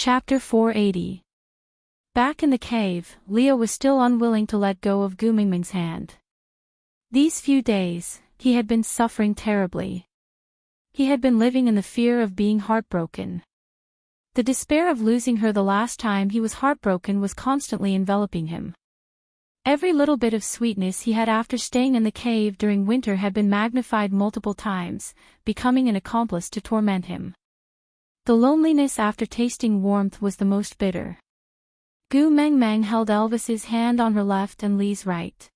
Chapter 480. Back in the cave, Leo was still unwilling to let go of Gu Mingming's hand. These few days, he had been suffering terribly. He had been living in the fear of being heartbroken. The despair of losing her the last time he was heartbroken was constantly enveloping him. Every little bit of sweetness he had after staying in the cave during winter had been magnified multiple times, becoming an accomplice to torment him. The loneliness after tasting warmth was the most bitter. Gu Mengmeng held Elvis's hand on her left and Li's right.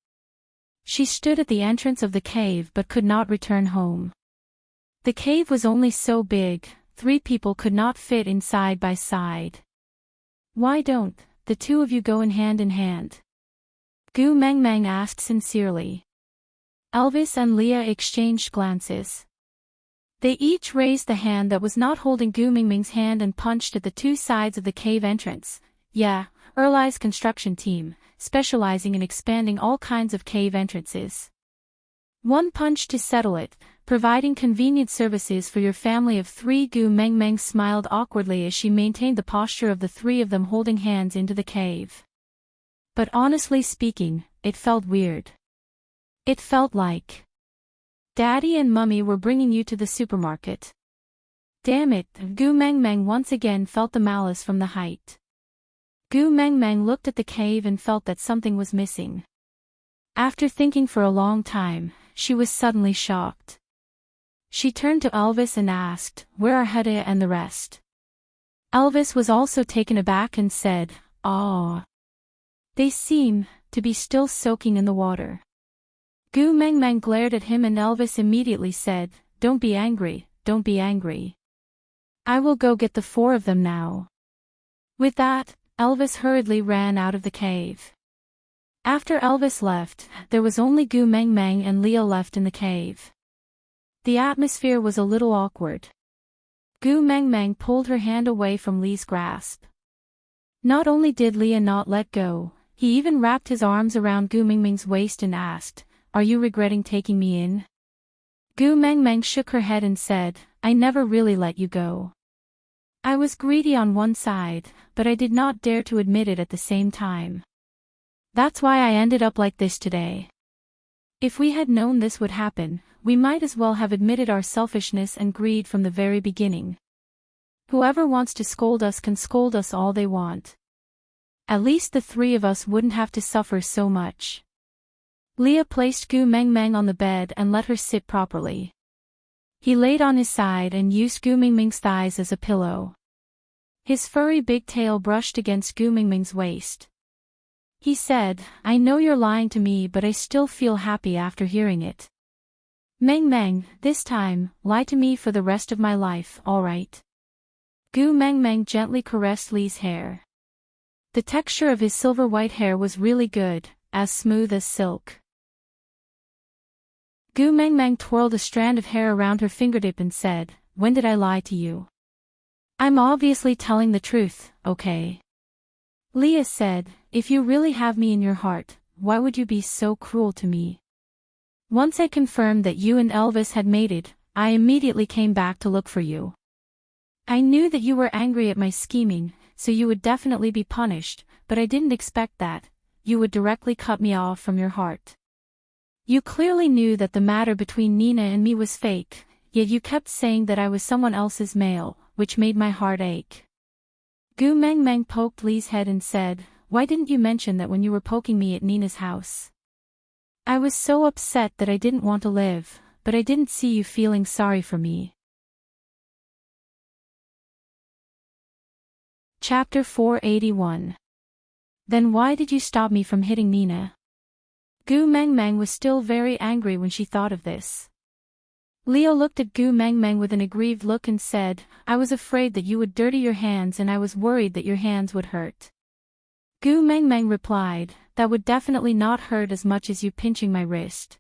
She stood at the entrance of the cave but could not return home. The cave was only so big, 3 people could not fit in side by side. "Why don't the two of you go in hand?" Gu Mengmeng asked sincerely. Elvis and Lia exchanged glances. They each raised the hand that was not holding Gu Mingming's hand and punched at the 2 sides of the cave entrance. Yeah, Erlai's construction team, specializing in expanding all kinds of cave entrances. 1 punch to settle it, providing convenient services for your family of 3. Gu Mengmeng smiled awkwardly as she maintained the posture of the 3 of them holding hands into the cave. But honestly speaking, it felt weird. It felt like Daddy and Mummy were bringing you to the supermarket. Damn it, Gu Mengmeng once again felt the malice from the height. Gu Mengmeng looked at the cave and felt that something was missing. After thinking for a long time, she was suddenly shocked. She turned to Elvis and asked, "Where are Hede and the rest?" Elvis was also taken aback and said, "Ah. They seem to be still soaking in the water." Gu Mengmeng glared at him and Elvis immediately said, don't be angry. I will go get the 4 of them now." With that, Elvis hurriedly ran out of the cave. After Elvis left, there was only Gu Mengmeng and Leo left in the cave. The atmosphere was a little awkward. Gu Mengmeng pulled her hand away from Li's grasp. Not only did Lia not let go, he even wrapped his arms around Gu Mingming's waist and asked, "Are you regretting taking me in?" Gu Mengmeng shook her head and said, "I never really let you go. I was greedy on one side, but I did not dare to admit it at the same time. That's why I ended up like this today. If we had known this would happen, we might as well have admitted our selfishness and greed from the very beginning. Whoever wants to scold us can scold us all they want. At least the 3 of us wouldn't have to suffer so much." Lia placed Gu Mengmeng on the bed and let her sit properly. He laid on his side and used Gu Mingming's thighs as a pillow. His furry big tail brushed against Gu Mingming's waist. He said, "I know you're lying to me, but I still feel happy after hearing it. Mengmeng, this time, lie to me for the rest of my life, alright?" Gu Mengmeng gently caressed Li's hair. The texture of his silver white hair was really good, as smooth as silk. Gu Mengmeng twirled a strand of hair around her fingertip and said, "When did I lie to you? I'm obviously telling the truth, okay?" Lia said, "If you really have me in your heart, why would you be so cruel to me? Once I confirmed that you and Elvis had mated, I immediately came back to look for you. I knew that you were angry at my scheming, so you would definitely be punished, but I didn't expect that you would directly cut me off from your heart. You clearly knew that the matter between Nina and me was fake, yet you kept saying that I was someone else's male, which made my heart ache." Gu Mengmeng poked Li's head and said, "Why didn't you mention that when you were poking me at Nina's house? I was so upset that I didn't want to live, but I didn't see you feeling sorry for me." Chapter 481. Then why did you stop me from hitting Nina? Gu Mengmeng was still very angry when she thought of this. Leo looked at Gu Mengmeng with an aggrieved look and said, "I was afraid that you would dirty your hands and I was worried that your hands would hurt." Gu Mengmeng replied, "That would definitely not hurt as much as you pinching my wrist."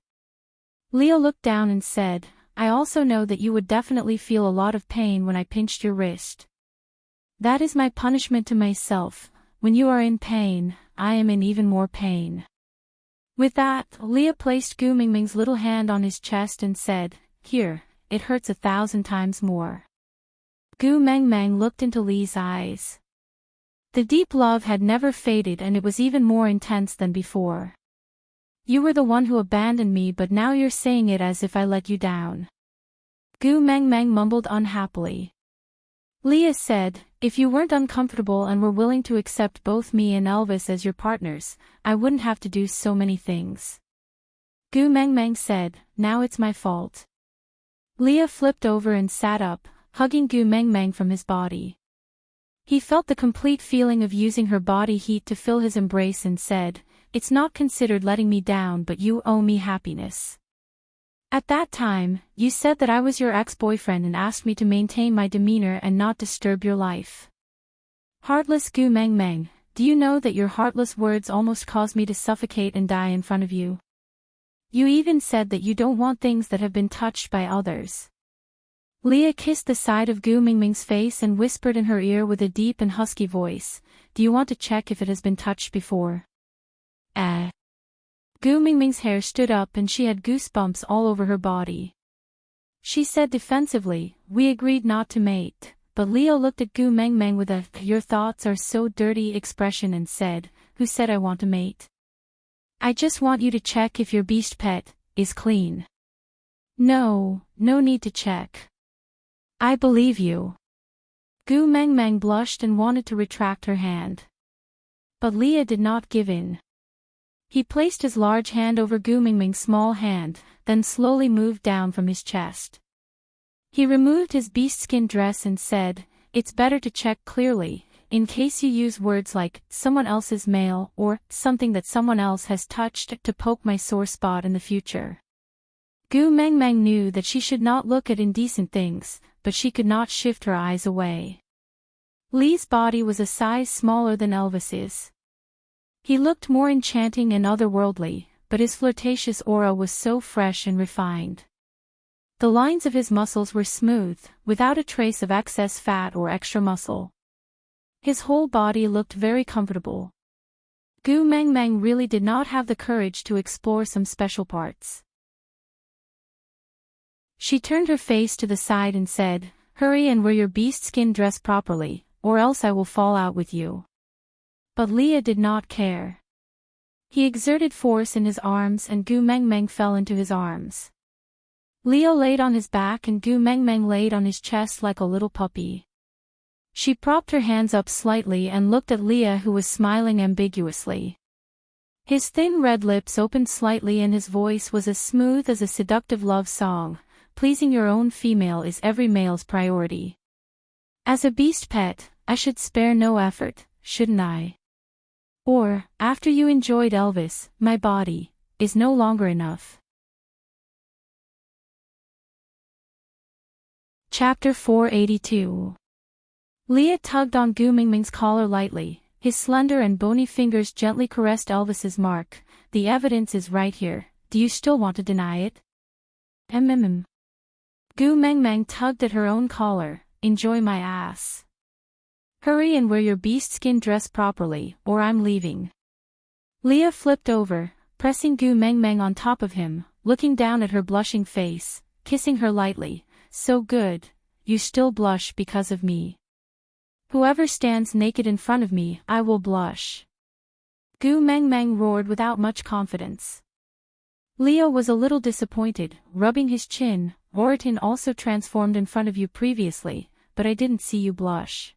Leo looked down and said, "I also know that you would definitely feel a lot of pain when I pinched your wrist. That is my punishment to myself. When you are in pain, I am in even more pain." With that, Lia placed Gu Mingming's little hand on his chest and said, "Here, it hurts 1,000 times more." Gu Mengmeng looked into Li's eyes. The deep love had never faded and it was even more intense than before. You were the one who abandoned me, but now you're saying it as if I let you down. Gu Meng Meng mumbled unhappily. Leah said, if you weren't uncomfortable and were willing to accept both me and Elvis as your partners, I wouldn't have to do so many things. Gu Meng Meng said, now it's my fault. Leah flipped over and sat up, hugging Gu Meng Meng from his body. He felt the complete feeling of using her body heat to fill his embrace and said, it's not considered letting me down, but you owe me happiness. At that time, you said that I was your ex-boyfriend and asked me to maintain my demeanor and not disturb your life. Heartless Gu Meng Meng, do you know that your heartless words almost caused me to suffocate and die in front of you? You even said that you don't want things that have been touched by others. Leah kissed the side of Gu Mingming's face and whispered in her ear with a deep and husky voice, do you want to check if it has been touched before? Gu Mingming's hair stood up and she had goosebumps all over her body. She said defensively, we agreed not to mate, but Leo looked at Gu Meng Meng with a, your thoughts are so dirty expression and said, who said I want to mate? I just want you to check if your beast pet is clean. No need to check. I believe you. Gu Meng Meng blushed and wanted to retract her hand. But Leah did not give in. He placed his large hand over Gu Mingming's small hand, then slowly moved down from his chest. He removed his beast skin dress and said, it's better to check clearly, in case you use words like, someone else's male, or, something that someone else has touched, to poke my sore spot in the future. Gu Meng Meng knew that she should not look at indecent things, but she could not shift her eyes away. Lee's body was a size smaller than Elvis's. He looked more enchanting and otherworldly, but his flirtatious aura was so fresh and refined. The lines of his muscles were smooth, without a trace of excess fat or extra muscle. His whole body looked very comfortable. Gu Meng Meng really did not have the courage to explore some special parts. She turned her face to the side and said, hurry and wear your beast skin dress properly, or else I will fall out with you. But Leah did not care. He exerted force in his arms and Gu Meng Meng fell into his arms. Leo laid on his back and Gu Meng Meng laid on his chest like a little puppy. She propped her hands up slightly and looked at Leah, who was smiling ambiguously. His thin red lips opened slightly and his voice was as smooth as a seductive love song, pleasing your own female is every male's priority. As a beast pet, I should spare no effort, shouldn't I? Or, after you enjoyed Elvis, my body is no longer enough. Chapter 482. Leah tugged on Gu Mingming's collar lightly, his slender and bony fingers gently caressed Elvis's mark. The evidence is right here, do you still want to deny it? Gu Meng Meng tugged at her own collar, enjoy my ass. Hurry and wear your beast skin dress properly, or I'm leaving. Leah flipped over, pressing Gu Meng Meng on top of him, looking down at her blushing face, kissing her lightly. So good, you still blush because of me. Whoever stands naked in front of me, I will blush. Gu Meng Meng roared without much confidence. Leo was a little disappointed, rubbing his chin. Oriton also transformed in front of you previously, but I didn't see you blush.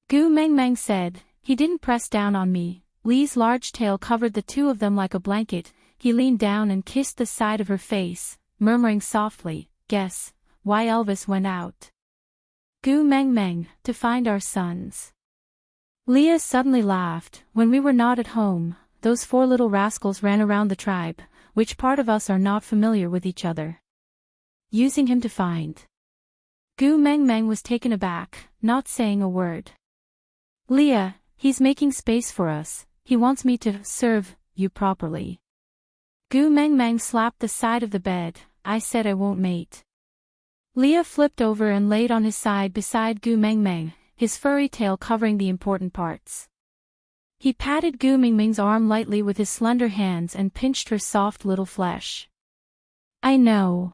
Gu Meng Meng said, he didn't press down on me. Lee's large tail covered the two of them like a blanket. He leaned down and kissed the side of her face, murmuring softly, guess why Elvis went out. Gu Meng Meng, to find our sons. Leah suddenly laughed. When we were not at home, those four little rascals ran around the tribe. Which part of us are not familiar with each other? Using him to find. Gu Meng Meng was taken aback, not saying a word. Leah, he's making space for us, he wants me to serve you properly. Gu Meng Meng slapped the side of the bed, I said I won't mate. Leah flipped over and laid on his side beside Gu Meng Meng, his furry tail covering the important parts. He patted Gu Mingming's arm lightly with his slender hands and pinched her soft little flesh. I know.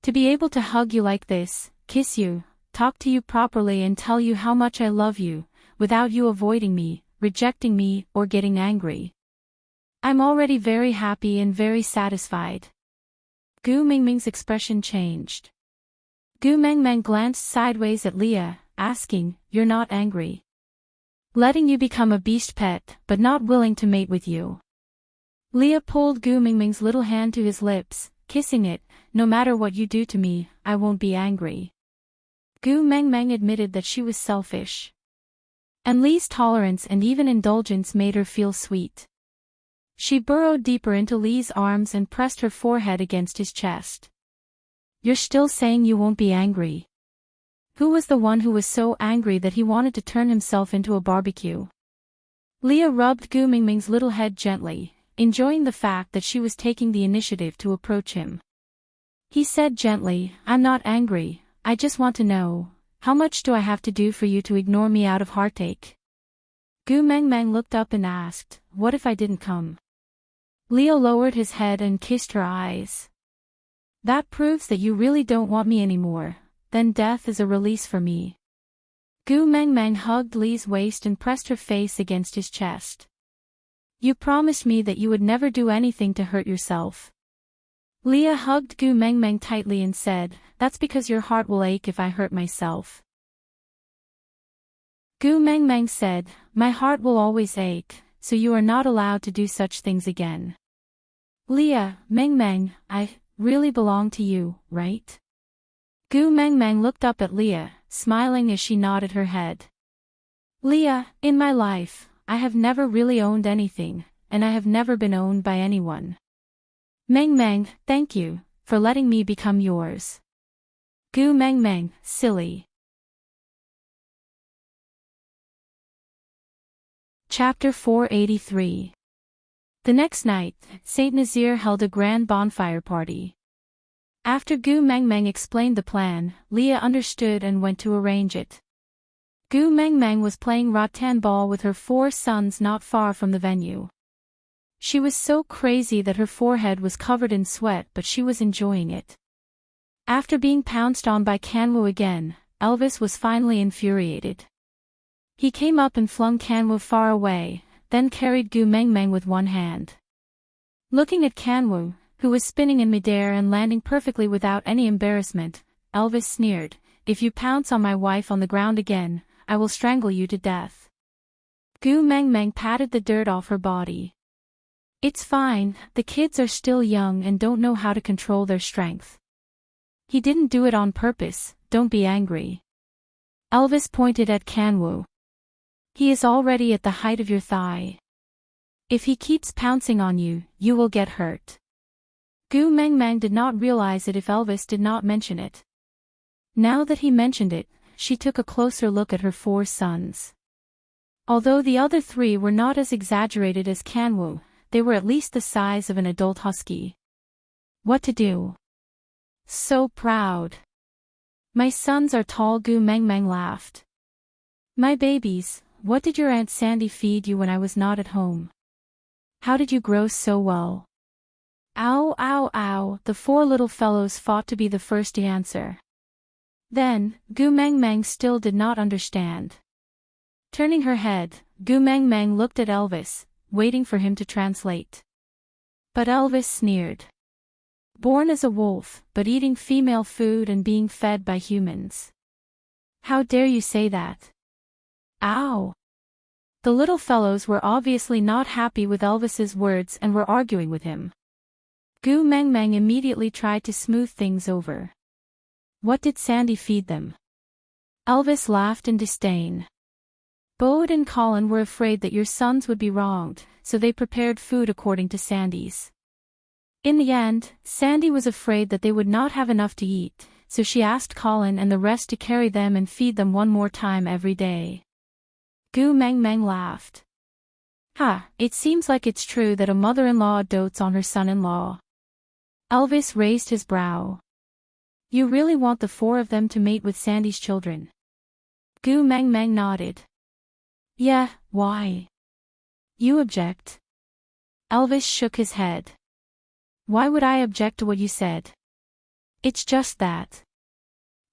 To be able to hug you like this, kiss you, talk to you properly and tell you how much I love you, without you avoiding me, rejecting me, or getting angry. I'm already very happy and very satisfied. Gu Mingming's expression changed. Gu Mengmeng glanced sideways at Leah, asking, "You're not angry? Letting you become a beast pet, but not willing to mate with you." Leah pulled Gu Mingming's little hand to his lips, kissing it. "No matter what you do to me, I won't be angry." Gu Mengmeng admitted that she was selfish. And Lee's tolerance and even indulgence made her feel sweet. She burrowed deeper into Lee's arms and pressed her forehead against his chest. "You're still saying you won't be angry?" Who was the one who was so angry that he wanted to turn himself into a barbecue? Leah rubbed Gu Mingming's little head gently, enjoying the fact that she was taking the initiative to approach him. He said gently, "I'm not angry, I just want to know, how much do I have to do for you to ignore me out of heartache?" Gu Mengmeng looked up and asked, "What if I didn't come?" Leo lowered his head and kissed her eyes. "That proves that you really don't want me anymore, then death is a release for me." Gu Mengmeng hugged Lee's waist and pressed her face against his chest. "You promised me that you would never do anything to hurt yourself." Leah hugged Gu Mengmeng tightly and said, "That's because your heart will ache if I hurt myself." Gu Mengmeng said, "My heart will always ache, so you are not allowed to do such things again." Leah, Mengmeng, I really belong to you, right? Gu Mengmeng looked up at Leah, smiling as she nodded her head. "Leah, in my life, I have never really owned anything, and I have never been owned by anyone. Mengmeng, thank you, for letting me become yours." Gu Mengmeng, silly. Chapter 483. The next night, Saint Nazir held a grand bonfire party. After Gu Mengmeng explained the plan, Leah understood and went to arrange it. Gu Mengmeng was playing rattan ball with her 4 sons not far from the venue. She was so crazy that her forehead was covered in sweat, but she was enjoying it. After being pounced on by Kanwu again, Elvis was finally infuriated. He came up and flung Kanwu far away, then carried Gu Mengmeng with one hand. Looking at Kanwu, who was spinning in midair and landing perfectly without any embarrassment, Elvis sneered, "If you pounce on my wife on the ground again, I will strangle you to death." Gu Mengmeng patted the dirt off her body. "It's fine, the kids are still young and don't know how to control their strength. He didn't do it on purpose, don't be angry." Elvis pointed at Kanwu. "He is already at the height of your thigh. If he keeps pouncing on you, you will get hurt." Gu Mengmeng did not realize it if Elvis did not mention it. Now that he mentioned it, she took a closer look at her 4 sons. Although the other 3 were not as exaggerated as Kanwu, they were at least the size of an adult husky. What to do? So proud. "My sons are tall," Gu Mengmeng laughed. "My babies, what did your Aunt Sandy feed you when I was not at home? How did you grow so well?" Ow, ow, ow, the 4 little fellows fought to be the first to answer. Then, Gu Mengmeng still did not understand. Turning her head, Gu Mengmeng looked at Elvis, waiting for him to translate. But Elvis sneered. "Born as a wolf, but eating female food and being fed by humans. How dare you say that?" Ow! The little fellows were obviously not happy with Elvis's words and were arguing with him. Gu Mengmeng immediately tried to smooth things over. "What did Sandy feed them?" Elvis laughed in disdain. "Bode and Colin were afraid that your sons would be wronged, so they prepared food according to Sandy's. In the end, Sandy was afraid that they would not have enough to eat, so she asked Colin and the rest to carry them and feed them one more time every day." Gu Mengmeng laughed. "Ha, it seems like it's true that a mother-in-law dotes on her son-in-law." Elvis raised his brow. "You really want the 4 of them to mate with Sandy's children?" Gu Mengmeng nodded. "Yeah, why? You object?" Elvis shook his head. "Why would I object to what you said? It's just that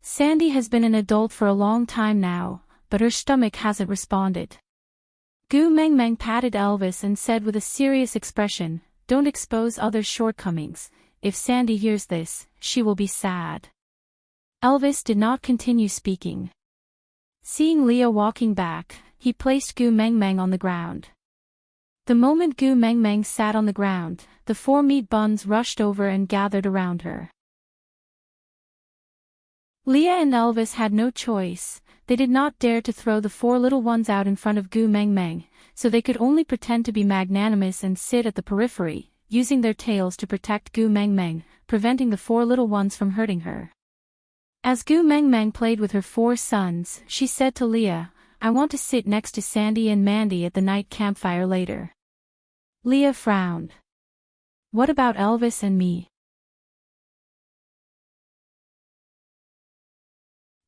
Sandy has been an adult for a long time now, but her stomach hasn't responded. Gu Meng Meng patted Elvis and said with a serious expression, "Don't expose others' shortcomings. If Sandy hears this, she will be sad." Elvis did not continue speaking. Seeing Leah walking back, he placed Gu Meng Meng on the ground. The moment Gu Meng Meng sat on the ground, the 4 meat buns rushed over and gathered around her. Leah and Elvis had no choice. They did not dare to throw the 4 little ones out in front of Gu Meng Meng, so they could only pretend to be magnanimous and sit at the periphery, using their tails to protect Gu Meng Meng, preventing the 4 little ones from hurting her. As Gu Meng Meng played with her 4 sons, she said to Leah, "I want to sit next to Sandy and Mandy at the night campfire later." Leah frowned. "What about Elvis and me?"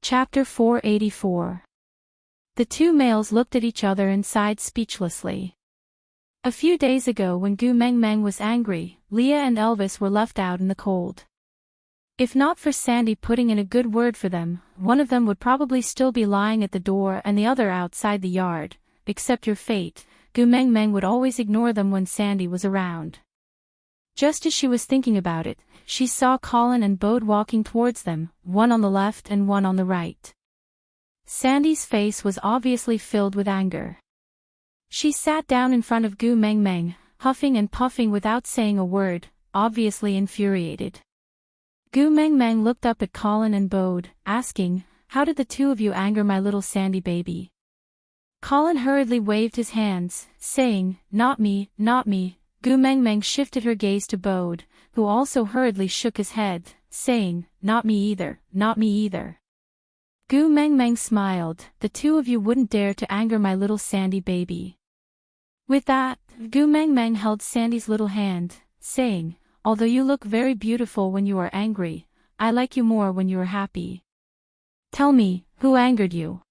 Chapter 484. The 2 males looked at each other and sighed speechlessly. A few days ago when Gu Meng Meng was angry, Leah and Elvis were left out in the cold. If not for Sandy putting in a good word for them, one of them would probably still be lying at the door and the other outside the yard. Accept your fate, Gu Meng Meng would always ignore them when Sandy was around. Just as she was thinking about it, she saw Colin and Bode walking towards them, one on the left and one on the right. Sandy's face was obviously filled with anger. She sat down in front of Gu Meng Meng, huffing and puffing without saying a word, obviously infuriated. Gu Meng Meng looked up at Colin and Bode, asking, "How did the 2 of you anger my little Sandy baby?" Colin hurriedly waved his hands, saying, "Not me, not me." Gu Meng Meng shifted her gaze to Bode, who also hurriedly shook his head, saying, "Not me either, not me either." Gu Meng Meng smiled, "The 2 of you wouldn't dare to anger my little Sandy baby." With that, Gu Meng Meng held Sandy's little hand, saying, "Although you look very beautiful when you are angry, I like you more when you are happy. Tell me, who angered you?"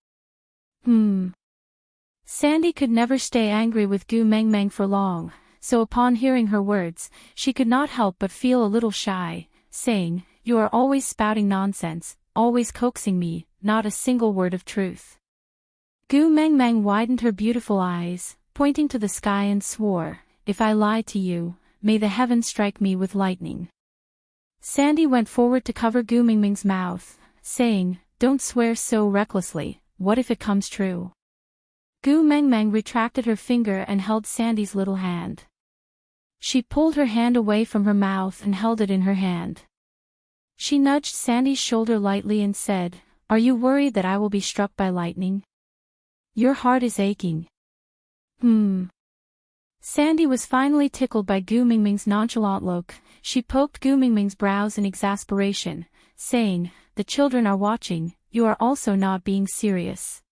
Sandy could never stay angry with Gu Meng Meng for long, so upon hearing her words, she could not help but feel a little shy, saying, "You are always spouting nonsense, always coaxing me, not a single word of truth." Gu Meng Meng widened her beautiful eyes, pointing to the sky and swore, "If I lie to you, may the heavens strike me with lightning." Sandy went forward to cover Gu Meng Meng's mouth, saying, "Don't swear so recklessly, what if it comes true?" Gu Meng Meng retracted her finger and held Sandy's little hand. She pulled her hand away from her mouth and held it in her hand. She nudged Sandy's shoulder lightly and said, "Are you worried that I will be struck by lightning? Your heart is aching." Sandy was finally tickled by Gu Meng Meng's nonchalant look. She poked Gu Meng Meng's brows in exasperation, saying, "The children are watching, you are also not being serious."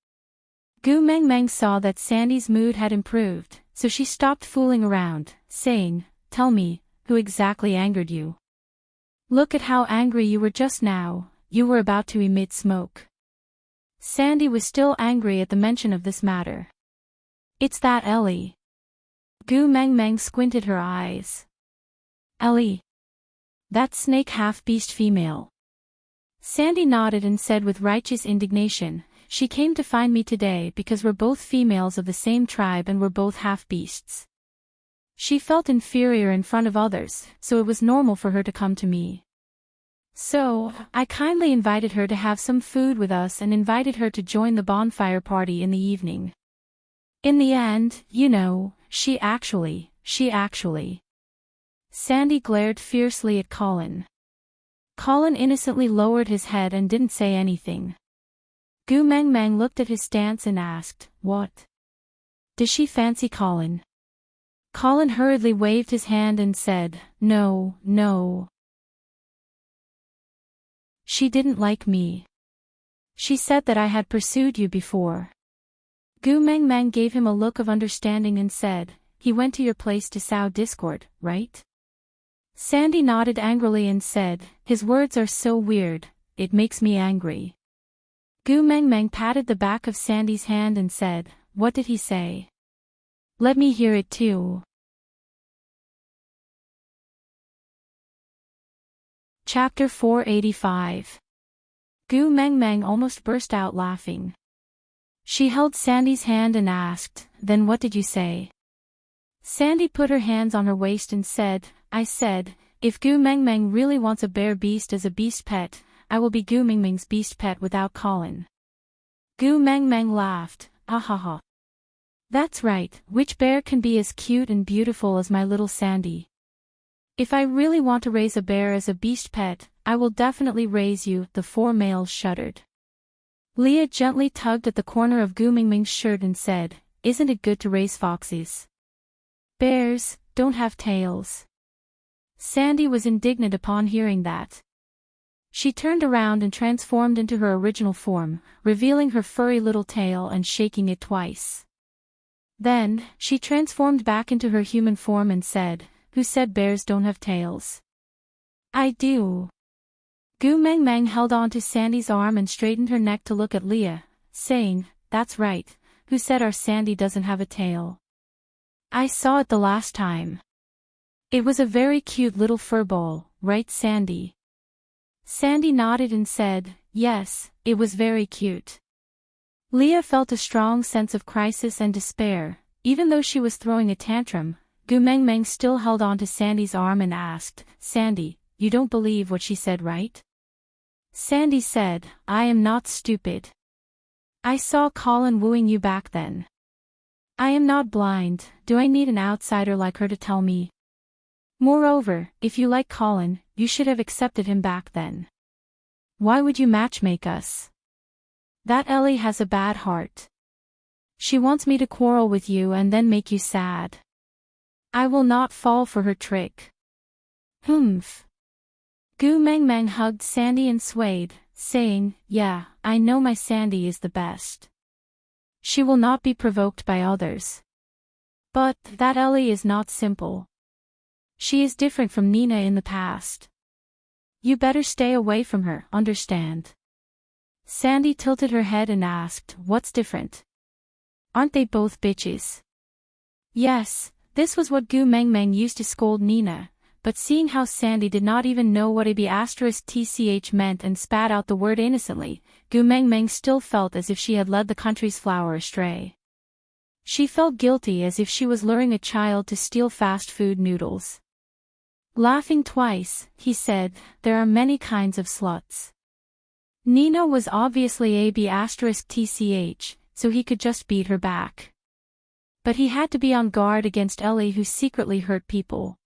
Gu Meng Meng saw that Sandy's mood had improved, so she stopped fooling around, saying, "Tell me, who exactly angered you? Look at how angry you were just now, you were about to emit smoke." Sandy was still angry at the mention of this matter. "It's that Ellie." Gu Meng Meng squinted her eyes. "Ellie? That snake half-beast female?" Sandy nodded and said with righteous indignation, "She came to find me today because we're both females of the same tribe and we're both half-beasts. She felt inferior in front of others, so it was normal for her to come to me. So, I kindly invited her to have some food with us and invited her to join the bonfire party in the evening. In the end, you know, she actually. Sandy glared fiercely at Colin. Colin innocently lowered his head and didn't say anything. Gu Meng Meng looked at his stance and asked, "What? Does she fancy Colin?" Colin hurriedly waved his hand and said, No. She didn't like me. She said that I had pursued you before." Gu Meng Meng gave him a look of understanding and said, "He went to your place to sow discord, right?" Sandy nodded angrily and said, "His words are so weird, it makes me angry." Gu Meng Meng patted the back of Sandy's hand and said, "What did he say? Let me hear it too." Chapter 485. Gu Meng Meng almost burst out laughing. She held Sandy's hand and asked, "Then what did you say?" Sandy put her hands on her waist and said, "I said, if Gu Meng Meng really wants a bear beast as a beast pet, I will be Gu Meng Meng's beast pet without Colin." Gu Meng Meng laughed, "Ah ha ha. That's right, which bear can be as cute and beautiful as my little Sandy? If I really want to raise a bear as a beast pet, I will definitely raise you." The four males shuddered. Leah gently tugged at the corner of Gu Meng Meng's shirt and said, "Isn't it good to raise foxes? Bears don't have tails." Sandy was indignant upon hearing that. She turned around and transformed into her original form, revealing her furry little tail and shaking it twice. Then, she transformed back into her human form and said, "Who said bears don't have tails?" "I do." Gu Meng Meng held on to Sandy's arm and straightened her neck to look at Leah, saying, "That's right, who said our Sandy doesn't have a tail? I saw it the last time. It was a very cute little fur ball, right Sandy?" Sandy nodded and said, "Yes, it was very cute." Leah felt a strong sense of crisis and despair. Even though she was throwing a tantrum, Gu Meng Meng still held on to Sandy's arm and asked, "Sandy, you don't believe what she said, right?" Sandy said, "I am not stupid. I saw Colin wooing you back then. I am not blind. Do I need an outsider like her to tell me? Moreover, if you like Colin, you should have accepted him back then. Why would you matchmake us? That Ellie has a bad heart. She wants me to quarrel with you and then make you sad. I will not fall for her trick." "Humph." Gu Meng Meng hugged Sandy and swayed, saying, "Yeah, I know my Sandy is the best. She will not be provoked by others. But that Ellie is not simple. She is different from Nina in the past. You better stay away from her, understand?" Sandy tilted her head and asked, "What's different? Aren't they both bitches?" Yes, this was what Gu Meng Meng used to scold Nina, but seeing how Sandy did not even know what a B***tch meant and spat out the word innocently, Gu Meng Meng still felt as if she had led the country's flower astray. She felt guilty as if she was luring a child to steal fast food noodles. Laughing twice, he said, "There are many kinds of sluts." Nina was obviously a B***tch, so he could just beat her back. But he had to be on guard against Ellie, who secretly hurt people.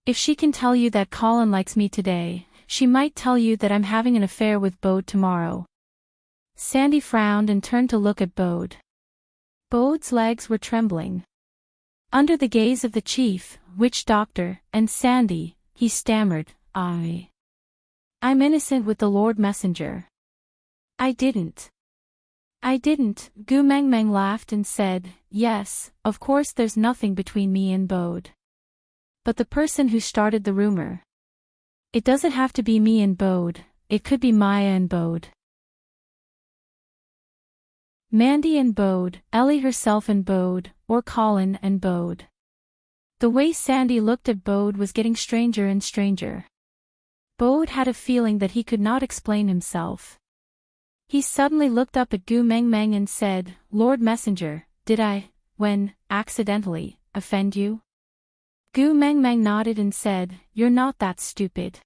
"If she can tell you that Colin likes me today, she might tell you that I'm having an affair with Bode tomorrow." Sandy frowned and turned to look at Bode. Bode's legs were trembling. Under the gaze of the chief, witch doctor, and Sandy, he stammered, I'm innocent with the Lord Messenger. I didn't. Gu Meng Meng laughed and said, "Yes, of course there's nothing between me and Bode. But the person who started the rumor. It doesn't have to be me and Bode, it could be Maya and Bode. Mandy and Bode, Ellie herself and Bode, or Colin and Bode." The way Sandy looked at Bode was getting stranger and stranger. Bode had a feeling that he could not explain himself. He suddenly looked up at Gu Meng Meng and said, "Lord Messenger, did I, accidentally, offend you?" Gu Meng Meng nodded and said, "You're not that stupid."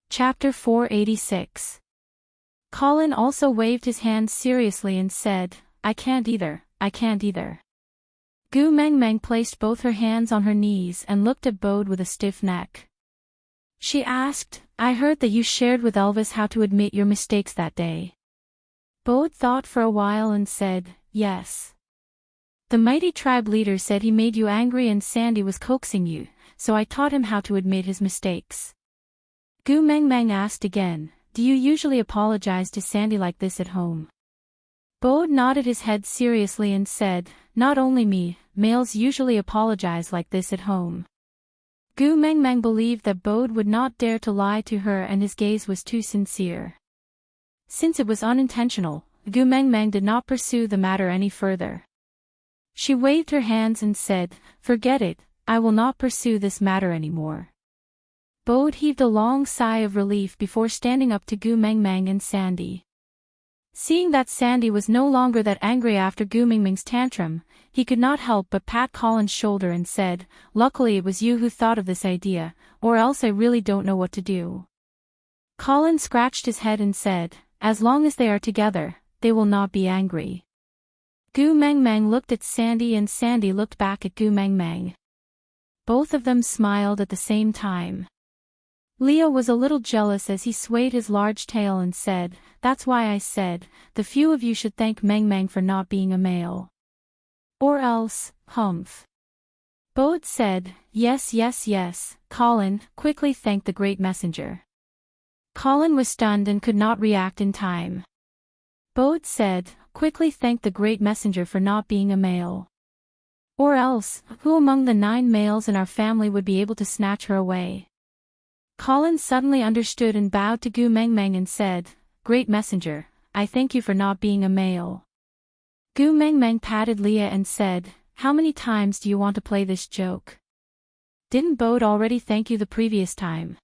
Chapter 486. Colin also waved his hands seriously and said, I can't either. Gu Meng Meng placed both her hands on her knees and looked at Bode with a stiff neck. She asked, "I heard that you shared with Elvis how to admit your mistakes that day." Bode thought for a while and said, "Yes. The mighty tribe leader said he made you angry and Sandy was coaxing you, so I taught him how to admit his mistakes." Gu Meng Meng asked again, "Do you usually apologize to Sandy like this at home?" Bode nodded his head seriously and said, "Not only me, males usually apologize like this at home." Gu Meng Meng believed that Bode would not dare to lie to her and his gaze was too sincere. Since it was unintentional, Gu Meng Meng did not pursue the matter any further. She waved her hands and said, "Forget it, I will not pursue this matter anymore." Bode heaved a long sigh of relief before standing up to Gu Meng Meng and Sandy. Seeing that Sandy was no longer that angry after Gu Mingming's tantrum, he could not help but pat Colin's shoulder and said, "Luckily it was you who thought of this idea, or else I really don't know what to do." Colin scratched his head and said, "As long as they are together, they will not be angry." Gu Meng Meng looked at Sandy and Sandy looked back at Gu Meng Meng. Both of them smiled at the same time. Leo was a little jealous as he swayed his large tail and said, "That's why I said, the few of you should thank Meng Meng for not being a male. Or else, humph." Bode said, "Yes, yes, yes, Colin, quickly thank the great messenger." Colin was stunned and could not react in time. Bode said, "Quickly thank the great messenger for not being a male. Or else, who among the 9 males in our family would be able to snatch her away?" Colin suddenly understood and bowed to Gu Meng Meng and said, "Great messenger, I thank you for not being a male." Gu Meng Meng patted Leah and said, "How many times do you want to play this joke? Didn't Bode already thank you the previous time?"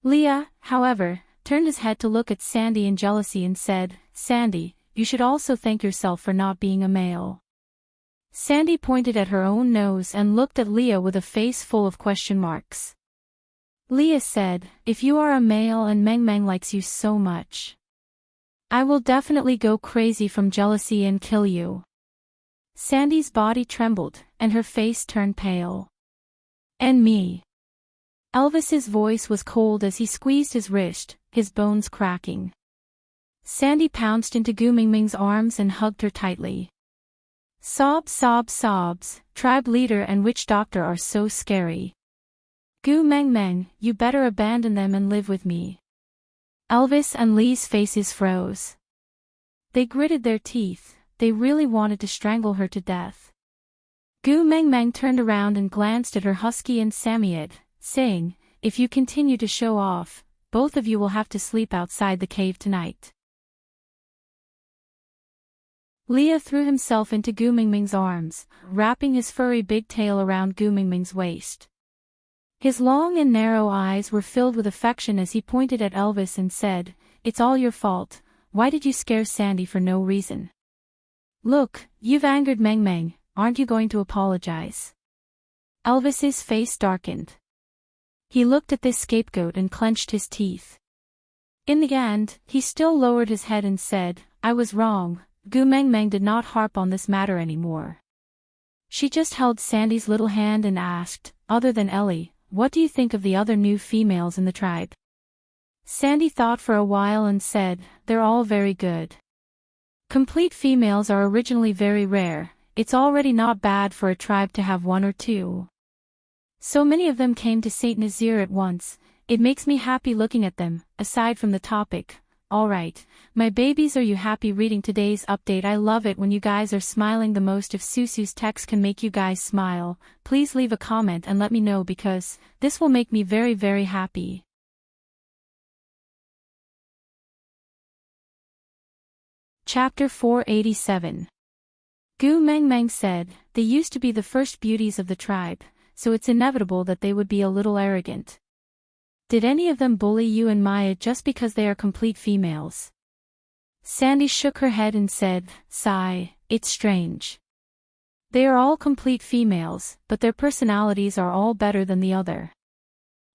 Leah, however, turned his head to look at Sandy in jealousy and said, "Sandy, you should also thank yourself for not being a male." Sandy pointed at her own nose and looked at Leah with a face full of question marks. Leah said, "If you are a male and Meng Meng likes you so much, I will definitely go crazy from jealousy and kill you." Sandy's body trembled, and her face turned pale. "And me?" Elvis's voice was cold as he squeezed his wrist, his bones cracking. Sandy pounced into Gu Mingming's arms and hugged her tightly. "Sobs, sobs, sobs, tribe leader and witch doctor are so scary. Gu Meng Meng, you better abandon them and live with me." Elvis and Lee's faces froze. They gritted their teeth, they really wanted to strangle her to death. Gu Meng Meng turned around and glanced at her husky and Samoyed, saying, "If you continue to show off, both of you will have to sleep outside the cave tonight." Leah threw himself into Gu Mingming's arms, wrapping his furry big tail around Gu Mingming's waist. His long and narrow eyes were filled with affection as he pointed at Elvis and said, "It's all your fault. Why did you scare Sandy for no reason? Look, you've angered Meng Meng, aren't you going to apologize?" Elvis's face darkened. He looked at this scapegoat and clenched his teeth. In the end, he still lowered his head and said, "I was wrong. Gu Meng Meng did not harp on this matter anymore. She just held Sandy's little hand and asked, 'Other than Ellie, what do you think of the other new females in the tribe?' Sandy thought for a while and said, 'They're all very good. Complete females are originally very rare, it's already not bad for a tribe to have 1 or 2. So many of them came to St. Nazir at once, it makes me happy looking at them, aside from the topic. Alright, my babies, are you happy reading today's update? I love it when you guys are smiling the most. If Susu's text can make you guys smile, please leave a comment and let me know because this will make me very very happy. Chapter 487. Gu Meng Meng said, "They used to be the first beauties of the tribe, so it's inevitable that they would be a little arrogant. Did any of them bully you and Maya just because they are complete females?" Sandy shook her head and said, "Sigh, it's strange. They are all complete females, but their personalities are all better than the other.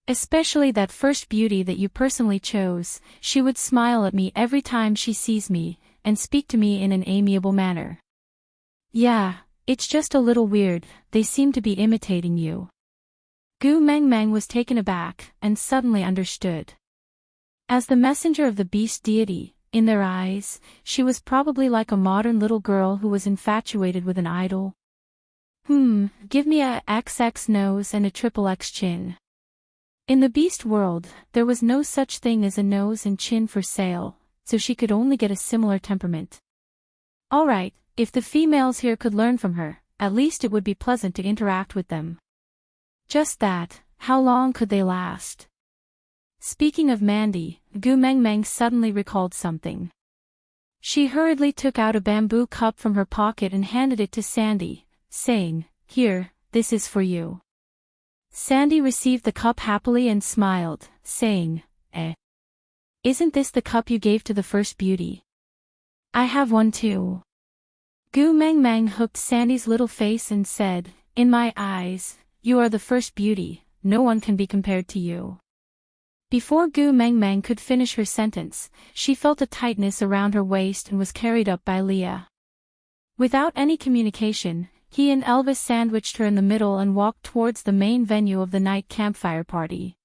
Especially that first beauty that you personally chose, she would smile at me every time she sees me, and speak to me in an amiable manner. Yeah, it's just a little weird, they seem to be imitating you." Gu Meng Meng was taken aback, and suddenly understood. As the messenger of the beast deity, in their eyes, she was probably like a modern little girl who was infatuated with an idol. Give me a XX nose and a XXX chin. In the beast world, there was no such thing as a nose and chin for sale, so she could only get a similar temperament. Alright, if the females here could learn from her, at least it would be pleasant to interact with them. Just that, how long could they last? Speaking of Mandy, Gu Meng Meng suddenly recalled something. She hurriedly took out a bamboo cup from her pocket and handed it to Sandy, saying, "Here, this is for you." Sandy received the cup happily and smiled, saying, Isn't this the cup you gave to the first beauty? I have one too. Gu Mang Mang hooked Sandy's little face and said, In my eyes, you are the first beauty, no one can be compared to you. Before Gu Mang Mang could finish her sentence, she felt a tightness around her waist and was carried up by Leah. Without any communication, he and Elvis sandwiched her in the middle and walked towards the main venue of the night campfire party.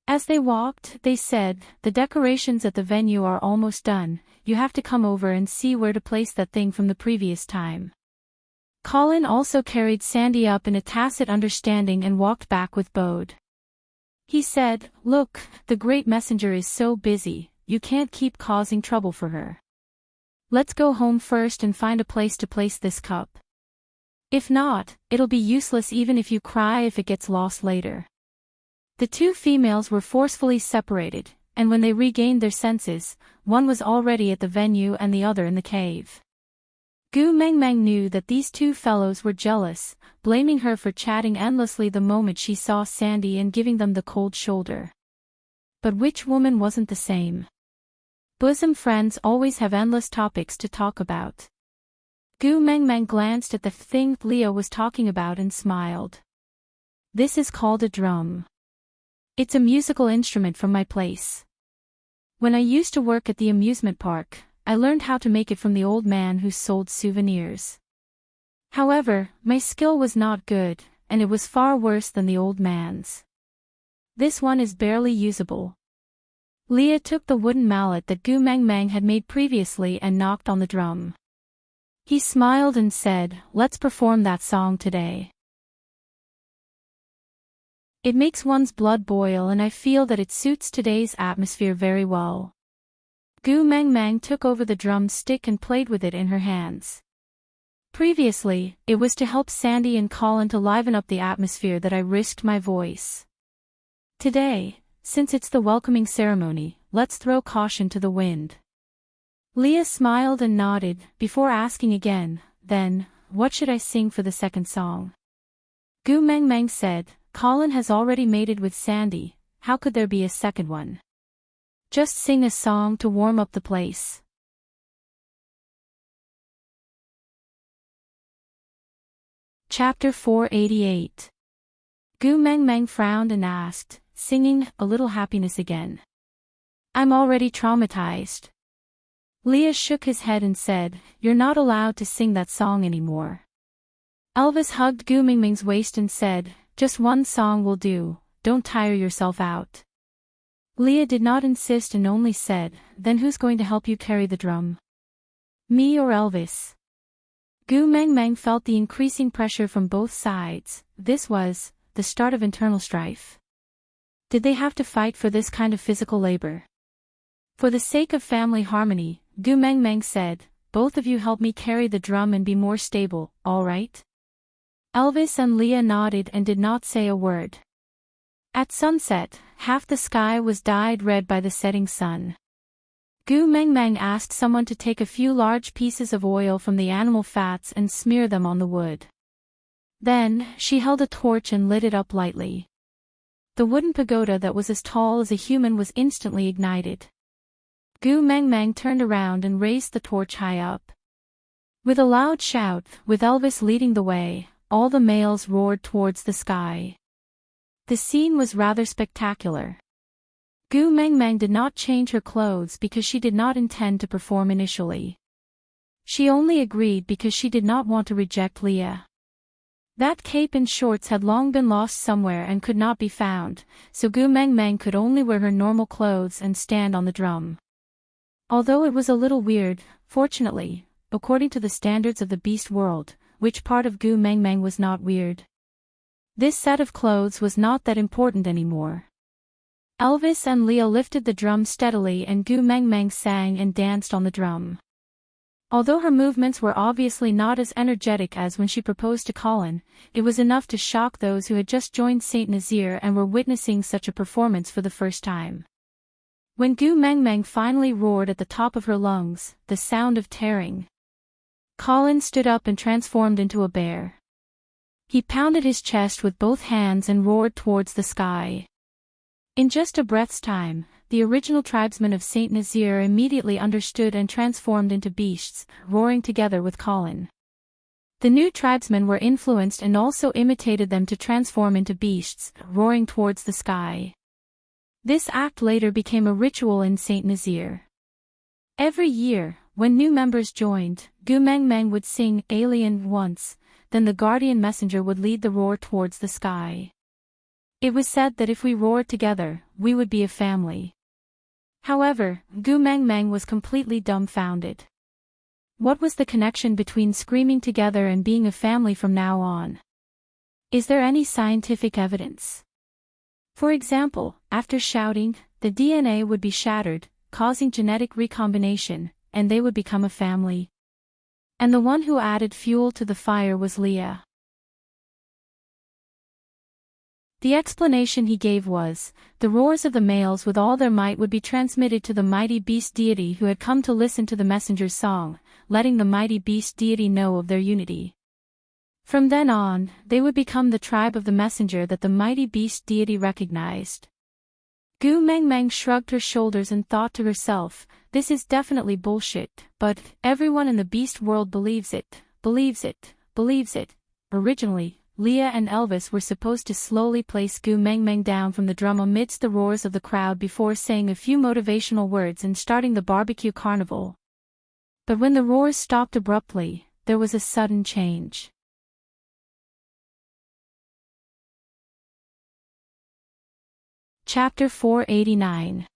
As they walked, they said, The decorations at the venue are almost done, you have to come over and see where to place that thing from the previous time. Colin also carried Sandy up in a tacit understanding and walked back with Bode. He said, Look, the great messenger is so busy, you can't keep causing trouble for her. Let's go home first and find a place to place this cup. If not, it'll be useless even if you cry if it gets lost later. The two females were forcefully separated, and when they regained their senses, one was already at the venue and the other in the cave. Gu Mang Mang knew that these two fellows were jealous, blaming her for chatting endlessly the moment she saw Sandy and giving them the cold shoulder. But which woman wasn't the same? Bosom friends always have endless topics to talk about. Gu Mang Mang glanced at the thing Leah was talking about and smiled. This is called a drum. It's a musical instrument from my place. When I used to work at the amusement park, I learned how to make it from the old man who sold souvenirs. However, my skill was not good, and it was far worse than the old man's. This one is barely usable. Leah took the wooden mallet that Gu Mang Mang had made previously and knocked on the drum. He smiled and said, Let's perform that song today. It makes one's blood boil and I feel that it suits today's atmosphere very well. Gu Mang Mang took over the drum stick and played with it in her hands. Previously, it was to help Sandy and Colin to liven up the atmosphere that I risked my voice. Today, since it's the welcoming ceremony, let's throw caution to the wind. Leah smiled and nodded, before asking again, Then, what should I sing for the second song? Gu Mang Mang said, Colin has already mated with Sandy, how could there be a second one? Just sing a song to warm up the place. Chapter 488. Gu Mang Mang frowned and asked, singing, A Little Happiness again. I'm already traumatized. Leah shook his head and said, You're not allowed to sing that song anymore. Elvis hugged Gu Mang Mang's waist and said, Just one song will do, don't tire yourself out. Leah did not insist and only said, Then who's going to help you carry the drum? Me or Elvis? Gu Mang Mang felt the increasing pressure from both sides. This was the start of internal strife. Did they have to fight for this kind of physical labor? For the sake of family harmony, Gu Mang Mang said, Both of you help me carry the drum and be more stable, all right? Elvis and Leah nodded and did not say a word. At sunset, half the sky was dyed red by the setting sun. Gu Mang Mang asked someone to take a few large pieces of oil from the animal fats and smear them on the wood. Then, she held a torch and lit it up lightly. The wooden pagoda that was as tall as a human was instantly ignited. Gu Mang Mang turned around and raised the torch high up. With a loud shout, with Elvis leading the way, all the males roared towards the sky. The scene was rather spectacular. Gu Mang Mang did not change her clothes because she did not intend to perform initially. She only agreed because she did not want to reject Leah. That cape and shorts had long been lost somewhere and could not be found, so Gu Mang Mang could only wear her normal clothes and stand on the drum. Although it was a little weird, fortunately, according to the standards of the beast world, which part of Gu Mang Mang was not weird? This set of clothes was not that important anymore. Elvis and Leah lifted the drum steadily and Gu Mang Mang sang and danced on the drum. Although her movements were obviously not as energetic as when she proposed to Colin, it was enough to shock those who had just joined Saint Nazaire and were witnessing such a performance for the first time. When Gu Mang Mang finally roared at the top of her lungs, the sound of tearing, Colin stood up and transformed into a bear. He pounded his chest with both hands and roared towards the sky. In just a breath's time, the original tribesmen of Saint Nazaire immediately understood and transformed into beasts, roaring together with Colin. The new tribesmen were influenced and also imitated them to transform into beasts, roaring towards the sky. This act later became a ritual in Saint Nazaire. Every year, when new members joined, Gumengmeng would sing Alien once, then the guardian messenger would lead the roar towards the sky. It was said that if we roared together, we would be a family. However, Gumengmeng was completely dumbfounded. What was the connection between screaming together and being a family from now on? Is there any scientific evidence? For example, after shouting, the DNA would be shattered, causing genetic recombination, and they would become a family. And the one who added fuel to the fire was Leah. The explanation he gave was, the roars of the males with all their might would be transmitted to the mighty beast deity who had come to listen to the messenger's song, letting the mighty beast deity know of their unity. From then on, they would become the tribe of the messenger that the mighty beast deity recognized. Gumengmeng shrugged her shoulders and thought to herself, this is definitely bullshit, but everyone in the beast world believes it. Originally, Leah and Elvis were supposed to slowly place Gumengmeng down from the drum amidst the roars of the crowd before saying a few motivational words and starting the barbecue carnival. But when the roars stopped abruptly, there was a sudden change. Chapter 489.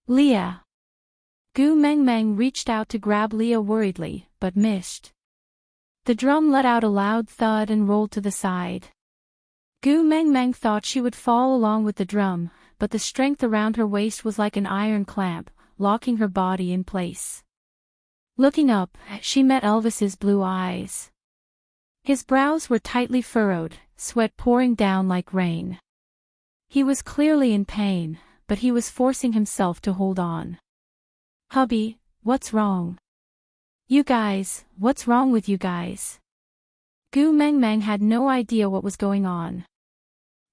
Leah. Gumengmeng reached out to grab Leah worriedly, but missed. The drum let out a loud thud and rolled to the side. Gumengmeng thought she would fall along with the drum, but the strength around her waist was like an iron clamp, locking her body in place. Looking up, she met Elvis's blue eyes. His brows were tightly furrowed, sweat pouring down like rain. He was clearly in pain, but he was forcing himself to hold on. "Hubby, what's wrong? You guys, what's wrong with you guys?" Gumengmeng had no idea what was going on.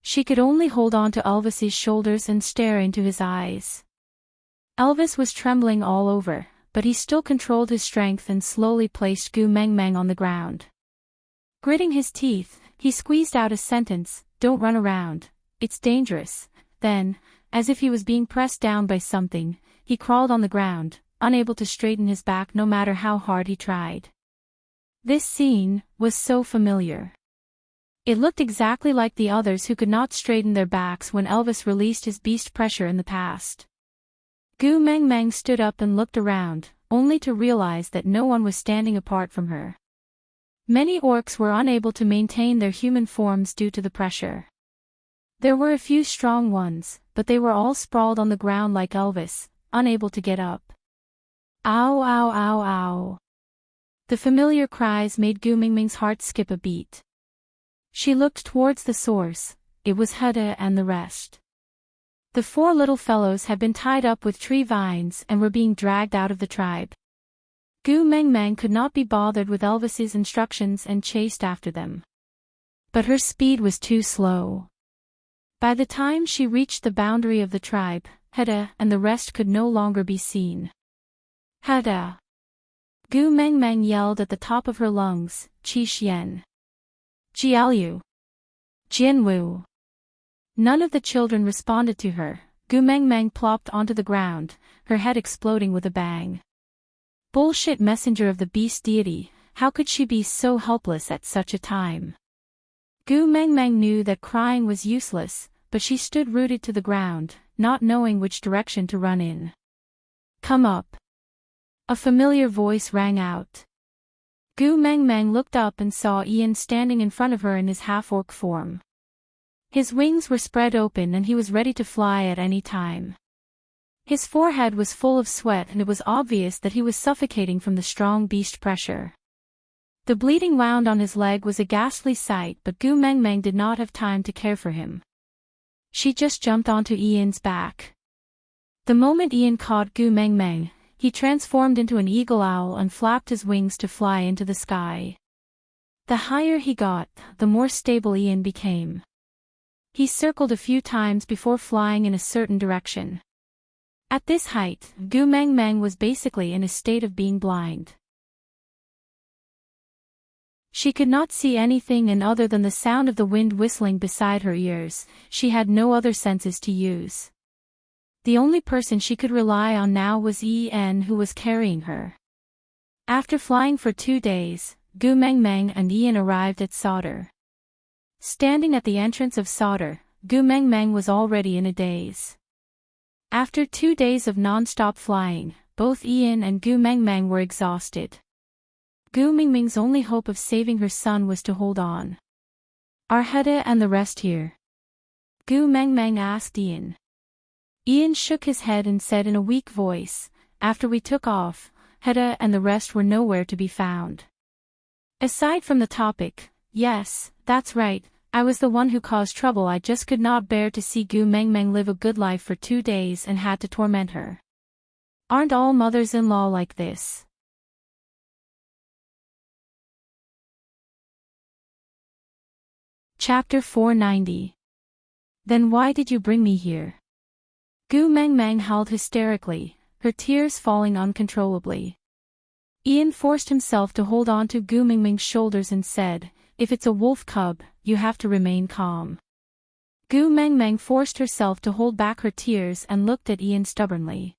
She could only hold on to Elvis's shoulders and stare into his eyes. Elvis was trembling all over, but he still controlled his strength and slowly placed Gumengmeng on the ground. Gritting his teeth, he squeezed out a sentence, "Don't run around. It's dangerous." Then, as if he was being pressed down by something, he crawled on the ground, unable to straighten his back no matter how hard he tried. This scene was so familiar. It looked exactly like the others who could not straighten their backs when Elvis released his beast pressure in the past. Gumengmeng stood up and looked around, only to realize that no one was standing apart from her. Many orcs were unable to maintain their human forms due to the pressure. There were a few strong ones, but they were all sprawled on the ground like Elvis, unable to get up. Ow ow ow ow. The familiar cries made Gumengmeng's heart skip a beat. She looked towards the source. It was Heda and the rest. The four little fellows had been tied up with tree vines and were being dragged out of the tribe. Gumengmeng could not be bothered with Elvis's instructions and chased after them. But her speed was too slow. By the time she reached the boundary of the tribe, Heda and the rest could no longer be seen. "Heda!" Gumengmeng yelled at the top of her lungs, "Qi Xian! Jiaoliu! Jianwu!" None of the children responded to her. Gumengmeng plopped onto the ground, her head exploding with a bang. Bullshit messenger of the beast deity, how could she be so helpless at such a time? Gumengmeng knew that crying was useless, but she stood rooted to the ground, not knowing which direction to run in. "Come up!" A familiar voice rang out. Gumengmeng looked up and saw Ian standing in front of her in his half-orc form. His wings were spread open and he was ready to fly at any time. His forehead was full of sweat and it was obvious that he was suffocating from the strong beast pressure. The bleeding wound on his leg was a ghastly sight, but Gumengmeng did not have time to care for him. She just jumped onto Ian's back. The moment Ian caught Gumengmeng, he transformed into an eagle owl and flapped his wings to fly into the sky. The higher he got, the more stable Ian became. He circled a few times before flying in a certain direction. At this height, Gu Meng Meng was basically in a state of being blind. She could not see anything, and other than the sound of the wind whistling beside her ears, she had no other senses to use. The only person she could rely on now was Ian, who was carrying her. After flying for 2 days, Gu Meng Meng and Ian arrived at Sauder. Standing at the entrance of Sauder, Gu Meng Meng was already in a daze. After 2 days of non-stop flying, both Ian and Gu Meng Meng were exhausted. Gu Mingming's only hope of saving her son was to hold on. "Are Hedda and the rest here?" Gu Meng Meng asked Ian. Ian shook his head and said in a weak voice, "After we took off, Hedda and the rest were nowhere to be found." Aside from the topic, "Yes, that's right, I was the one who caused trouble. I just could not bear to see Gu Meng Meng live a good life for 2 days and had to torment her. Aren't all mothers-in-law like this?" Chapter 490. Then why did you bring me here? Gu Meng Meng howled hysterically, her tears falling uncontrollably. Ian forced himself to hold on to Gu Mingming's shoulders and said, "If it's a wolf cub, you have to remain calm." Gu Meng Meng forced herself to hold back her tears and looked at Ian stubbornly.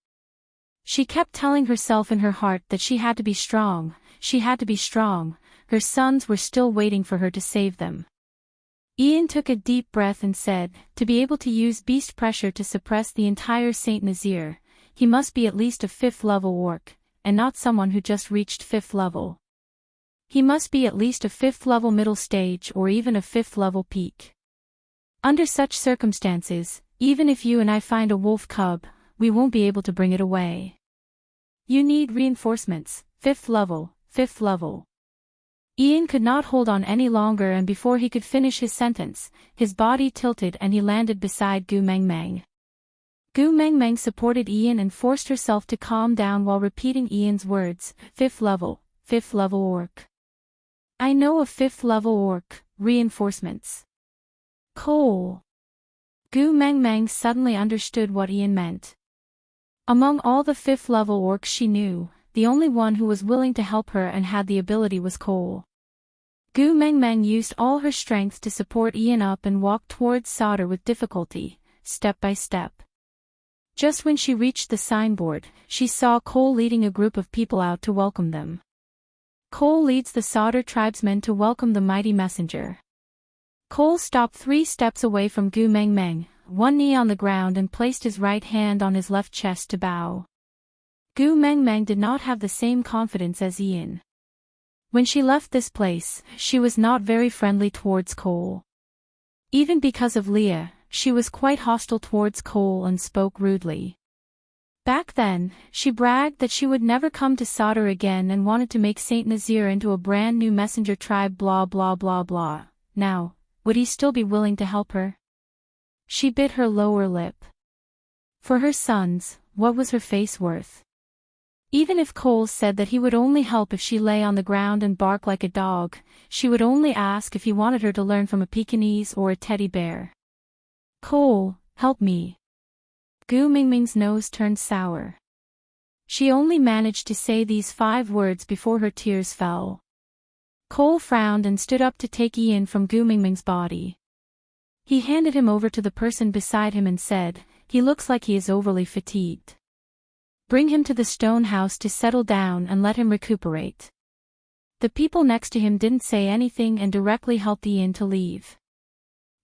She kept telling herself in her heart that she had to be strong, she had to be strong, her sons were still waiting for her to save them. Ian took a deep breath and said, "To be able to use beast pressure to suppress the entire Saint Nazir, he must be at least a 5th level orc, and not someone who just reached 5th level. He must be at least a 5th level middle stage or even a 5th level peak. Under such circumstances, even if you and I find a wolf cub, we won't be able to bring it away. You need reinforcements, 5th level, 5th level." Ian could not hold on any longer, and before he could finish his sentence, his body tilted and he landed beside Gu Meng Meng. Gu Meng Meng supported Ian and forced herself to calm down while repeating Ian's words, 5th level, 5th level orc. "I know a 5th level orc, reinforcements." Coal. Gu Meng Meng suddenly understood what Ian meant. Among all the 5th level orcs she knew, the only one who was willing to help her and had the ability was Coal. Gu Meng Meng used all her strength to support Ian up and walked towards Sauder with difficulty, step by step. Just when she reached the signboard, she saw Coal leading a group of people out to welcome them. Coal leads the Sauder tribesmen to welcome the mighty messenger. Coal stopped 3 steps away from Gu Meng Meng, one knee on the ground, and placed his right hand on his left chest to bow. Gu Meng Meng did not have the same confidence as Ian. When she left this place, she was not very friendly towards Coal. Even because of Leah, she was quite hostile towards Coal and spoke rudely. Back then, she bragged that she would never come to Sauder again and wanted to make Saint Nazir into a brand new messenger tribe, blah blah blah blah. Now, would he still be willing to help her? She bit her lower lip. For her sons, what was her face worth? Even if Coal said that he would only help if she lay on the ground and barked like a dog, she would only ask if he wanted her to learn from a Pekingese or a teddy bear. "Coal, help me." Gu Mingming's nose turned sour. She only managed to say these 5 words before her tears fell. Coal frowned and stood up to take Ian from Gu Mingming's body. He handed him over to the person beside him and said, "He looks like he is overly fatigued. Bring him to the stone house to settle down and let him recuperate." The people next to him didn't say anything and directly helped Ian to leave.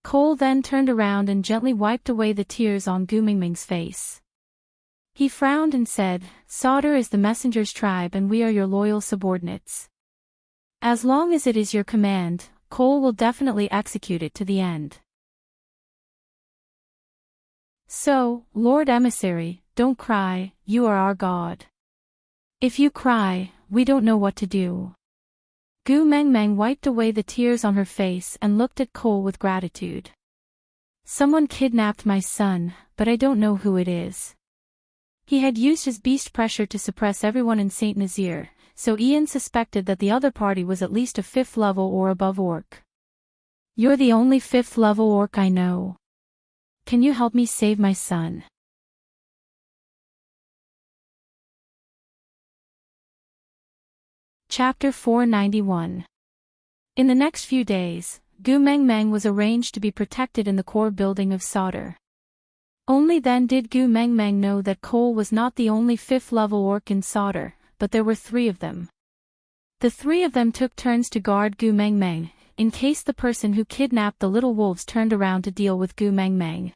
Coal then turned around and gently wiped away the tears on Gu Mingming's face. He frowned and said, "Sauder is the messenger's tribe and we are your loyal subordinates. As long as it is your command, Coal will definitely execute it to the end. So, Lord Emissary, don't cry, you are our god. If you cry, we don't know what to do." Gu Meng Meng wiped away the tears on her face and looked at Coal with gratitude. "Someone kidnapped my son, but I don't know who it is. He had used his beast pressure to suppress everyone in Saint Nazir, so Ian suspected that the other party was at least a 5th level or above orc. "You're the only 5th level orc I know. Can you help me save my son?" Chapter 491. In the next few days, Gu Meng Meng was arranged to be protected in the core building of Sauter. Only then did Gu Meng Meng know that Cole was not the only 5th level orc in Sauter, but there were 3 of them. The 3 of them took turns to guard Gu Meng Meng, in case the person who kidnapped the little wolves turned around to deal with Gu Meng Meng.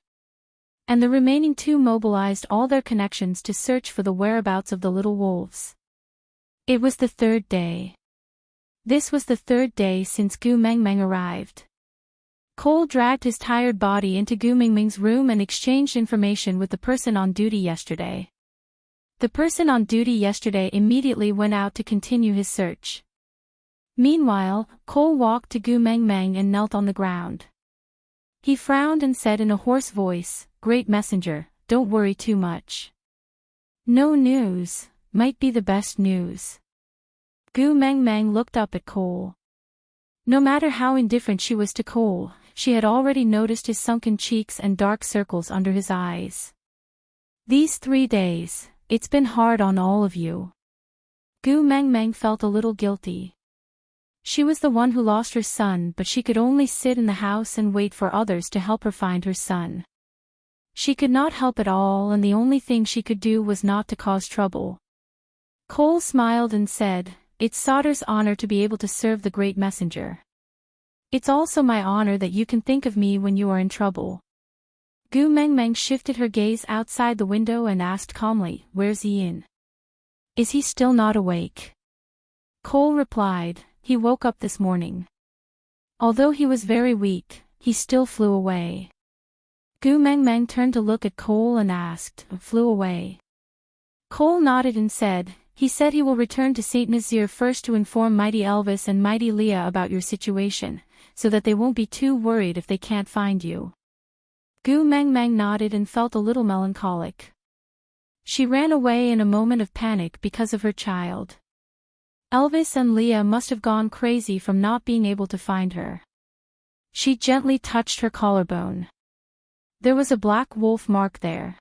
And the remaining 2 mobilized all their connections to search for the whereabouts of the little wolves. It was the 3rd day. This was the 3rd day since Gu Meng Meng arrived. Cole dragged his tired body into Gu Meng Meng's room and exchanged information with the person on duty yesterday. The person on duty yesterday immediately went out to continue his search. Meanwhile, Cole walked to Gu Meng Meng and knelt on the ground. He frowned and said in a hoarse voice, "Great messenger, don't worry too much. No news might be the best news." Gu Meng Meng looked up at Cole. No matter how indifferent she was to Cole, she had already noticed his sunken cheeks and dark circles under his eyes. "These 3 days, it's been hard on all of you." Gu Meng Meng felt a little guilty. She was the one who lost her son, but she could only sit in the house and wait for others to help her find her son. She could not help at all, and the only thing she could do was not to cause trouble. Cole smiled and said, "It's Sauter's honor to be able to serve the great messenger. It's also my honor that you can think of me when you are in trouble." Gu Meng Meng shifted her gaze outside the window and asked calmly, "Where's Ian? Is he still not awake?" Cole replied, "He woke up this morning. Although he was very weak, he still flew away." Gu Meng Meng turned to look at Cole and asked, "Flew away?" Cole nodded and said, "He said he will return to St. Nazir first to inform Mighty Elvis and Mighty Leah about your situation, so that they won't be too worried if they can't find you." Gu Meng Meng nodded and felt a little melancholic. She ran away in a moment of panic because of her child. Elvis and Leah must have gone crazy from not being able to find her. She gently touched her collarbone. There was a black wolf mark there.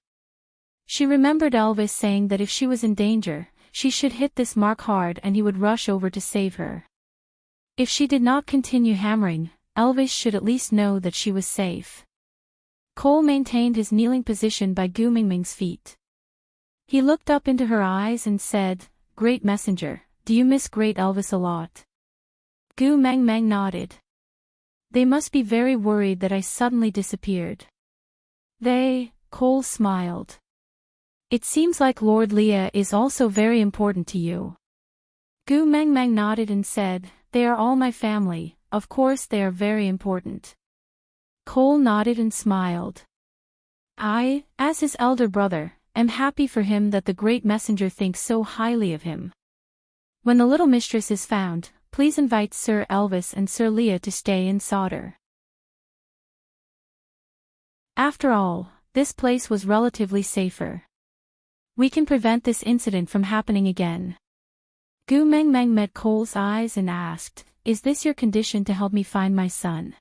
She remembered Elvis saying that if she was in danger, she should hit this mark hard and he would rush over to save her. If she did not continue hammering, Elvis should at least know that she was safe. Cole maintained his kneeling position by Gu Meng Meng's feet. He looked up into her eyes and said, "Great messenger, do you miss Great Elvis a lot?" Gu Meng Meng nodded. "They must be very worried that I suddenly disappeared." Cole smiled. "It seems like Lord Leah is also very important to you." Gu Meng Meng nodded and said, "They are all my family, of course they are very important." Cole nodded and smiled. "I, as his elder brother, am happy for him that the great messenger thinks so highly of him. When the little mistress is found, please invite Sir Elvis and Sir Leah to stay in Sauter." After all, this place was relatively safer. "We can prevent this incident from happening again." Gu Meng Meng met Cole's eyes and asked, "Is this your condition to help me find my son?"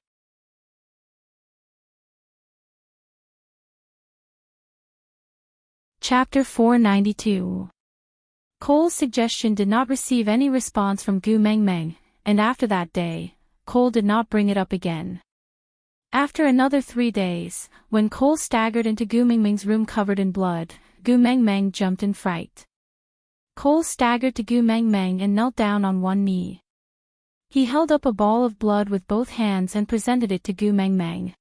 Chapter 492. Cole's suggestion did not receive any response from Gu Meng Meng, and after that day, Cole did not bring it up again. After another 3 days, when Cole staggered into Gu Meng Meng's room covered in blood, Gu Meng Meng jumped in fright. Cole staggered to Gu Meng Meng and knelt down on one knee. He held up a ball of blood with both hands and presented it to Gu Meng Meng.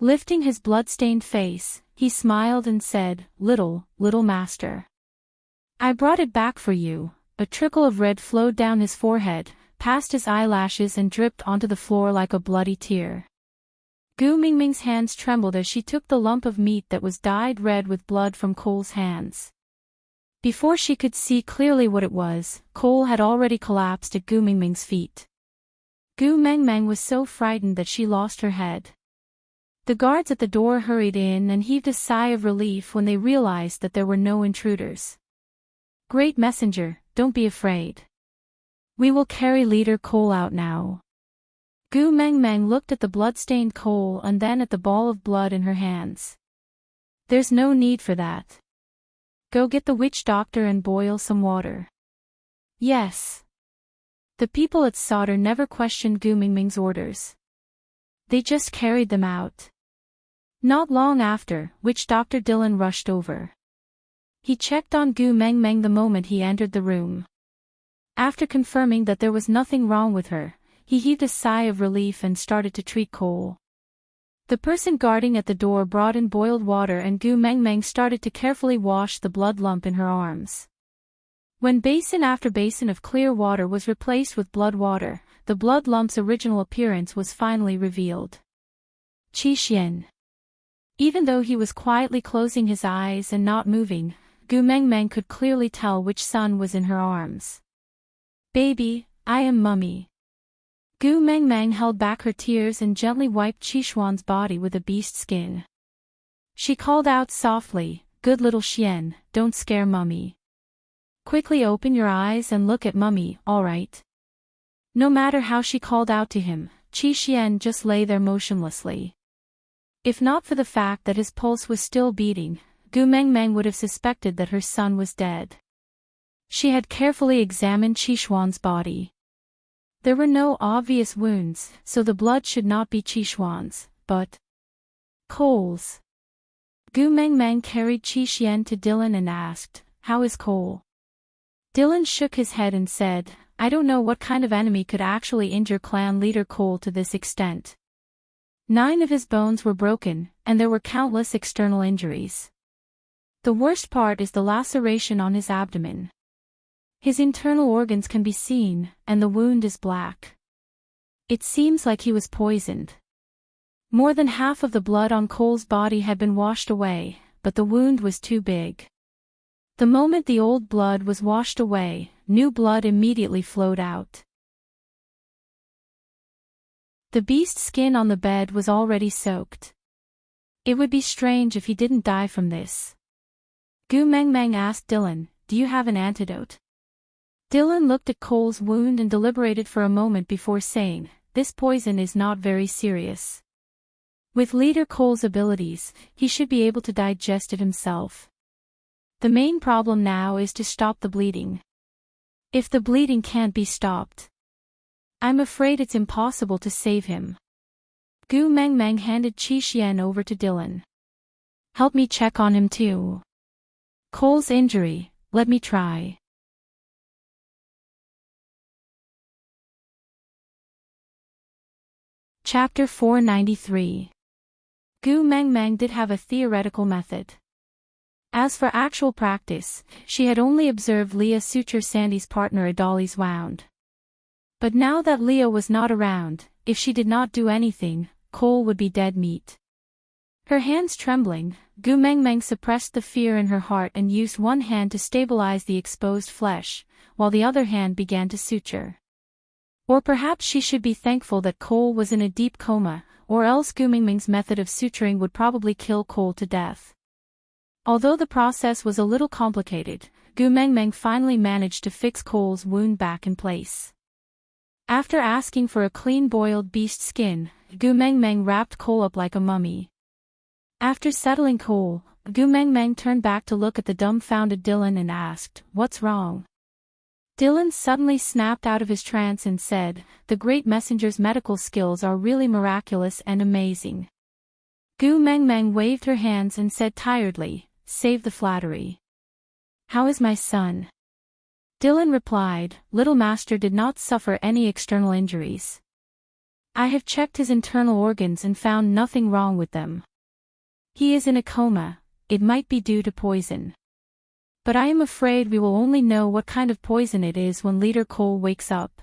Lifting his blood-stained face, he smiled and said, little master. I brought it back for you." A trickle of red flowed down his forehead, past his eyelashes and dripped onto the floor like a bloody tear. Gu Meng Meng's hands trembled as she took the lump of meat that was dyed red with blood from Cole's hands. Before she could see clearly what it was, Cole had already collapsed at Gu Meng Meng's feet. Gu Meng Meng was so frightened that she lost her head. The guards at the door hurried in and heaved a sigh of relief when they realized that there were no intruders. "Great messenger, don't be afraid. We will carry Leader Cole out now. Gu Meng Meng looked at the blood-stained Cole and then at the ball of blood in her hands. There's no need for that. Go get the witch doctor and boil some water. Yes. The people at Sauter never questioned Gu Mingming's orders. They just carried them out. Not long after, Witch Doctor Dylan rushed over. He checked on Gu Meng Meng the moment he entered the room. After confirming that there was nothing wrong with her, he heaved a sigh of relief and started to treat Cole. The person guarding at the door brought in boiled water and Gu Meng Meng started to carefully wash the blood lump in her arms. When basin after basin of clear water was replaced with blood water, the blood lump's original appearance was finally revealed. Qi Xian. Even though he was quietly closing his eyes and not moving, Gu Meng Meng could clearly tell which son was in her arms. Baby, I am Mummy. Gu Meng Meng held back her tears and gently wiped Qi Xuan's body with a beast skin. She called out softly, "Good little Xian, don't scare Mummy. Quickly open your eyes and look at Mummy, alright?" No matter how she called out to him, Qi Xian just lay there motionlessly. If not for the fact that his pulse was still beating, Gu Meng Meng would have suspected that her son was dead. She had carefully examined Qi Xuan's body. There were no obvious wounds, so the blood should not be Qi Xuan's, but Cole's. Gu Meng Meng carried Qi Xian to Dylan and asked, "How is Cole?" Dylan shook his head and said, "I don't know what kind of enemy could actually injure clan leader Cole to this extent. 9 of his bones were broken, and there were countless external injuries. The worst part is the laceration on his abdomen. His internal organs can be seen, and the wound is black. It seems like he was poisoned." More than half of the blood on Cole's body had been washed away, but the wound was too big. The moment the old blood was washed away, new blood immediately flowed out. The beast skin on the bed was already soaked. It would be strange if he didn't die from this. Gu Meng Meng asked Dylan, "Do you have an antidote?" Dylan looked at Cole's wound and deliberated for a moment before saying, "This poison is not very serious. With Leader Cole's abilities, he should be able to digest it himself. The main problem now is to stop the bleeding. If the bleeding can't be stopped, I'm afraid it's impossible to save him." Gu Meng Meng handed Qi Xian over to Dylan. "Help me check on him too. Cole's injury, let me try." Chapter 493. Gu Meng Meng did have a theoretical method. As for actual practice, she had only observed Leah suture Sandy's partner Adali's wound. But now that Leah was not around, if she did not do anything, Cole would be dead meat. Her hands trembling, Gu Meng Meng suppressed the fear in her heart and used one hand to stabilize the exposed flesh, while the other hand began to suture. Or perhaps she should be thankful that Cole was in a deep coma, or else Gu Meng Meng's method of suturing would probably kill Cole to death. Although the process was a little complicated, Gu Meng Meng finally managed to fix Cole's wound back in place. After asking for a clean boiled beast skin, Gu Meng Meng wrapped Cole up like a mummy. After settling Cole, Gu Meng Meng turned back to look at the dumbfounded Dylan and asked, "What's wrong?" Dylan suddenly snapped out of his trance and said, "The great messenger's medical skills are really miraculous and amazing." Gu Meng Meng waved her hands and said tiredly, "Save the flattery. How is my son?" Dylan replied, "Little Master did not suffer any external injuries. I have checked his internal organs and found nothing wrong with them. He is in a coma, it might be due to poison. But I am afraid we will only know what kind of poison it is when Leader Cole wakes up."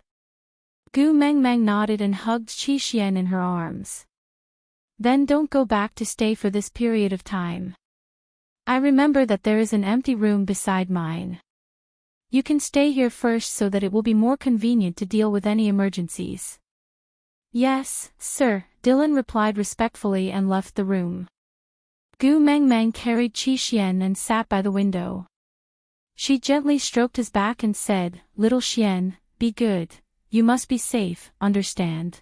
Gu Meng Meng nodded and hugged Qi Xian in her arms. "Then don't go back to stay for this period of time. I remember that there is an empty room beside mine. You can stay here first so that it will be more convenient to deal with any emergencies." "Yes, sir," Dylan replied respectfully and left the room. Gu Meng Meng carried Qi Xian and sat by the window. She gently stroked his back and said, "Little Xian, be good. You must be safe, understand?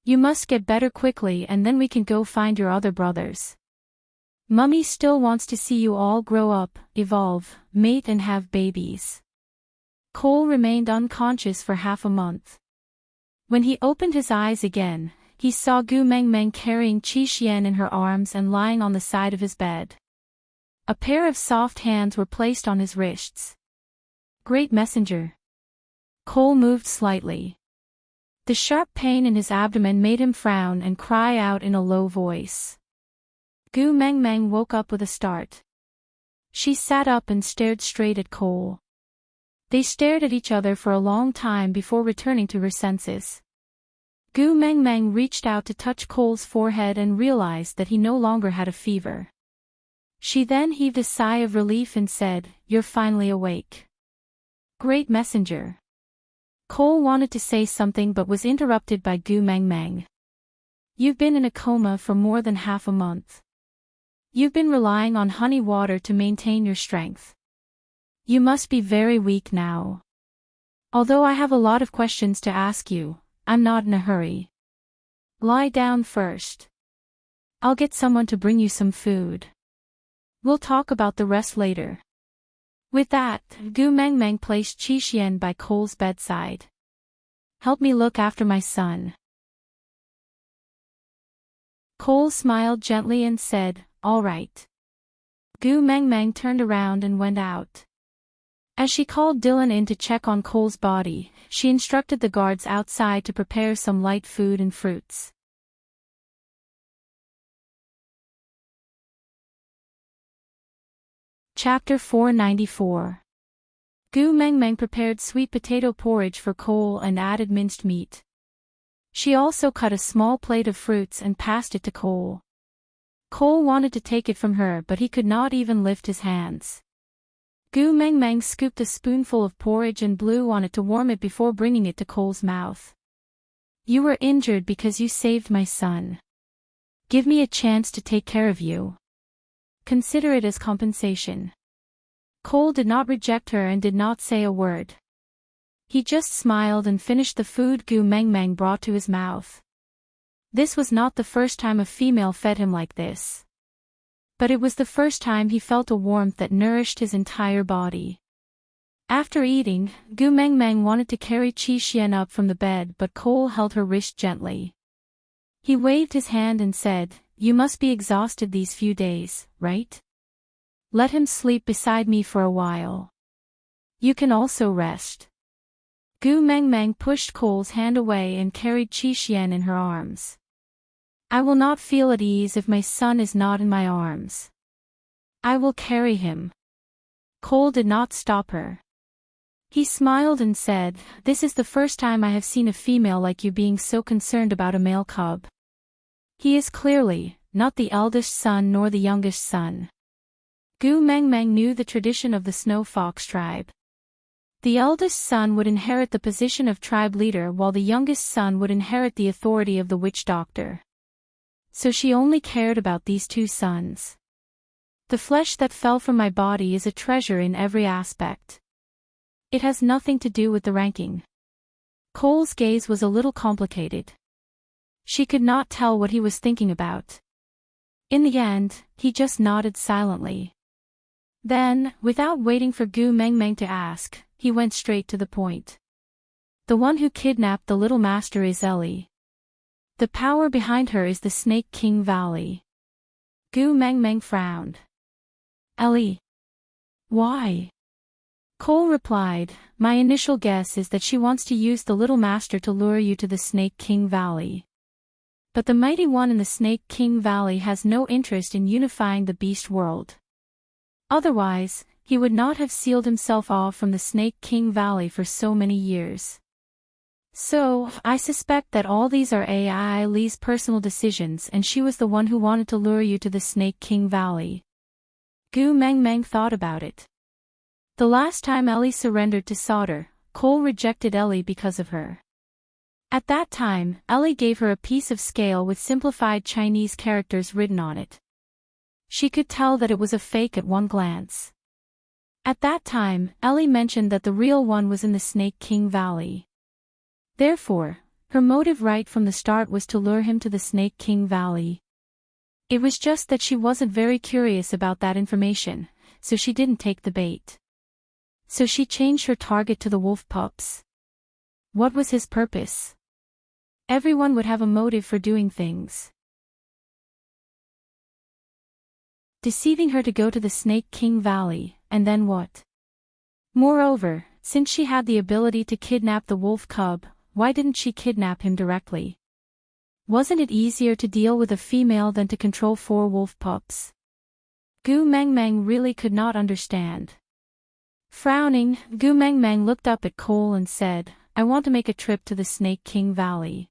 You must get better quickly and then we can go find your other brothers. Mummy still wants to see you all grow up, evolve, mate and have babies." Cole remained unconscious for half a month. When he opened his eyes again, he saw Gu Mengmeng carrying Qi Xian in her arms and lying on the side of his bed. A pair of soft hands were placed on his wrists. "Great messenger." Cole moved slightly. The sharp pain in his abdomen made him frown and cry out in a low voice. Gu Mengmeng woke up with a start. She sat up and stared straight at Cole. They stared at each other for a long time before returning to her senses. Gu Mengmeng reached out to touch Cole's forehead and realized that he no longer had a fever. She then heaved a sigh of relief and said, "You're finally awake." "Great messenger." Cole wanted to say something but was interrupted by Gu Mengmeng. "You've been in a coma for more than half a month. You've been relying on honey water to maintain your strength. You must be very weak now. Although I have a lot of questions to ask you, I'm not in a hurry. Lie down first. I'll get someone to bring you some food. We'll talk about the rest later." With that, Gu Mengmeng placed Qi Xian by Cole's bedside. "Help me look after my son." Cole smiled gently and said, "All right." Gu Mengmeng turned around and went out. As she called Dylan in to check on Cole's body, she instructed the guards outside to prepare some light food and fruits. Chapter 494. Gu Mengmeng prepared sweet potato porridge for Cole and added minced meat. She also cut a small plate of fruits and passed it to Cole. Cole wanted to take it from her but he could not even lift his hands. Gu Mengmeng scooped a spoonful of porridge and blew on it to warm it before bringing it to Cole's mouth. "You were injured because you saved my son. Give me a chance to take care of you. Consider it as compensation." Cole did not reject her and did not say a word. He just smiled and finished the food Gu Mengmeng brought to his mouth. This was not the first time a female fed him like this. But it was the first time he felt a warmth that nourished his entire body. After eating, Gu Mengmeng wanted to carry Qi Xian up from the bed but Cole held her wrist gently. He waved his hand and said, "You must be exhausted these few days, right? Let him sleep beside me for a while. You can also rest." Gu Mengmeng pushed Cole's hand away and carried Qi Xian in her arms. "I will not feel at ease if my son is not in my arms. I will carry him." Cole did not stop her. He smiled and said, "This is the first time I have seen a female like you being so concerned about a male cub. He is clearly not the eldest son nor the youngest son." Gu Mengmeng knew the tradition of the Snow Fox tribe. The eldest son would inherit the position of tribe leader while the youngest son would inherit the authority of the witch doctor. So she only cared about these two sons. "The flesh that fell from my body is a treasure in every aspect. It has nothing to do with the ranking." Cole's gaze was a little complicated. She could not tell what he was thinking about. In the end, he just nodded silently. Then, without waiting for Gu Mengmeng to ask, he went straight to the point. "The one who kidnapped the little master is Ellie. The power behind her is the Snake King Valley." Gu Mengmeng frowned. "Ellie? Why?" Cole replied, "My initial guess is that she wants to use the little master to lure you to the Snake King Valley. But the mighty one in the Snake King Valley has no interest in unifying the beast world. Otherwise, he would not have sealed himself off from the Snake King Valley for so many years. So, I suspect that all these are Li's personal decisions and she was the one who wanted to lure you to the Snake King Valley." Gu Mengmeng thought about it. The last time Ellie surrendered to Sauter, Cole rejected Ellie because of her. At that time, Ellie gave her a piece of scale with simplified Chinese characters written on it. She could tell that it was a fake at one glance. At that time, Ellie mentioned that the real one was in the Snake King Valley. Therefore, her motive right from the start was to lure him to the Snake King Valley. It was just that she wasn't very curious about that information, so she didn't take the bait. So she changed her target to the wolf pups. What was his purpose? Everyone would have a motive for doing things. Deceiving her to go to the Snake King Valley, and then what? Moreover, since she had the ability to kidnap the wolf cub, why didn't she kidnap him directly? Wasn't it easier to deal with a female than to control 4 wolf pups? Gu Mengmeng really could not understand. Frowning, Gu Mengmeng looked up at Cole and said, I want to make a trip to the Snake King Valley.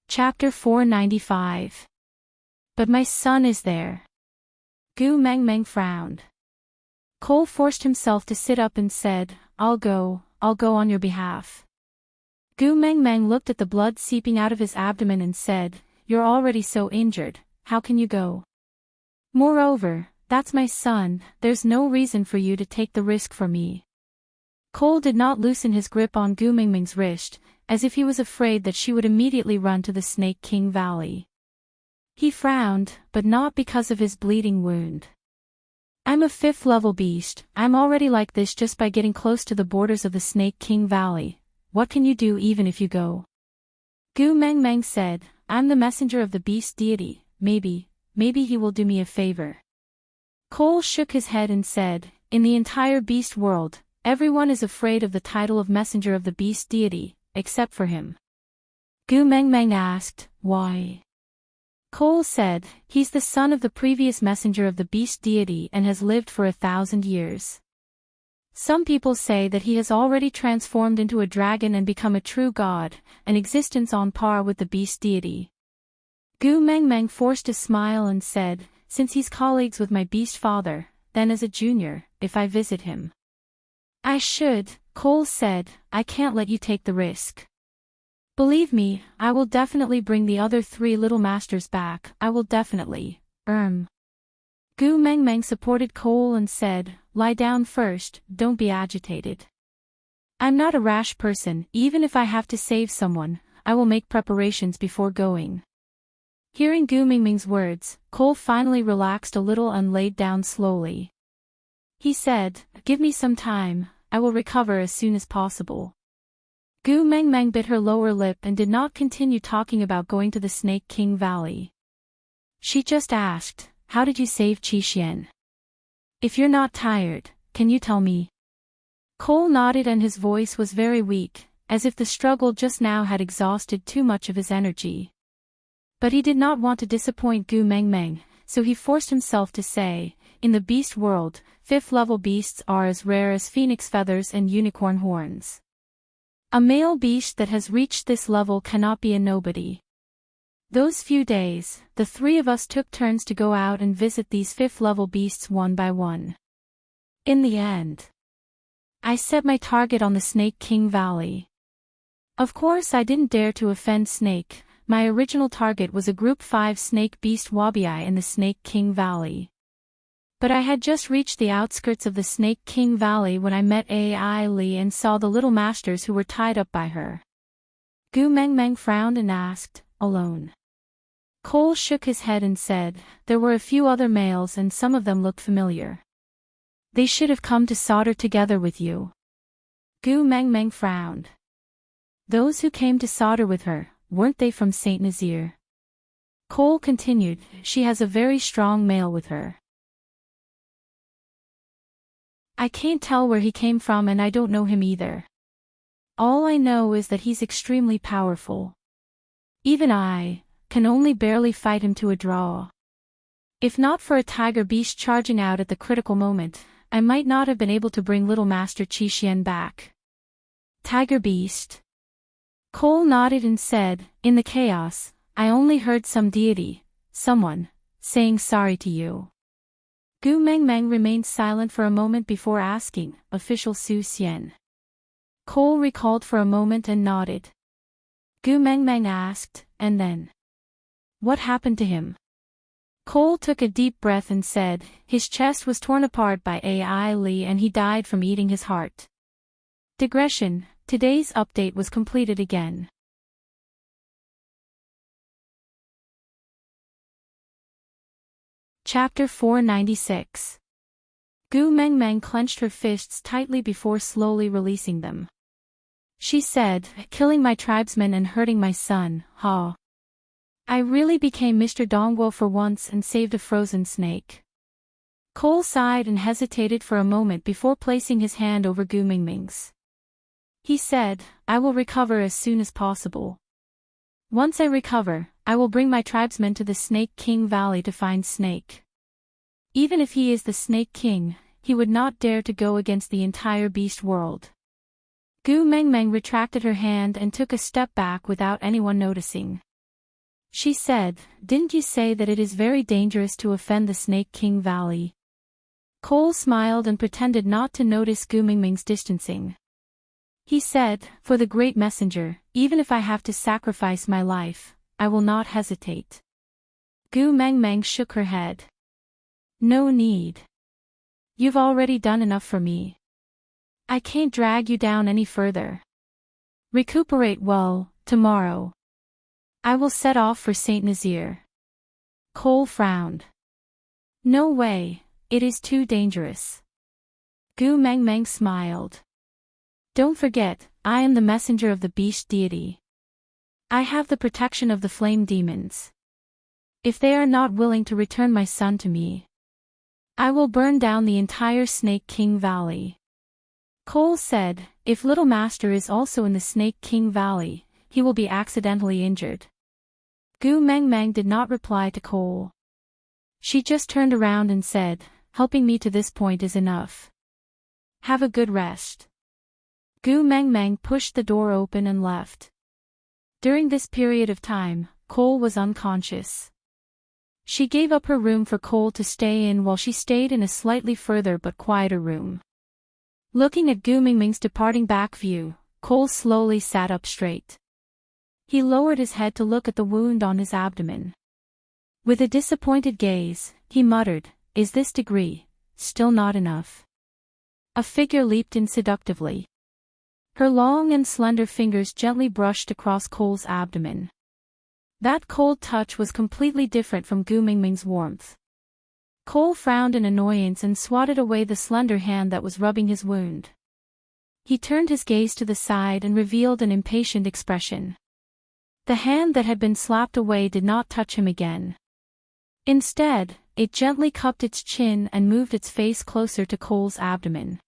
Chapter 495. But my son is there. Gu Mengmeng frowned. Cole forced himself to sit up and said, I'll go on your behalf. Gu Mengmeng looked at the blood seeping out of his abdomen and said, You're already so injured, how can you go? Moreover, that's my son, there's no reason for you to take the risk for me. Cole did not loosen his grip on Gu Mengmeng's wrist, as if he was afraid that she would immediately run to the Snake King Valley. He frowned, but not because of his bleeding wound. I'm a 5th level beast, I'm already like this just by getting close to the borders of the Snake King Valley. What can you do even if you go? Gu Mengmeng said, I'm the messenger of the beast deity, maybe he will do me a favor. Cole shook his head and said, in the entire beast world, everyone is afraid of the title of messenger of the beast deity, except for him. Gu Mengmeng asked, why? Cole said, he's the son of the previous messenger of the beast deity and has lived for 1,000 years. Some people say that he has already transformed into a dragon and become a true god, an existence on par with the beast deity. Gu Mengmeng forced a smile and said, since he's colleagues with my beast father, then as a junior, if I visit him. I should, Cole said, I can't let you take the risk. Believe me, I will definitely bring the other 3 little masters back, I will definitely. Gu Mengmeng supported Cole and said, lie down first, don't be agitated. I'm not a rash person, even if I have to save someone, I will make preparations before going. Hearing Gu Mengmeng's words, Cole finally relaxed a little and laid down slowly. He said, give me some time, I will recover as soon as possible. Gu Mengmeng bit her lower lip and did not continue talking about going to the Snake King Valley. She just asked, how did you save Qixuan? If you're not tired, can you tell me? Cole nodded and his voice was very weak, as if the struggle just now had exhausted too much of his energy. But he did not want to disappoint Gu Mengmeng, so he forced himself to say, in the beast world, 5th level beasts are as rare as phoenix feathers and unicorn horns. A male beast that has reached this level cannot be a nobody. Those few days, the 3 of us took turns to go out and visit these 5th level beasts one by one. In the end, I set my target on the Snake King Valley. Of course I didn't dare to offend Snake, my original target was a Group 5 snake beast Wabii in the Snake King Valley. But I had just reached the outskirts of the Snake King Valley when I met Ai Li and saw the little masters who were tied up by her. Gu Mengmeng frowned and asked, alone? Cole shook his head and said, there were a few other males and some of them looked familiar. They should have come to solder together with you. Gu Mengmeng frowned. Those who came to solder with her, weren't they from Saint Nazaire? Cole continued, she has a very strong male with her. I can't tell where he came from and I don't know him either. All I know is that he's extremely powerful. Even I can only barely fight him to a draw. If not for a tiger beast charging out at the critical moment, I might not have been able to bring little Master Qixuan back. Tiger beast. Cole nodded and said, in the chaos, I only heard some deity, someone, saying sorry to you. Gu Mengmeng remained silent for a moment before asking, official Su Xian. Cole recalled for a moment and nodded. Gu Mengmeng asked, and then? What happened to him? Cole took a deep breath and said, his chest was torn apart by AI Lee and he died from eating his heart. Digression, today's update was completed again. Chapter 496. Gu Mengmeng clenched her fists tightly before slowly releasing them. She said, killing my tribesmen and hurting my son, ha. I really became Mr. Dongguo for once and saved a frozen snake. Cole sighed and hesitated for a moment before placing his hand over Gu Mingming's. He said, I will recover as soon as possible. Once I recover, I will bring my tribesmen to the Snake King Valley to find Snake. Even if he is the Snake King, he would not dare to go against the entire beast world. Gu Mengmeng retracted her hand and took a step back without anyone noticing. She said, didn't you say that it is very dangerous to offend the Snake King Valley? Cole smiled and pretended not to notice Gu Mingming's distancing. He said, for the great messenger, even if I have to sacrifice my life, I will not hesitate. Gu Mengmeng shook her head. No need. You've already done enough for me. I can't drag you down any further. Recuperate well, tomorrow. I will set off for Saint Nazaire. Cole frowned. No way, it is too dangerous. Gu Mengmeng smiled. Don't forget, I am the messenger of the beast deity. I have the protection of the flame demons. If they are not willing to return my son to me, I will burn down the entire Snake King Valley. Cole said, if Little Master is also in the Snake King Valley, he will be accidentally injured. Gu Mengmeng did not reply to Cole. She just turned around and said, helping me to this point is enough. Have a good rest. Gu Mengmeng pushed the door open and left. During this period of time, Cole was unconscious. She gave up her room for Cole to stay in while she stayed in a slightly further but quieter room. Looking at Gu Mingming's departing back view, Cole slowly sat up straight. He lowered his head to look at the wound on his abdomen. With a disappointed gaze, he muttered, is this degree still not enough? A figure leaped in seductively. Her long and slender fingers gently brushed across Cole's abdomen. That cold touch was completely different from Gu Mingming's warmth. Cole frowned in annoyance and swatted away the slender hand that was rubbing his wound. He turned his gaze to the side and revealed an impatient expression. The hand that had been slapped away did not touch him again. Instead, it gently cupped its chin and moved its face closer to Cole's abdomen.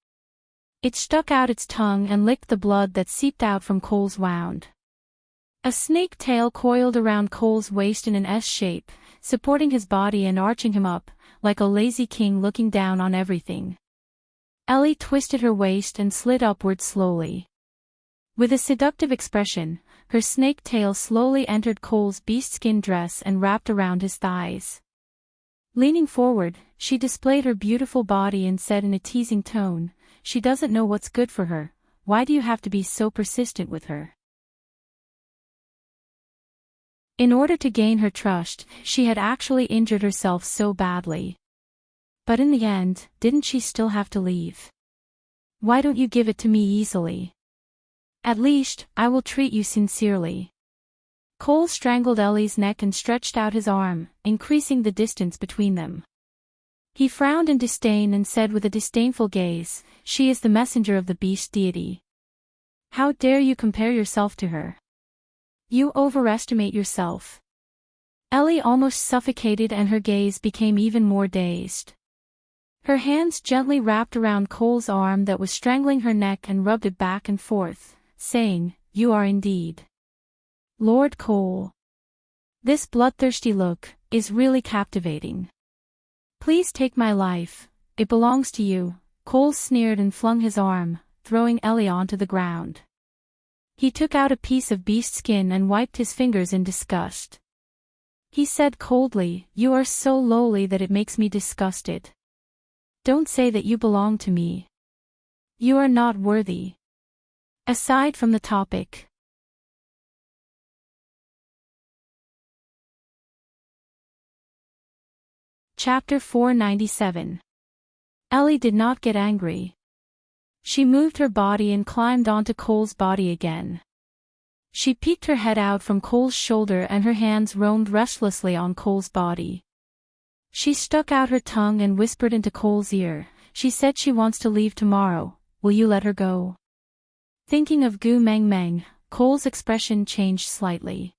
It stuck out its tongue and licked the blood that seeped out from Cole's wound. A snake tail coiled around Cole's waist in an S shape, supporting his body and arching him up, like a lazy king looking down on everything. Ellie twisted her waist and slid upward slowly. With a seductive expression, her snake tail slowly entered Cole's beast-skin dress and wrapped around his thighs. Leaning forward, she displayed her beautiful body and said in a teasing tone, she doesn't know what's good for her, why do you have to be so persistent with her? In order to gain her trust, she had actually injured herself so badly. But in the end, didn't she still have to leave? Why don't you give it to me easily? At least, I will treat you sincerely. Cole strangled Ellie's neck and stretched out his arm, increasing the distance between them. He frowned in disdain and said with a disdainful gaze, she is the messenger of the beast deity. How dare you compare yourself to her? You overestimate yourself. Ellie almost suffocated and her gaze became even more dazed. Her hands gently wrapped around Cole's arm that was strangling her neck and rubbed it back and forth, saying, you are indeed Lord Cole. This bloodthirsty look is really captivating. Please take my life, it belongs to you. Cole sneered and flung his arm, throwing Ellie onto the ground. He took out a piece of beast skin and wiped his fingers in disgust. He said coldly, you are so lowly that it makes me disgusted. Don't say that you belong to me. You are not worthy. Aside from the topic, Chapter 497. Ellie did not get angry. She moved her body and climbed onto Cole's body again. She peeked her head out from Cole's shoulder and her hands roamed restlessly on Cole's body. She stuck out her tongue and whispered into Cole's ear. She said she wants to leave tomorrow. Will you let her go? Thinking of Gu Meng Meng, Cole's expression changed slightly.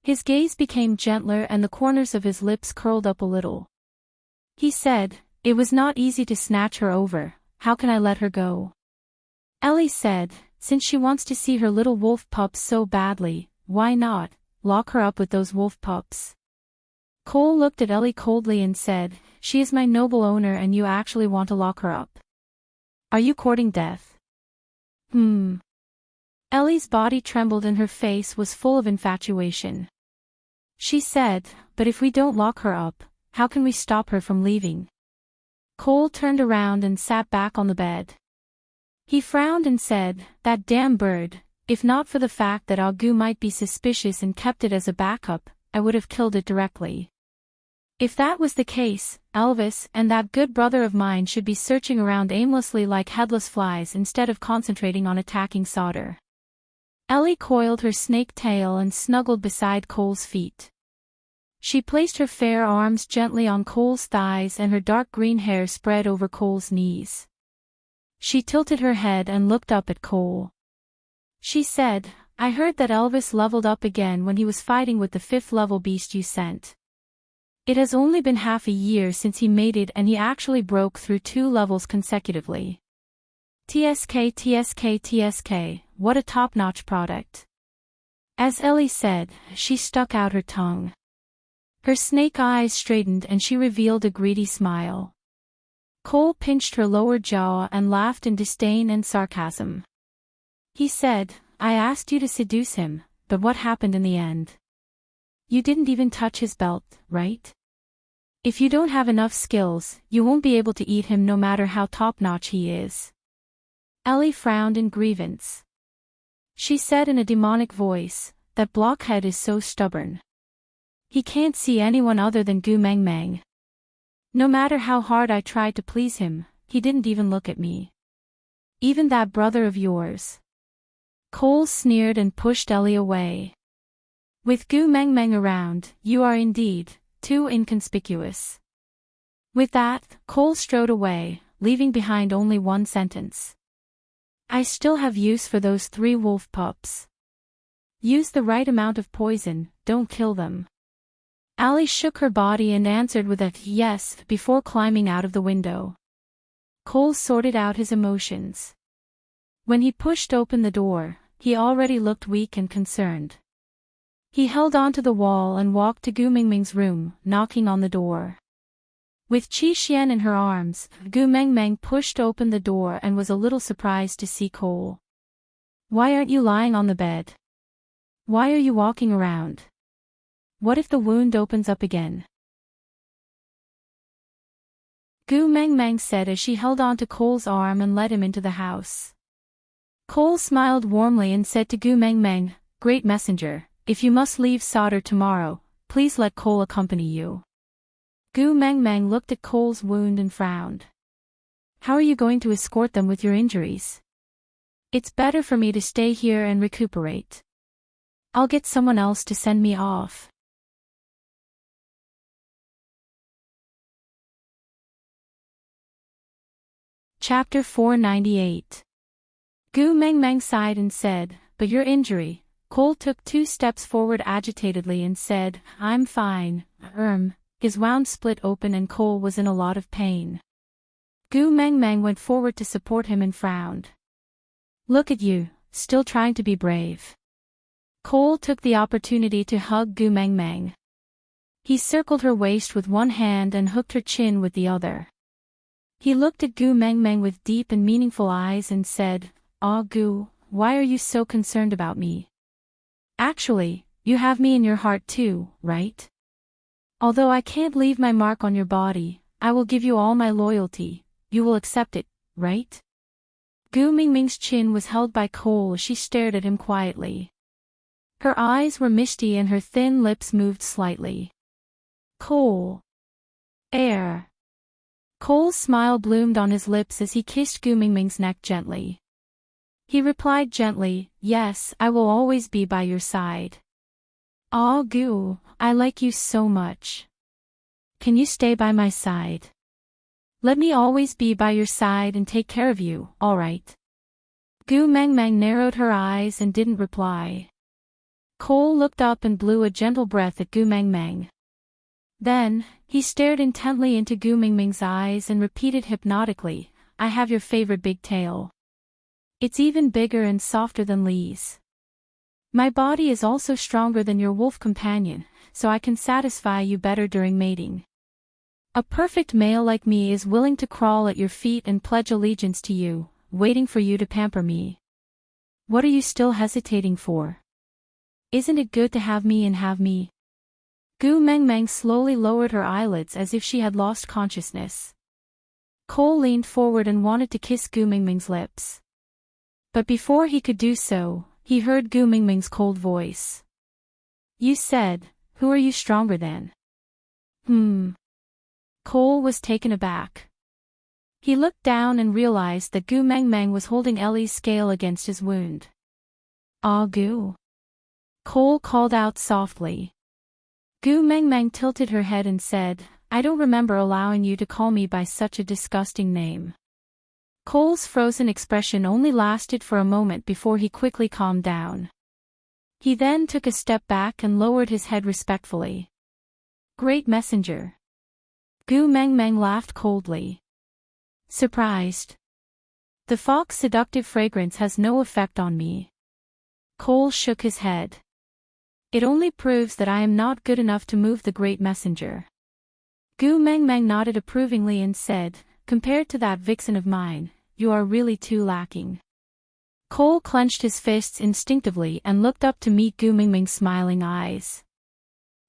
His gaze became gentler and the corners of his lips curled up a little. He said, "It was not easy to snatch her over. How can I let her go?" Ellie said, "Since she wants to see her little wolf pups so badly, why not lock her up with those wolf pups?" Cole looked at Ellie coldly and said, "She is my noble owner and you actually want to lock her up? Are you courting death?" Ellie's body trembled and her face was full of infatuation. She said, "But if we don't lock her up, how can we stop her from leaving?" Cole turned around and sat back on the bed. He frowned and said, "That damn bird, if not for the fact that Agu might be suspicious and kept it as a backup, I would have killed it directly. If that was the case, Elvis and that good brother of mine should be searching around aimlessly like headless flies instead of concentrating on attacking Sauter." Ellie coiled her snake tail and snuggled beside Cole's feet. She placed her fair arms gently on Cole's thighs and her dark green hair spread over Cole's knees. She tilted her head and looked up at Cole. She said, "I heard that Elvis leveled up again when he was fighting with the 5th level beast you sent. It has only been half a year since he mated and he actually broke through 2 levels consecutively. TSK, what a top-notch product." As Ellie said, she stuck out her tongue. Her snake eyes straightened and she revealed a greedy smile. Cole pinched her lower jaw and laughed in disdain and sarcasm. He said, "I asked you to seduce him, but what happened in the end? You didn't even touch his belt, right? If you don't have enough skills, you won't be able to eat him no matter how top-notch he is." Ellie frowned in grievance. She said in a demonic voice, "That blockhead is so stubborn. He can't see anyone other than Gu Meng Meng. No matter how hard I tried to please him, he didn't even look at me. Even that brother of yours." Cole sneered and pushed Ellie away. "With Gu Meng Meng around, you are indeed too inconspicuous." With that, Cole strode away, leaving behind only one sentence. "I still have use for those 3 wolf pups. Use the right amount of poison, don't kill them." Ellie shook her body and answered with a yes before climbing out of the window. Cole sorted out his emotions. When he pushed open the door, he already looked weak and concerned. He held onto the wall and walked to Gu Mingming's room, knocking on the door. With Qi Xian in her arms, Gu Mengmeng pushed open the door and was a little surprised to see Cole. "Why aren't you lying on the bed? Why are you walking around? What if the wound opens up again?" Gu Mengmeng said as she held onto Cole's arm and led him into the house. Cole smiled warmly and said to Gu Mengmeng, "Great messenger, if you must leave Sauter tomorrow, please let Cole accompany you." Gu Mengmeng looked at Cole's wound and frowned. "How are you going to escort them with your injuries? It's better for me to stay here and recuperate. I'll get someone else to send me off." Chapter 498. Gu Mengmeng sighed and said, "But your injury." Cole took 2 steps forward agitatedly and said, "I'm fine." His wound split open and Cole was in a lot of pain. Gu Mengmeng went forward to support him and frowned. "Look at you, still trying to be brave." Cole took the opportunity to hug Gu Mengmeng. He circled her waist with one hand and hooked her chin with the other. He looked at Gu Mengmeng with deep and meaningful eyes and said, "Ah Gu, why are you so concerned about me? Actually, you have me in your heart too, right? Although I can't leave my mark on your body, I will give you all my loyalty. You will accept it, right?" Gu Mingming's chin was held by Cole as she stared at him quietly. Her eyes were misty and her thin lips moved slightly. "Cole." Air. Cole's smile bloomed on his lips as he kissed Gu Mingming's neck gently. He replied gently, yes, I will always be by your side. Aw Gu, I like you so much. Can you stay by my side? Let me always be by your side and take care of you, alright? Gu Mengmeng narrowed her eyes and didn't reply. Cole looked up and blew a gentle breath at Gu Mengmeng. Then, he stared intently into Gu Mingming's eyes and repeated hypnotically, I have your favorite big tail. It's even bigger and softer than Lee's. My body is also stronger than your wolf companion, so I can satisfy you better during mating. A perfect male like me is willing to crawl at your feet and pledge allegiance to you, waiting for you to pamper me. What are you still hesitating for? Isn't it good to have me and have me? Gu Mengmeng slowly lowered her eyelids as if she had lost consciousness. Cole leaned forward and wanted to kiss Gu Mingming's lips. But before he could do so, he heard Gu Mingming's cold voice. You said, who are you stronger than? Cole was taken aback. He looked down and realized that Gu Mengmeng was holding Ellie's scale against his wound. Ah Gu. Cole called out softly. Gu Mengmeng tilted her head and said, I don't remember allowing you to call me by such a disgusting name. Cole's frozen expression only lasted for a moment before he quickly calmed down. He then took a step back and lowered his head respectfully. Great messenger. Gu Mengmeng laughed coldly. Surprised. The fox's seductive fragrance has no effect on me. Cole shook his head. It only proves that I am not good enough to move the great messenger. Gu Mengmeng nodded approvingly and said, compared to that vixen of mine, you are really too lacking. Cole clenched his fists instinctively and looked up to meet Gu Mingming's smiling eyes.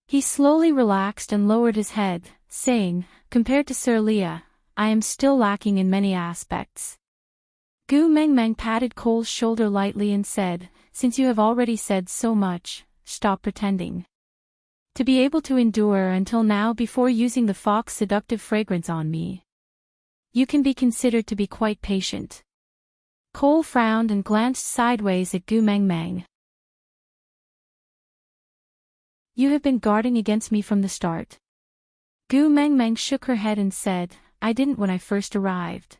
He slowly relaxed and lowered his head, saying, compared to Sir Leah, I am still lacking in many aspects. Gu Mengmeng patted Cole's shoulder lightly and said, since you have already said so much, stop pretending. To be able to endure until now before using the fox's seductive fragrance on me. You can be considered to be quite patient. Cole frowned and glanced sideways at Gu Mengmeng. You have been guarding against me from the start. Gu Mengmeng shook her head and said, I didn't when I first arrived.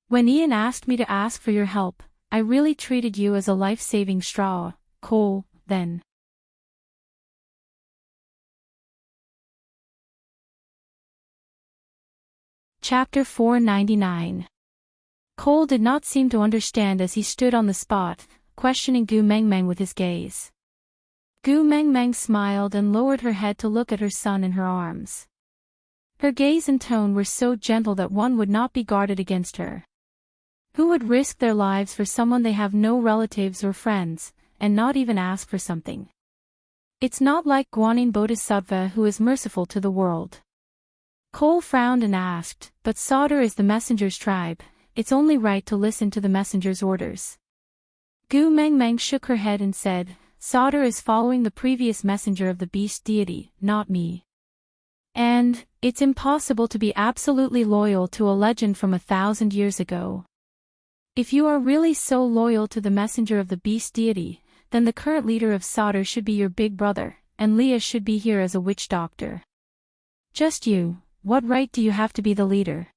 When Ian asked me to ask for your help, I really treated you as a life-saving straw, Cole, then. Chapter 499. Cole did not seem to understand as he stood on the spot, questioning Gu Mengmeng with his gaze. Gu Mengmeng smiled and lowered her head to look at her son in her arms. Her gaze and tone were so gentle that one would not be guarded against her. Who would risk their lives for someone they have no relatives or friends, and not even ask for something? It's not like Guanyin Bodhisattva who is merciful to the world. Cole frowned and asked, but Sauter is the messenger's tribe, it's only right to listen to the messenger's orders. Gu Mengmeng shook her head and said, Sauter is following the previous messenger of the beast deity, not me. And, it's impossible to be absolutely loyal to a legend from 1,000 years ago. If you are really so loyal to the messenger of the beast deity, then the current leader of Sauter should be your big brother, and Leah should be here as a witch doctor. Just you. What right do you have to be the leader?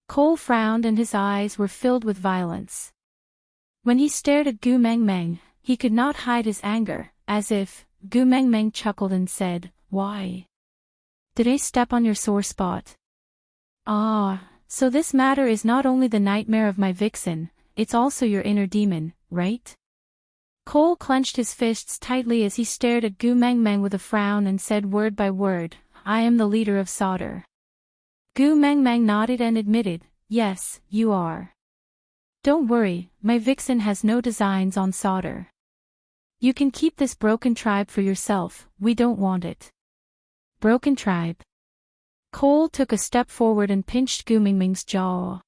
Cole frowned and his eyes were filled with violence. When he stared at Gu Mengmeng, he could not hide his anger, as if, Gu Mengmeng chuckled and said, why? Did I step on your sore spot? Ah, so this matter is not only the nightmare of my vixen, it's also your inner demon, right? Cole clenched his fists tightly as he stared at Gu Mengmeng with a frown and said word by word, I am the leader of Sauter. Gu Mengmeng nodded and admitted, yes, you are. Don't worry, my vixen has no designs on Sauter. You can keep this broken tribe for yourself, we don't want it. Broken tribe. Cole took a step forward and pinched Gu Mingming's jaw.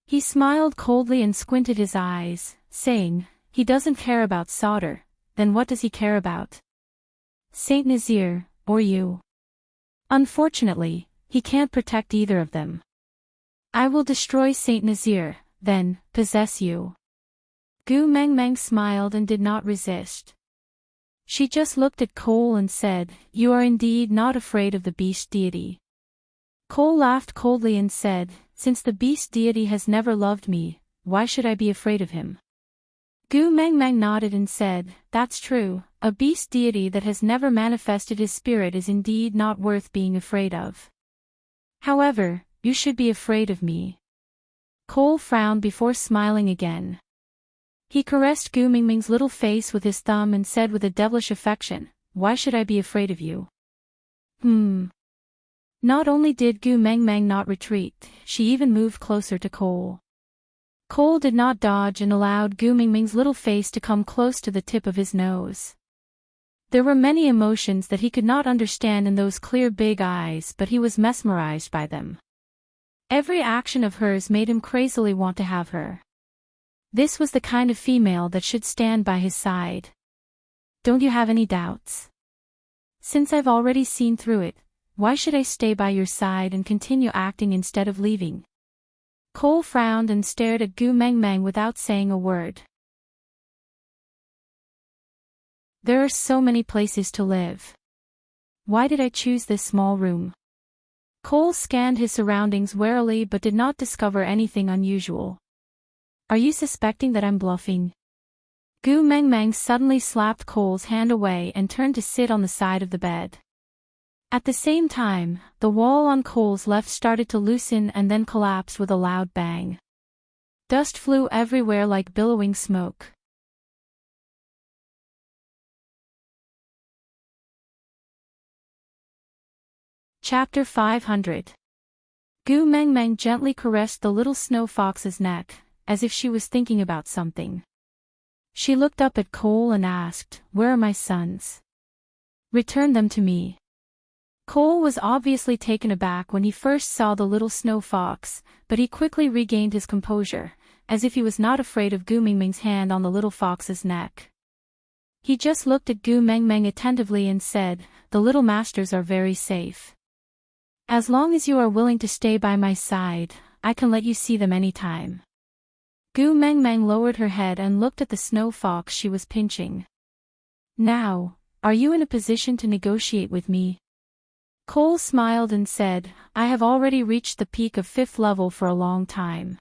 He smiled coldly and squinted his eyes, saying, he doesn't care about Sauter, then what does he care about? Saint Nazir, or you? Unfortunately, he can't protect either of them. I will destroy Saint Nazir, then possess you. Gu Mengmeng smiled and did not resist. She just looked at Cole and said, "You are indeed not afraid of the beast deity." Cole laughed coldly and said, "Since the beast deity has never loved me, why should I be afraid of him?" Gu Mengmeng nodded and said, "That's true, a beast deity that has never manifested his spirit is indeed not worth being afraid of. However, you should be afraid of me." Cole frowned before smiling again. He caressed Gu Mingming's little face with his thumb and said with a devilish affection, "Why should I be afraid of you?" Not only did Gu Mengmeng not retreat, she even moved closer to Cole. Cole did not dodge and allowed Gu Mingming's little face to come close to the tip of his nose. There were many emotions that he could not understand in those clear big eyes, but he was mesmerized by them. Every action of hers made him crazily want to have her. This was the kind of female that should stand by his side. Don't you have any doubts? Since I've already seen through it, why should I stay by your side and continue acting instead of leaving? Cole frowned and stared at Gu Mengmeng without saying a word. There are so many places to live. Why did I choose this small room? Cole scanned his surroundings warily but did not discover anything unusual. Are you suspecting that I'm bluffing? Gu Mengmeng suddenly slapped Cole's hand away and turned to sit on the side of the bed. At the same time, the wall on Cole's left started to loosen and then collapsed with a loud bang. Dust flew everywhere like billowing smoke. Chapter 500. Gu Mengmeng gently caressed the little snow fox's neck, as if she was thinking about something. She looked up at Cole and asked, "Where are my sons? Return them to me." Cole was obviously taken aback when he first saw the little snow fox, but he quickly regained his composure, as if he was not afraid of Gu Mingming's hand on the little fox's neck. He just looked at Gu Mengmeng attentively and said, "The little masters are very safe. As long as you are willing to stay by my side, I can let you see them anytime." Gu Mengmeng lowered her head and looked at the snow fox she was pinching. "Now, are you in a position to negotiate with me?" Cole smiled and said, "I have already reached the peak of 5th level for a long time.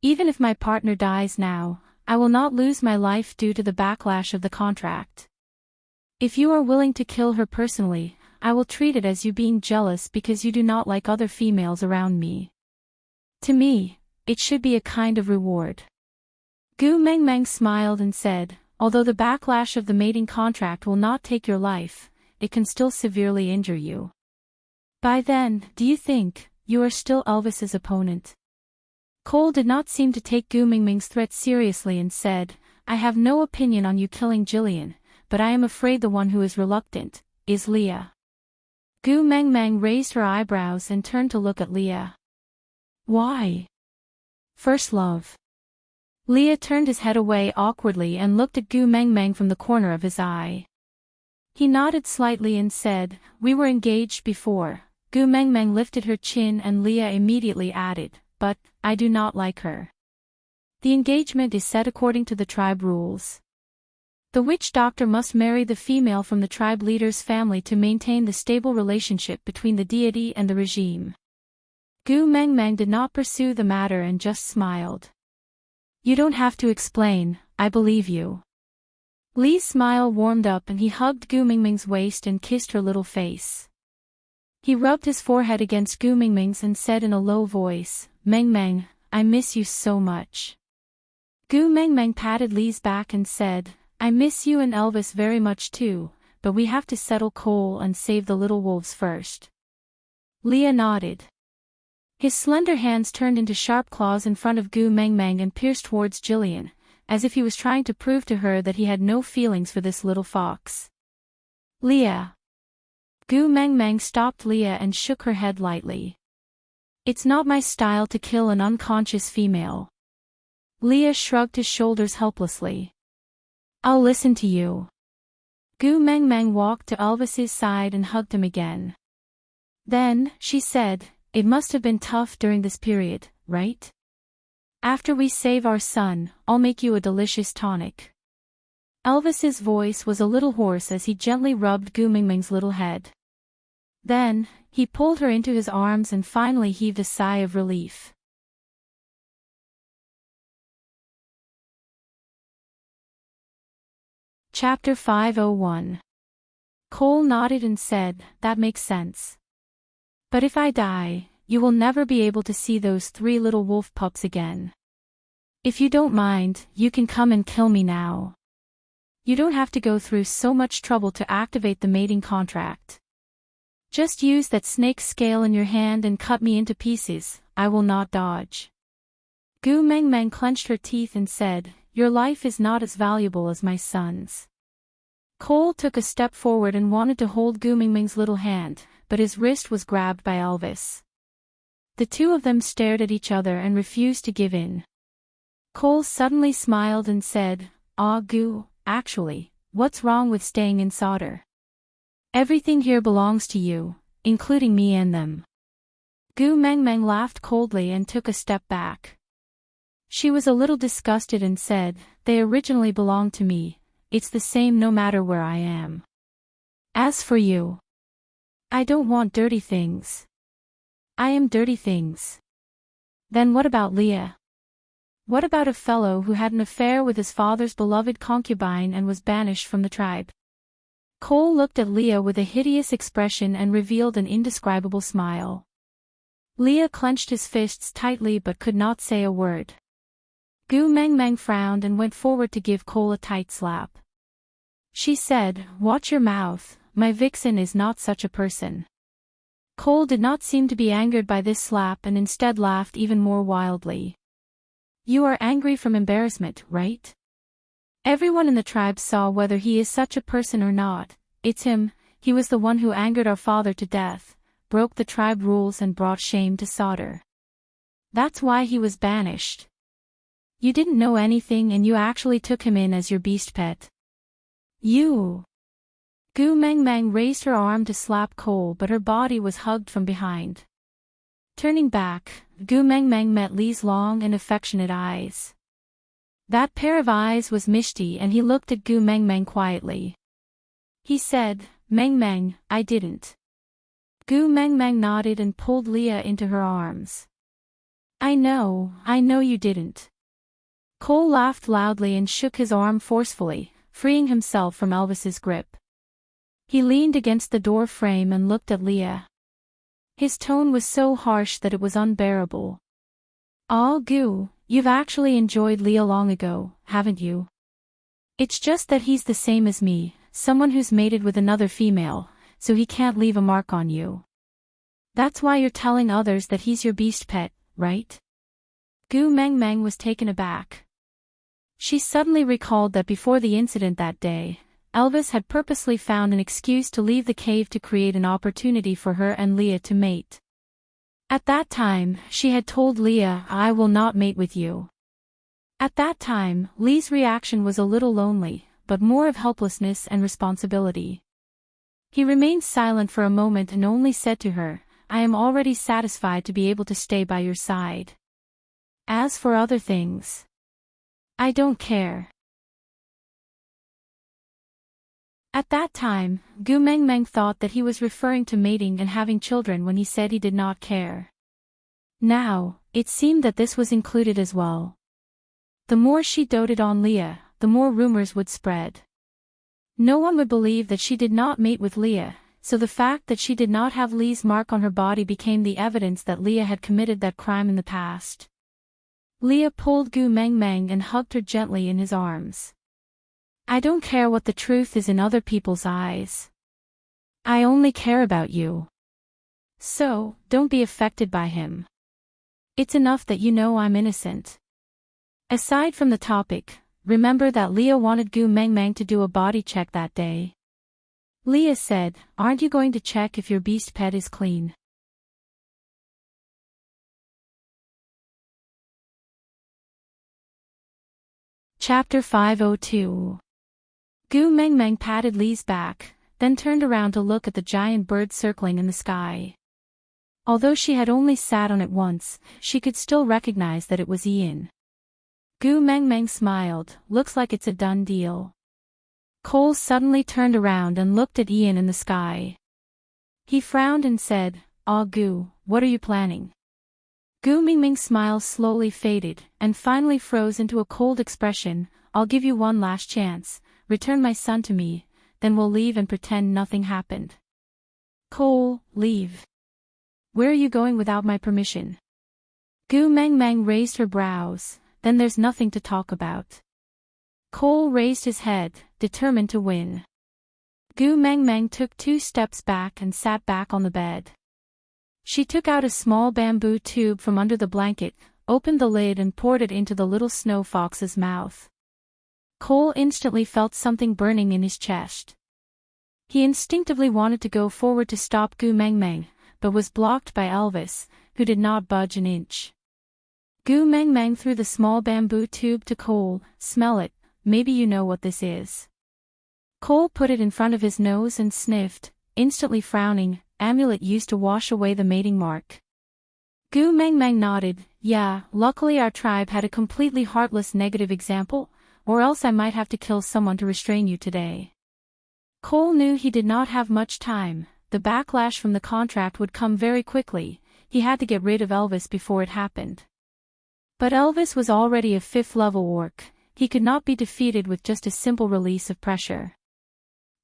Even if my partner dies now, I will not lose my life due to the backlash of the contract. If you are willing to kill her personally, I will treat it as you being jealous because you do not like other females around me. To me, it should be a kind of reward." Gu Mengmeng smiled and said, "Although the backlash of the mating contract will not take your life, it can still severely injure you. By then, do you think you are still Elvis's opponent?" Cole did not seem to take Gu Mingming's threat seriously and said, "I have no opinion on you killing Jillian, but I am afraid the one who is reluctant is Leah." Gu Mengmeng raised her eyebrows and turned to look at Leah. "Why?" "First love." Leah turned his head away awkwardly and looked at Gu Mengmeng from the corner of his eye. He nodded slightly and said, "We were engaged before." Gu Mengmeng lifted her chin and Leah immediately added, "But I do not like her. The engagement is set according to the tribe rules. The witch doctor must marry the female from the tribe leader's family to maintain the stable relationship between the deity and the regime." Gu Mengmeng did not pursue the matter and just smiled. "You don't have to explain, I believe you." Lee's smile warmed up and he hugged Gu Mingming's waist and kissed her little face. He rubbed his forehead against Gu Mingming's and said in a low voice, "Mengmeng, I miss you so much." Gu Mengmeng patted Lee's back and said, "I miss you and Elvis very much too, but we have to settle Cole and save the little wolves first." Leah nodded. His slender hands turned into sharp claws in front of Gu Mengmeng and pierced towards Jillian, as if he was trying to prove to her that he had no feelings for this little fox. "Leah." Gu Mengmeng stopped Leah and shook her head lightly. "It's not my style to kill an unconscious female." Leah shrugged his shoulders helplessly. "I'll listen to you." Gu Mengmeng walked to Elvis's side and hugged him again. Then, she said, it must have been tough during this period, right? After we save our son, I'll make you a delicious tonic. Elvis's voice was a little hoarse as he gently rubbed Gu Mingming's little head. Then, he pulled her into his arms and finally heaved a sigh of relief. Chapter 501. Cole nodded and said, that makes sense. But if I die, you will never be able to see those 3 little wolf pups again. If you don't mind, you can come and kill me now. You don't have to go through so much trouble to activate the mating contract. Just use that snake scale in your hand and cut me into pieces, I will not dodge. Gu Mengmeng clenched her teeth and said, your life is not as valuable as my son's. Cole took a step forward and wanted to hold Gu Mingming's little hand, but his wrist was grabbed by Elvis. The two of them stared at each other and refused to give in. Cole suddenly smiled and said, Gu, actually, what's wrong with staying in solder? Everything here belongs to you, including me and them. Gu Mengmeng laughed coldly and took a step back. She was a little disgusted and said, they originally belonged to me, it's the same no matter where I am. As for you, I don't want dirty things. I am dirty things. Then what about Leah? What about a fellow who had an affair with his father's beloved concubine and was banished from the tribe? Cole looked at Leah with a hideous expression and revealed an indescribable smile. Leah clenched his fists tightly but could not say a word. Gu Mengmeng frowned and went forward to give Cole a tight slap. She said, watch your mouth, my vixen is not such a person. Cole did not seem to be angered by this slap and instead laughed even more wildly. You are angry from embarrassment, right? Everyone in the tribe saw whether he is such a person or not. It's him, he was the one who angered our father to death, broke the tribe rules and brought shame to Sodder. That's why he was banished. You didn't know anything and you actually took him in as your beast pet. You! Gu Mengmeng raised her arm to slap Cole but her body was hugged from behind. Turning back, Gu Mengmeng met Li's long and affectionate eyes. That pair of eyes was misty and he looked at Gu Mengmeng quietly. He said, Mengmeng, I didn't. Gu Mengmeng nodded and pulled Leah into her arms. I know you didn't. Cole laughed loudly and shook his arm forcefully, freeing himself from Elvis's grip. He leaned against the door frame and looked at Leah. His tone was so harsh that it was unbearable. Gu, you've actually enjoyed Leah long ago, haven't you? It's just that he's the same as me, someone who's mated with another female, so he can't leave a mark on you. That's why you're telling others that he's your beast pet, right? Gu Mengmeng was taken aback. She suddenly recalled that before the incident that day, Elvis had purposely found an excuse to leave the cave to create an opportunity for her and Leah to mate. At that time, she had told Leah, I will not mate with you. At that time, Lee's reaction was a little lonely, but more of helplessness and responsibility. He remained silent for a moment and only said to her, I am already satisfied to be able to stay by your side. As for other things, I don't care. At that time, Gu Mengmeng thought that he was referring to mating and having children when he said he did not care. Now, it seemed that this was included as well. The more she doted on Leah, the more rumors would spread. No one would believe that she did not mate with Leah, so the fact that she did not have Lee's mark on her body became the evidence that Leah had committed that crime in the past. Leah pulled Gu Mengmeng and hugged her gently in his arms. I don't care what the truth is in other people's eyes. I only care about you. So, don't be affected by him. It's enough that you know I'm innocent. Aside from the topic, remember that Leah wanted Gu Mengmeng to do a body check that day. Leah said, aren't you going to check if your beast pet is clean? Chapter 502. Gu Mengmeng patted Li's back, then turned around to look at the giant bird circling in the sky. Although she had only sat on it once, she could still recognize that it was Ian. Gu Meng Meng smiled, looks like it's a done deal. Cole suddenly turned around and looked at Ian in the sky. He frowned and said, "Ah Gu, what are you planning?" Gu Mingming's smile slowly faded, and finally froze into a cold expression. "I'll give you one last chance, return my son to me, then we'll leave and pretend nothing happened." "Cole, leave. Where are you going without my permission?" Gu Meng Meng raised her brows. "Then there's nothing to talk about." Cole raised his head, determined to win. Gu Meng Meng took 2 steps back and sat back on the bed. She took out a small bamboo tube from under the blanket, opened the lid and poured it into the little snow fox's mouth. Cole instantly felt something burning in his chest. He instinctively wanted to go forward to stop Gu Meng Meng, but was blocked by Elvis, who did not budge an inch. Gu Meng Meng threw the small bamboo tube to Cole. "Smell it, maybe you know what this is." Cole put it in front of his nose and sniffed, instantly frowning. "Amulet used to wash away the mating mark." Gu Meng Meng nodded. "Yeah, luckily our tribe had a completely heartless negative example, or else I might have to kill someone to restrain you today." Cole knew he did not have much time. The backlash from the contract would come very quickly. He had to get rid of Elvis before it happened. But Elvis was already a 5th-level orc. He could not be defeated with just a simple release of pressure.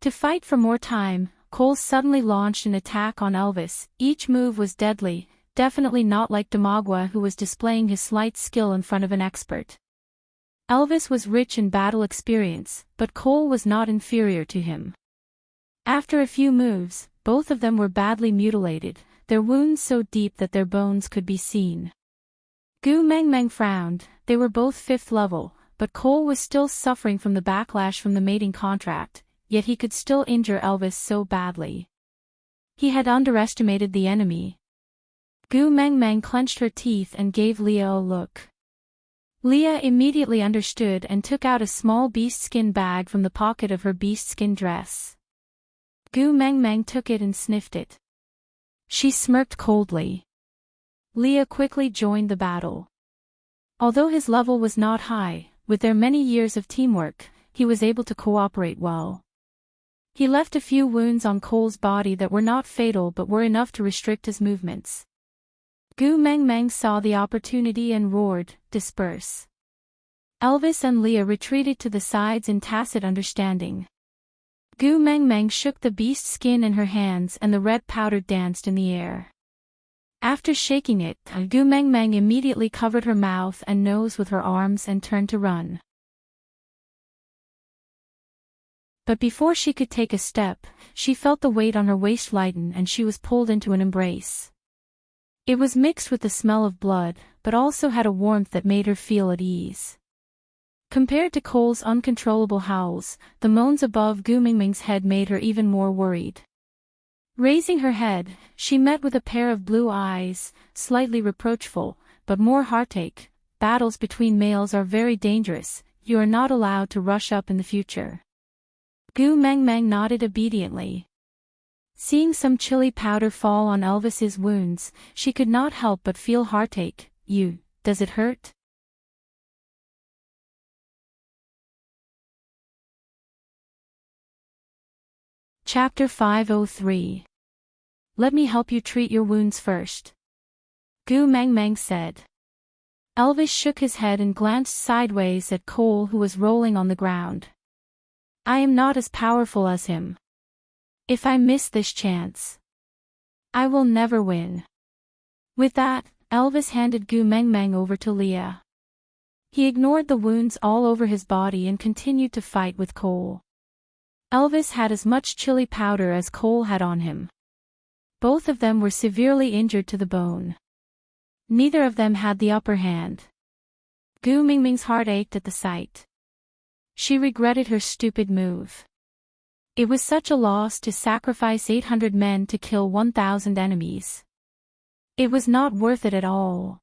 To fight for more time, Cole suddenly launched an attack on Elvis. Each move was deadly, definitely not like Damagua, who was displaying his slight skill in front of an expert. Elvis was rich in battle experience, but Cole was not inferior to him. After a few moves, both of them were badly mutilated, their wounds so deep that their bones could be seen. Gu Meng Meng frowned. They were both 5th level, but Cole was still suffering from the backlash from the mating contract, yet he could still injure Elvis so badly. He had underestimated the enemy. Gu Meng Meng clenched her teeth and gave Leah a look. Leah immediately understood and took out a small beast skin bag from the pocket of her beast skin dress. Gu Meng Meng took it and sniffed it. She smirked coldly. Leah quickly joined the battle. Although his level was not high, with their many years of teamwork, he was able to cooperate well. He left a few wounds on Cole's body that were not fatal but were enough to restrict his movements. Gu Meng Meng saw the opportunity and roared, "Disperse." Elvis and Leah retreated to the sides in tacit understanding. Gu Meng Meng shook the beast skin in her hands and the red powder danced in the air. After shaking it, Gu Meng Meng immediately covered her mouth and nose with her arms and turned to run. But before she could take a step, she felt the weight on her waist lighten and she was pulled into an embrace. It was mixed with the smell of blood, but also had a warmth that made her feel at ease. Compared to Cole's uncontrollable howls, the moans above Gu Mingming's head made her even more worried. Raising her head, she met with a pair of blue eyes, slightly reproachful, but more heartache. "Battles between males are very dangerous, you are not allowed to rush up in the future." Gu Meng Meng nodded obediently. Seeing some chili powder fall on Elvis's wounds, she could not help but feel heartache. Does it hurt?" Chapter 503. "Let me help you treat your wounds first," Gu Meng Meng said. Elvis shook his head and glanced sideways at Cole, who was rolling on the ground. "I am not as powerful as him. If I miss this chance, I will never win." With that, Elvis handed Gu Meng Meng over to Leah. He ignored the wounds all over his body and continued to fight with Cole. Elvis had as much chili powder as Cole had on him. Both of them were severely injured to the bone. Neither of them had the upper hand. Gu Mingming's heart ached at the sight. She regretted her stupid move. It was such a loss to sacrifice 800 men to kill 1,000 enemies. It was not worth it at all.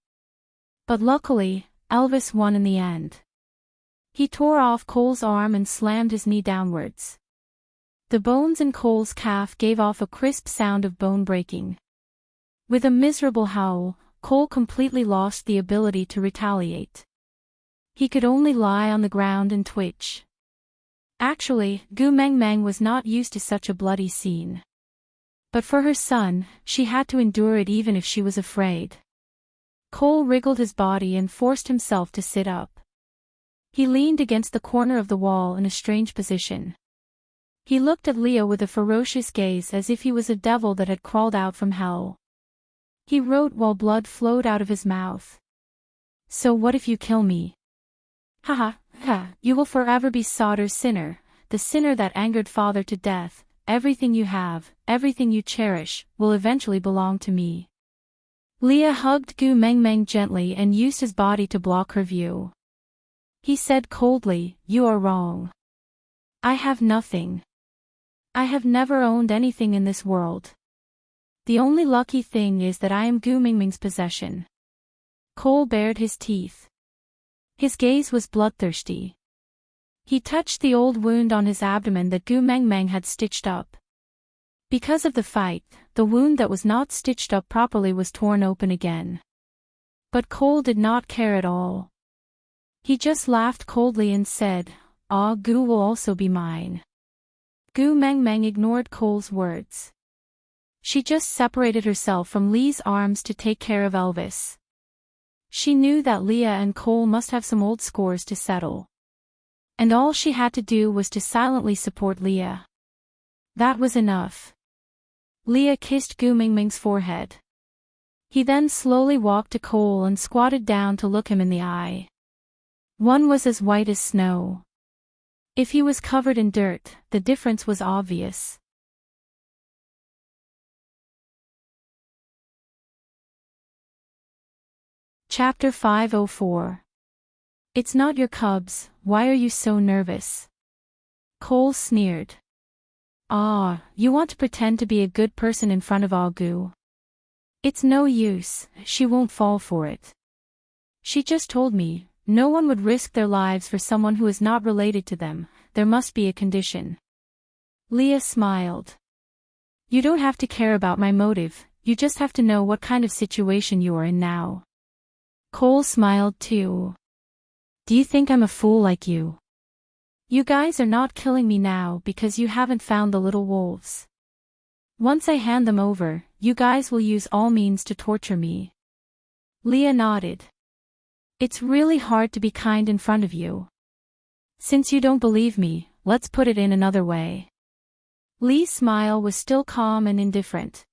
But luckily, Elvis won in the end. He tore off Cole's arm and slammed his knee downwards. The bones in Cole's calf gave off a crisp sound of bone breaking. With a miserable howl, Cole completely lost the ability to retaliate. He could only lie on the ground and twitch. Actually, Gu Mengmeng was not used to such a bloody scene. But for her son, she had to endure it even if she was afraid. Cole wriggled his body and forced himself to sit up. He leaned against the corner of the wall in a strange position. He looked at Leah with a ferocious gaze as if he was a devil that had crawled out from hell. He wrote while blood flowed out of his mouth. "So what if you kill me? Haha, ha, you will forever be Sauter's sinner, the sinner that angered father to death. Everything you have, everything you cherish, will eventually belong to me." Leah hugged Gu Mengmeng gently and used his body to block her view. He said coldly, "You are wrong. I have nothing. I have never owned anything in this world. The only lucky thing is that I am Gu Mingming's possession." Cole bared his teeth. His gaze was bloodthirsty. He touched the old wound on his abdomen that Gu Mengmeng had stitched up. Because of the fight, the wound that was not stitched up properly was torn open again. But Cole did not care at all. He just laughed coldly and said, "Ah, Gu will also be mine." Gu Mengmeng ignored Cole's words. She just separated herself from Lee's arms to take care of Elvis. She knew that Leah and Cole must have some old scores to settle. And all she had to do was to silently support Leah. That was enough. Leah kissed Gu Mingming's forehead. He then slowly walked to Cole and squatted down to look him in the eye. One was as white as snow. If he was covered in dirt, the difference was obvious. Chapter 504. "It's not your cubs, why are you so nervous?" Cole sneered. "Ah, you want to pretend to be a good person in front of Gu. It's no use, she won't fall for it. She just told me, no one would risk their lives for someone who is not related to them, there must be a condition." Leah smiled. "You don't have to care about my motive, you just have to know what kind of situation you are in now." Cole smiled too. "Do you think I'm a fool like you? You guys are not killing me now because you haven't found the little wolves. Once I hand them over, you guys will use all means to torture me." Leah nodded. "It's really hard to be kind in front of you. Since you don't believe me, let's put it in another way." Lee's smile was still calm and indifferent.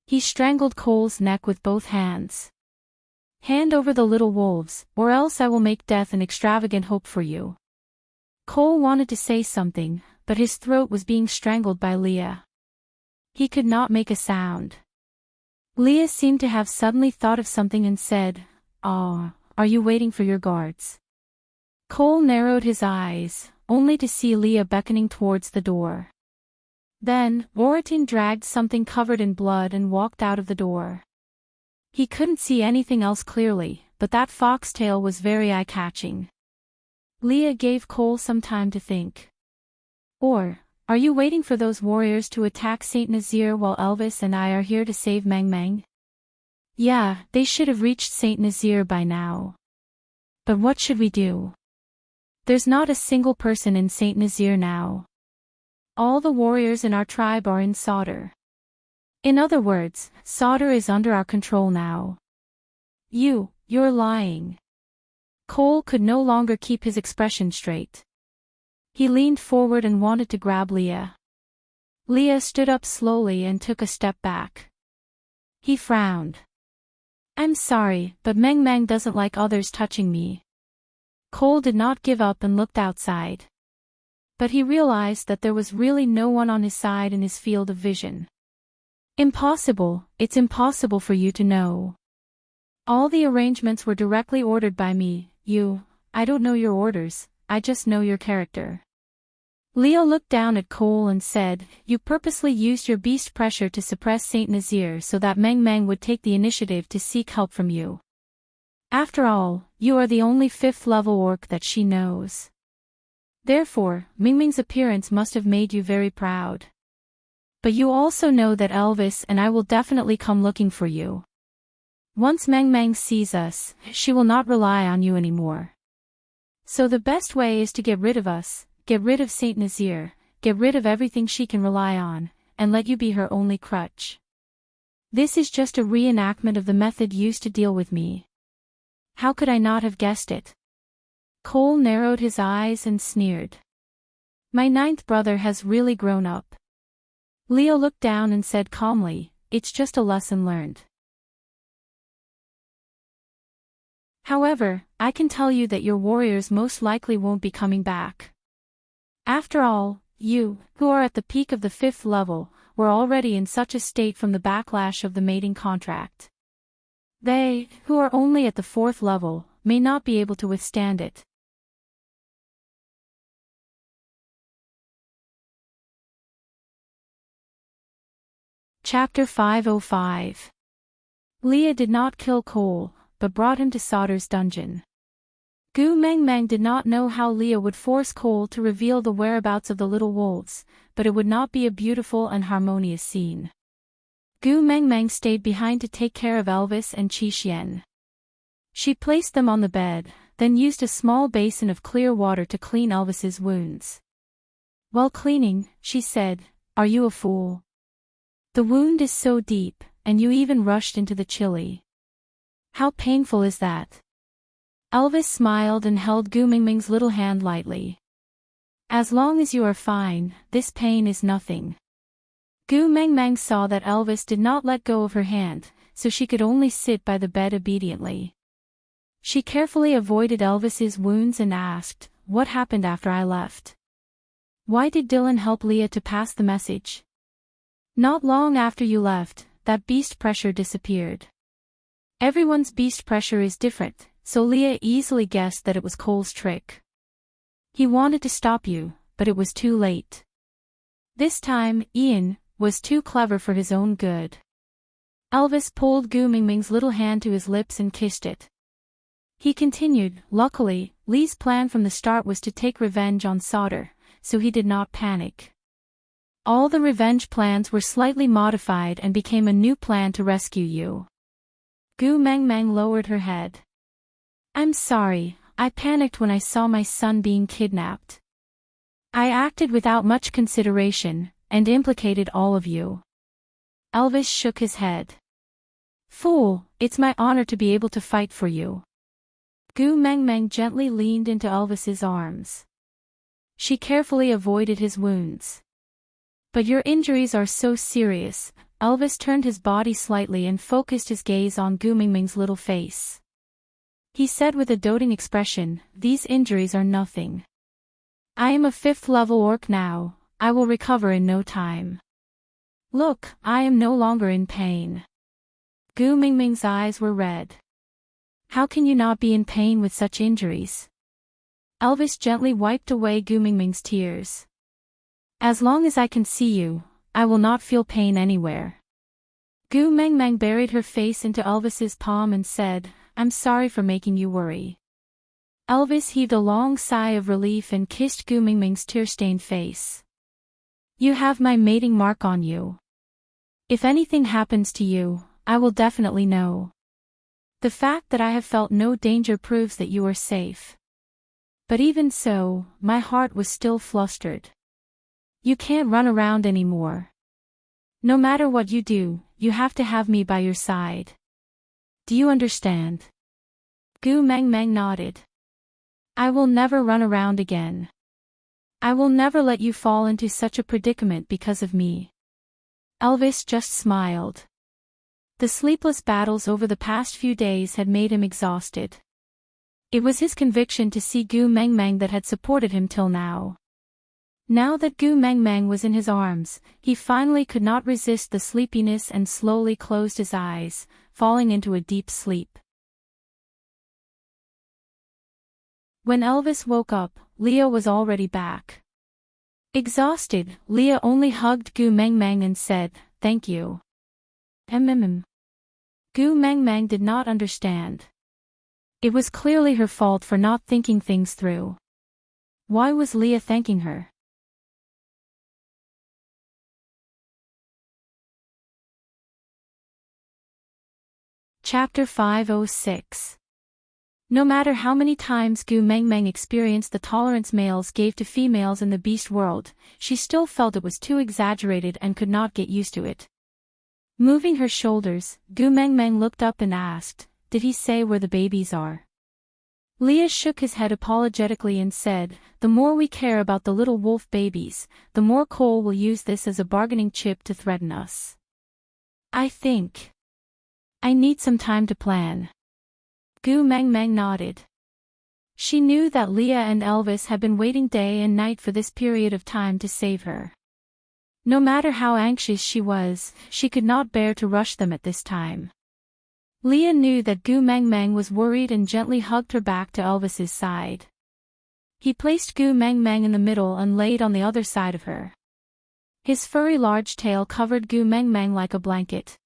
He strangled Cole's neck with both hands. "Hand over the little wolves, or else I will make death an extravagant hope for you." Cole wanted to say something, but his throat was being strangled by Leah. He could not make a sound. Leah seemed to have suddenly thought of something and said, "Ah, are you waiting for your guards?" Cole narrowed his eyes, only to see Leah beckoning towards the door. Then, Oritin dragged something covered in blood and walked out of the door. He couldn't see anything else clearly, but that foxtail was very eye-catching. Leah gave Cole some time to think. "Or, are you waiting for those warriors to attack Saint Nazir while Elvis and I are here to save Meng Meng?" "Yeah, they should have reached Saint Nazir by now. But what should we do? There's not a single person in Saint Nazir now. All the warriors in our tribe are in Sauter. In other words, Sauter is under our control now." You're lying." Cole could no longer keep his expression straight. He leaned forward and wanted to grab Leah. Leah stood up slowly and took a step back. He frowned. "I'm sorry, but Meng Meng doesn't like others touching me." Cole did not give up and looked outside. But he realized that there was really no one on his side in his field of vision. "Impossible, it's impossible for you to know. All the arrangements were directly ordered by me, I don't know your orders, I just know your character." Leo looked down at Cole and said, "You purposely used your beast pressure to suppress Saint Nazir so that Meng Meng would take the initiative to seek help from you. After all, you are the only 5th level orc that she knows. Therefore, Mingming's appearance must have made you very proud." But you also know that Elvis and I will definitely come looking for you. Once Mang Mang sees us, she will not rely on you anymore. So the best way is to get rid of us, get rid of Saint Nazir, get rid of everything she can rely on, and let you be her only crutch. This is just a reenactment of the method used to deal with me. How could I not have guessed it? Cole narrowed his eyes and sneered. My ninth brother has really grown up. Leo looked down and said calmly, it's just a lesson learned. However, I can tell you that your warriors most likely won't be coming back. After all, you, who are at the peak of the 5th level, were already in such a state from the backlash of the mating contract. They, who are only at the 4th level, may not be able to withstand it. Chapter 505. Leah did not kill Cole, but brought him to Sauter's dungeon. Gu Meng Meng did not know how Leah would force Cole to reveal the whereabouts of the little wolves, but it would not be a beautiful and harmonious scene. Gu Meng Meng stayed behind to take care of Elvis and Qi Xian. She placed them on the bed, then used a small basin of clear water to clean Elvis's wounds. While cleaning, she said, "Are you a fool? The wound is so deep, and you even rushed into the chili. How painful is that?" Elvis smiled and held Gu Mingming's little hand lightly. "As long as you are fine, this pain is nothing." Gu Mengmeng saw that Elvis did not let go of her hand, so she could only sit by the bed obediently. She carefully avoided Elvis's wounds and asked, "What happened after I left? Why did Dylan help Leah to pass the message?" "Not long after you left, that beast pressure disappeared." Everyone's beast pressure is different, so Leah easily guessed that it was Cole's trick. He wanted to stop you, but it was too late. This time, Ian was too clever for his own good. Elvis pulled Gu Mingming's little hand to his lips and kissed it. He continued, "Luckily, Lee's plan from the start was to take revenge on Sauter, so he did not panic. All the revenge plans were slightly modified and became a new plan to rescue you." Gu Mengmeng lowered her head. "I'm sorry, I panicked when I saw my son being kidnapped. I acted without much consideration, and implicated all of you." Elvis shook his head. "Fool, it's my honor to be able to fight for you." Gu Mengmeng gently leaned into Elvis's arms. She carefully avoided his wounds. "But your injuries are so serious." Elvis turned his body slightly and focused his gaze on Gu Mingming's little face. He said with a doting expression, "These injuries are nothing. I am a 5th level orc now, I will recover in no time. Look, I am no longer in pain." Gu Mingming's eyes were red. "How can you not be in pain with such injuries?" Elvis gently wiped away Gu Mingming's tears. "As long as I can see you, I will not feel pain anywhere." Gu Mengmeng buried her face into Elvis's palm and said, "I'm sorry for making you worry." Elvis heaved a long sigh of relief and kissed Gu Mingming's tear-stained face. "You have my mating mark on you. If anything happens to you, I will definitely know. The fact that I have felt no danger proves that you are safe." But even so, my heart was still flustered. "You can't run around anymore. No matter what you do, you have to have me by your side. Do you understand?" Gu Mengmeng nodded. "I will never run around again. I will never let you fall into such a predicament because of me." Elvis just smiled. The sleepless battles over the past few days had made him exhausted. It was his conviction to see Gu Mengmeng that had supported him till now. Now that Gu Mengmeng was in his arms, he finally could not resist the sleepiness and slowly closed his eyes, falling into a deep sleep. When Elvis woke up, Leah was already back. Exhausted, Leah only hugged Gu Mengmeng and said, "Thank you." Gu Mengmeng did not understand. It was clearly her fault for not thinking things through. Why was Leah thanking her? Chapter 506. No matter how many times Gu Mengmeng experienced the tolerance males gave to females in the beast world, she still felt it was too exaggerated and could not get used to it. Moving her shoulders, Gu Mengmeng looked up and asked, "Did he say where the babies are?" Leah shook his head apologetically and said, "The more we care about the little wolf babies, the more Cole will use this as a bargaining chip to threaten us. I think I need some time to plan." Gu Mengmeng nodded. She knew that Leah and Elvis had been waiting day and night for this period of time to save her. No matter how anxious she was, she could not bear to rush them at this time. Leah knew that Gu Mengmeng was worried and gently hugged her back to Elvis's side. He placed Gu Mengmeng in the middle and laid on the other side of her. His furry large tail covered Gu Mengmeng like a blanket.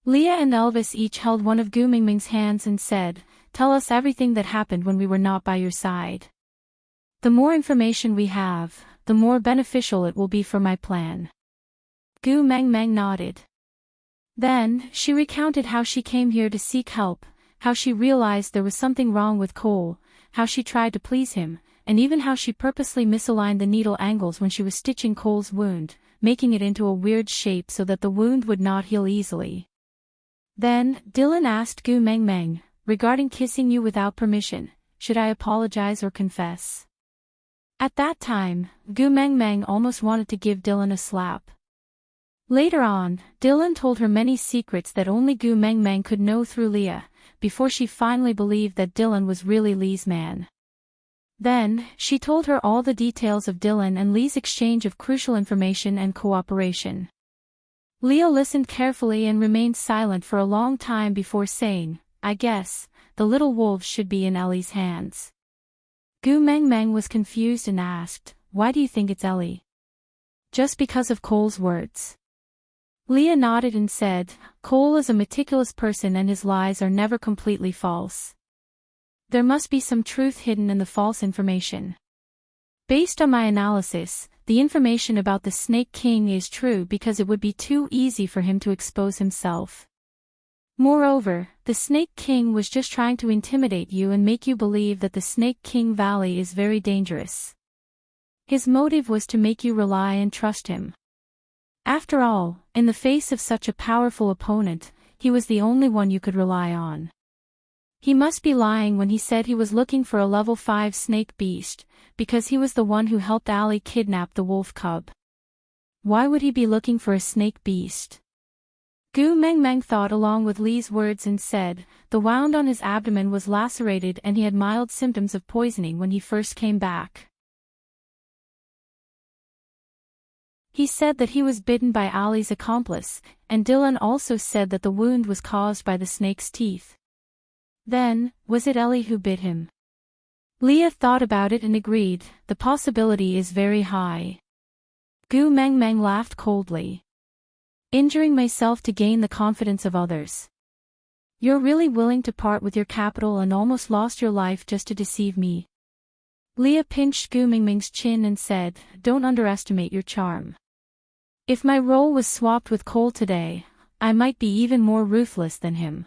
Leah and Elvis each held one of Gu Mengmeng's hands and said, "Tell us everything that happened when we were not by your side. The more information we have, the more beneficial it will be for my plan." Gu Mengmeng nodded. Then, she recounted how she came here to seek help, how she realized there was something wrong with Cole, how she tried to please him, and even how she purposely misaligned the needle angles when she was stitching Cole's wound, making it into a weird shape so that the wound would not heal easily. Then, Dylan asked Gu Mengmeng, "Regarding kissing you without permission, should I apologize or confess?" At that time, Gu Mengmeng almost wanted to give Dylan a slap. Later on, Dylan told her many secrets that only Gu Mengmeng could know through Leah, before she finally believed that Dylan was really Lee's man. Then, she told her all the details of Dylan and Lee's exchange of crucial information and cooperation. Leah listened carefully and remained silent for a long time before saying, "I guess, the little wolves should be in Ellie's hands." Gu Mengmeng was confused and asked, "Why do you think it's Ellie?" "Just because of Cole's words." Leah nodded and said, "Cole is a meticulous person and his lies are never completely false. There must be some truth hidden in the false information. Based on my analysis, the information about the Snake King is true because it would be too easy for him to expose himself. Moreover, the Snake King was just trying to intimidate you and make you believe that the Snake King Valley is very dangerous. His motive was to make you rely and trust him. After all, in the face of such a powerful opponent, he was the only one you could rely on. He must be lying when he said he was looking for a level 5 snake beast, because he was the one who helped Allie kidnap the wolf cub. Why would he be looking for a snake beast?" Gu Mengmeng thought along with Lee's words and said, "The wound on his abdomen was lacerated and he had mild symptoms of poisoning when he first came back. He said that he was bitten by Allie's accomplice, and Dylan also said that the wound was caused by the snake's teeth. Then, was it Ellie who bit him?" Leah thought about it and agreed, "The possibility is very high." Gu Mengmeng laughed coldly. "Injuring myself to gain the confidence of others. You're really willing to part with your capital and almost lost your life just to deceive me." Leah pinched Gu Mengmeng's chin and said, "Don't underestimate your charm. If my role was swapped with Cole today, I might be even more ruthless than him."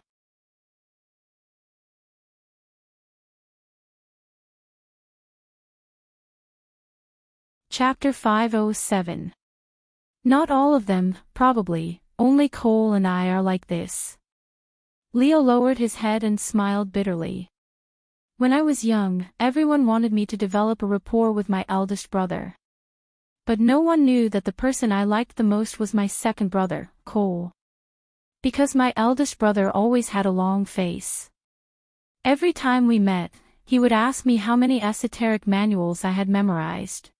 Chapter 507. Not all of them, probably, only Cole and I are like this. Leo lowered his head and smiled bitterly. When I was young, everyone wanted me to develop a rapport with my eldest brother. But no one knew that the person I liked the most was my second brother, Cole. Because my eldest brother always had a long face. Every time we met, he would ask me how many esoteric manuals I had memorized.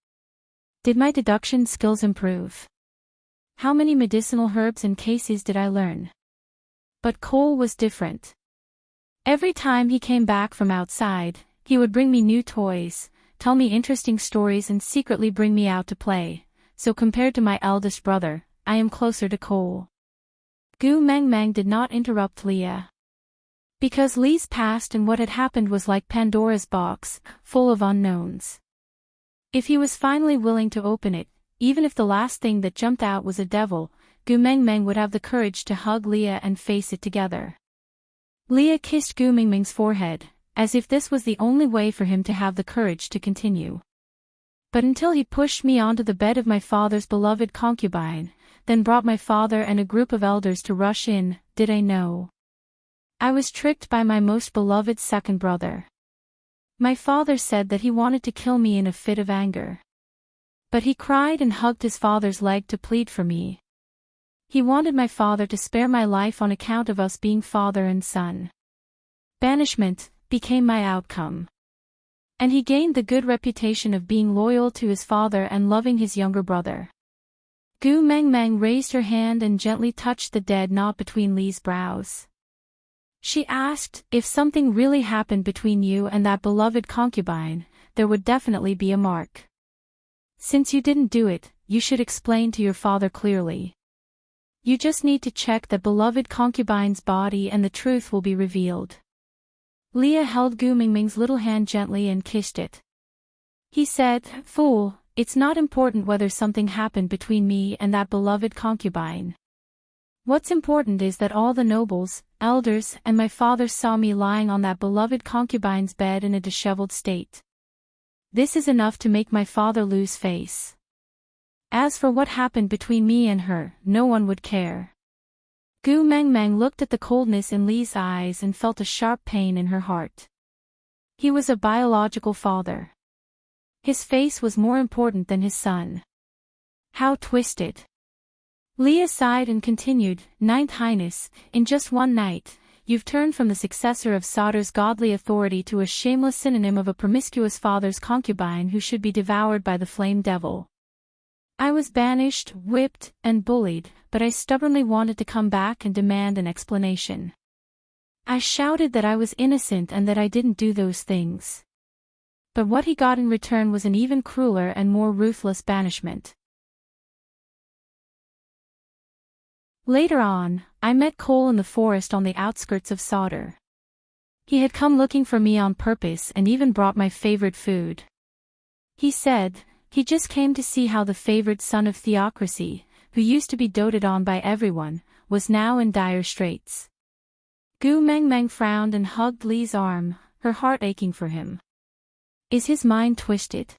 Did my deduction skills improve? How many medicinal herbs and cases did I learn? But Cole was different. Every time he came back from outside, he would bring me new toys, tell me interesting stories and secretly bring me out to play, so compared to my eldest brother, I am closer to Cole. Gu Mengmeng did not interrupt Leah. Because Lee's past and what had happened was like Pandora's box, full of unknowns. If he was finally willing to open it, even if the last thing that jumped out was a devil, Gu Mengmeng would have the courage to hug Leah and face it together. Leah kissed Gu Mingming's forehead, as if this was the only way for him to have the courage to continue. But until he pushed me onto the bed of my father's beloved concubine, then brought my father and a group of elders to rush in, did I know. I was tricked by my most beloved second brother. My father said that he wanted to kill me in a fit of anger. But he cried and hugged his father's leg to plead for me. He wanted my father to spare my life on account of us being father and son. Banishment became my outcome. And he gained the good reputation of being loyal to his father and loving his younger brother. Gu Mengmeng raised her hand and gently touched the dead knot between Li's brows. She asked, if something really happened between you and that beloved concubine, there would definitely be a mark. Since you didn't do it, you should explain to your father clearly. You just need to check that beloved concubine's body and the truth will be revealed. Leah held Gu Mingming's little hand gently and kissed it. He said, fool, it's not important whether something happened between me and that beloved concubine. What's important is that all the nobles, elders, and my father saw me lying on that beloved concubine's bed in a disheveled state. This is enough to make my father lose face. As for what happened between me and her, no one would care. Gu Mengmeng looked at the coldness in Li's eyes and felt a sharp pain in her heart. He was a biological father. His face was more important than his son. How twisted. Leah sighed and continued, Ninth Highness, in just one night, you've turned from the successor of Sauter's godly authority to a shameless synonym of a promiscuous father's concubine who should be devoured by the flame devil. I was banished, whipped, and bullied, but I stubbornly wanted to come back and demand an explanation. I shouted that I was innocent and that I didn't do those things. But what he got in return was an even crueler and more ruthless banishment. Later on, I met Cole in the forest on the outskirts of Sauter. He had come looking for me on purpose and even brought my favorite food. He said, he just came to see how the favored son of theocracy, who used to be doted on by everyone, was now in dire straits. Gu Mengmeng frowned and hugged Li's arm, her heart aching for him. Is his mind twisted?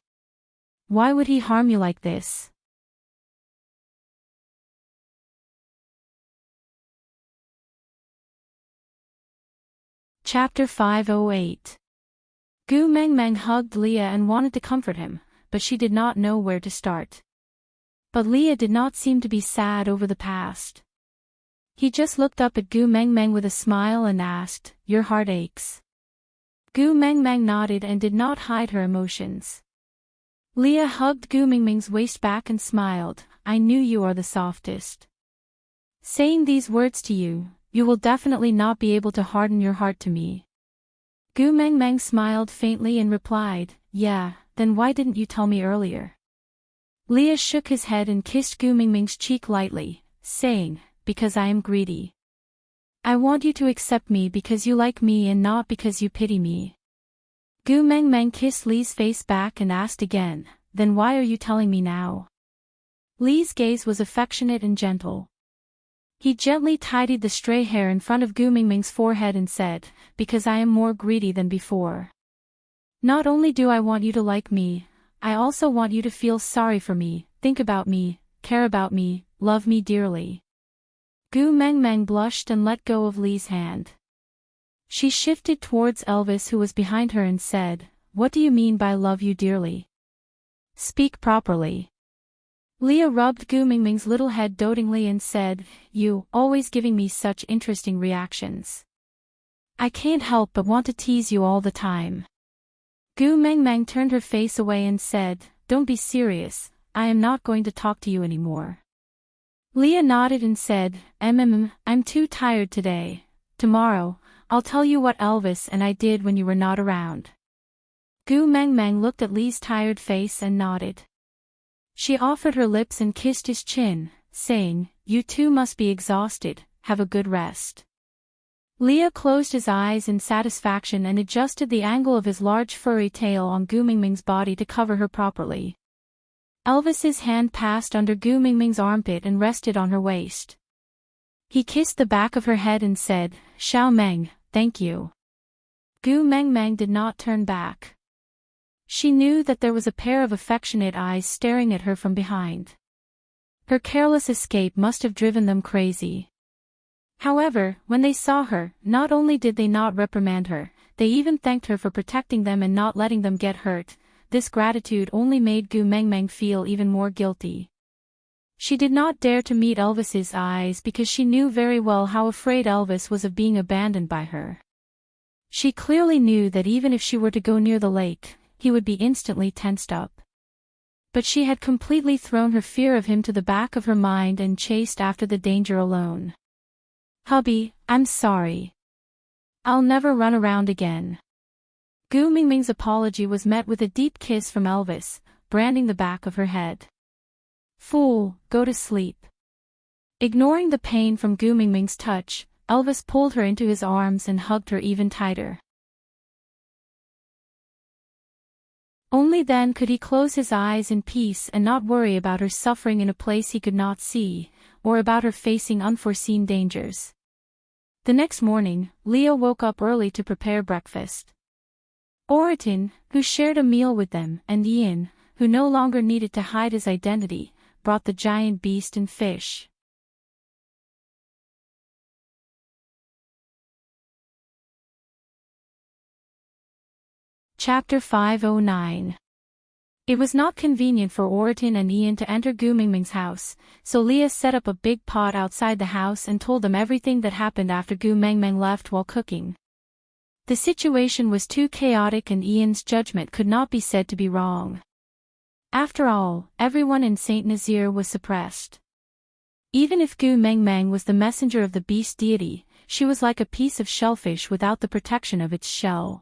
Why would he harm you like this? Chapter 508. Gu Mengmeng hugged Leah and wanted to comfort him, but she did not know where to start. But Leah did not seem to be sad over the past. He just looked up at Gu Mengmeng with a smile and asked, Your heart aches? Gu Mengmeng nodded and did not hide her emotions. Leah hugged Gu Mingming's waist back and smiled, I knew you are the softest. Saying these words to you, you will definitely not be able to harden your heart to me. Gu Mengmeng smiled faintly and replied, Yeah, then why didn't you tell me earlier? Leah shook his head and kissed Gu Mingming's cheek lightly, saying, Because I am greedy. I want you to accept me because you like me and not because you pity me. Gu Mengmeng kissed Li's face back and asked again, Then why are you telling me now? Li's gaze was affectionate and gentle. He gently tidied the stray hair in front of Gu Mingming's forehead and said, Because I am more greedy than before. Not only do I want you to like me, I also want you to feel sorry for me, think about me, care about me, love me dearly. Gu Mengmeng blushed and let go of Li's hand. She shifted towards Elvis who was behind her and said, What do you mean by love you dearly? Speak properly. Leah rubbed Gu Mingming's little head dotingly and said, You, always giving me such interesting reactions. I can't help but want to tease you all the time. Gu Mengmeng turned her face away and said, Don't be serious, I am not going to talk to you anymore. Leah nodded and said, I'm too tired today. Tomorrow, I'll tell you what Elvis and I did when you were not around. Gu Mengmeng looked at Li's tired face and nodded. She offered her lips and kissed his chin, saying, You too must be exhausted, have a good rest. Leah closed his eyes in satisfaction and adjusted the angle of his large furry tail on Gu Mingming's body to cover her properly. Elvis's hand passed under Gu Mingming's armpit and rested on her waist. He kissed the back of her head and said, Xiao Meng, thank you." Gu Mengmeng did not turn back. She knew that there was a pair of affectionate eyes staring at her from behind. Her careless escape must have driven them crazy. However, when they saw her, not only did they not reprimand her, they even thanked her for protecting them and not letting them get hurt. This gratitude only made Gu Mengmeng feel even more guilty. She did not dare to meet Elvis's eyes because she knew very well how afraid Elvis was of being abandoned by her. She clearly knew that even if she were to go near the lake, he would be instantly tensed up. But she had completely thrown her fear of him to the back of her mind and chased after the danger alone. "Hubby, I'm sorry. I'll never run around again." Gu Mingming's apology was met with a deep kiss from Elvis, branding the back of her head. "Fool, go to sleep." Ignoring the pain from Gu Mingming's touch, Elvis pulled her into his arms and hugged her even tighter. Only then could he close his eyes in peace and not worry about her suffering in a place he could not see, or about her facing unforeseen dangers. The next morning, Leah woke up early to prepare breakfast. Oriton, who shared a meal with them, and Ian, who no longer needed to hide his identity, brought the giant beast and fish. Chapter 509. It was not convenient for Oriton and Ian to enter Gu Mingming's house, so Leah set up a big pot outside the house and told them everything that happened after Gu Mingming left while cooking. The situation was too chaotic and Ian's judgment could not be said to be wrong. After all, everyone in Saint Nazaire was suppressed. Even if Gu Mengmeng was the messenger of the beast deity, she was like a piece of shellfish without the protection of its shell.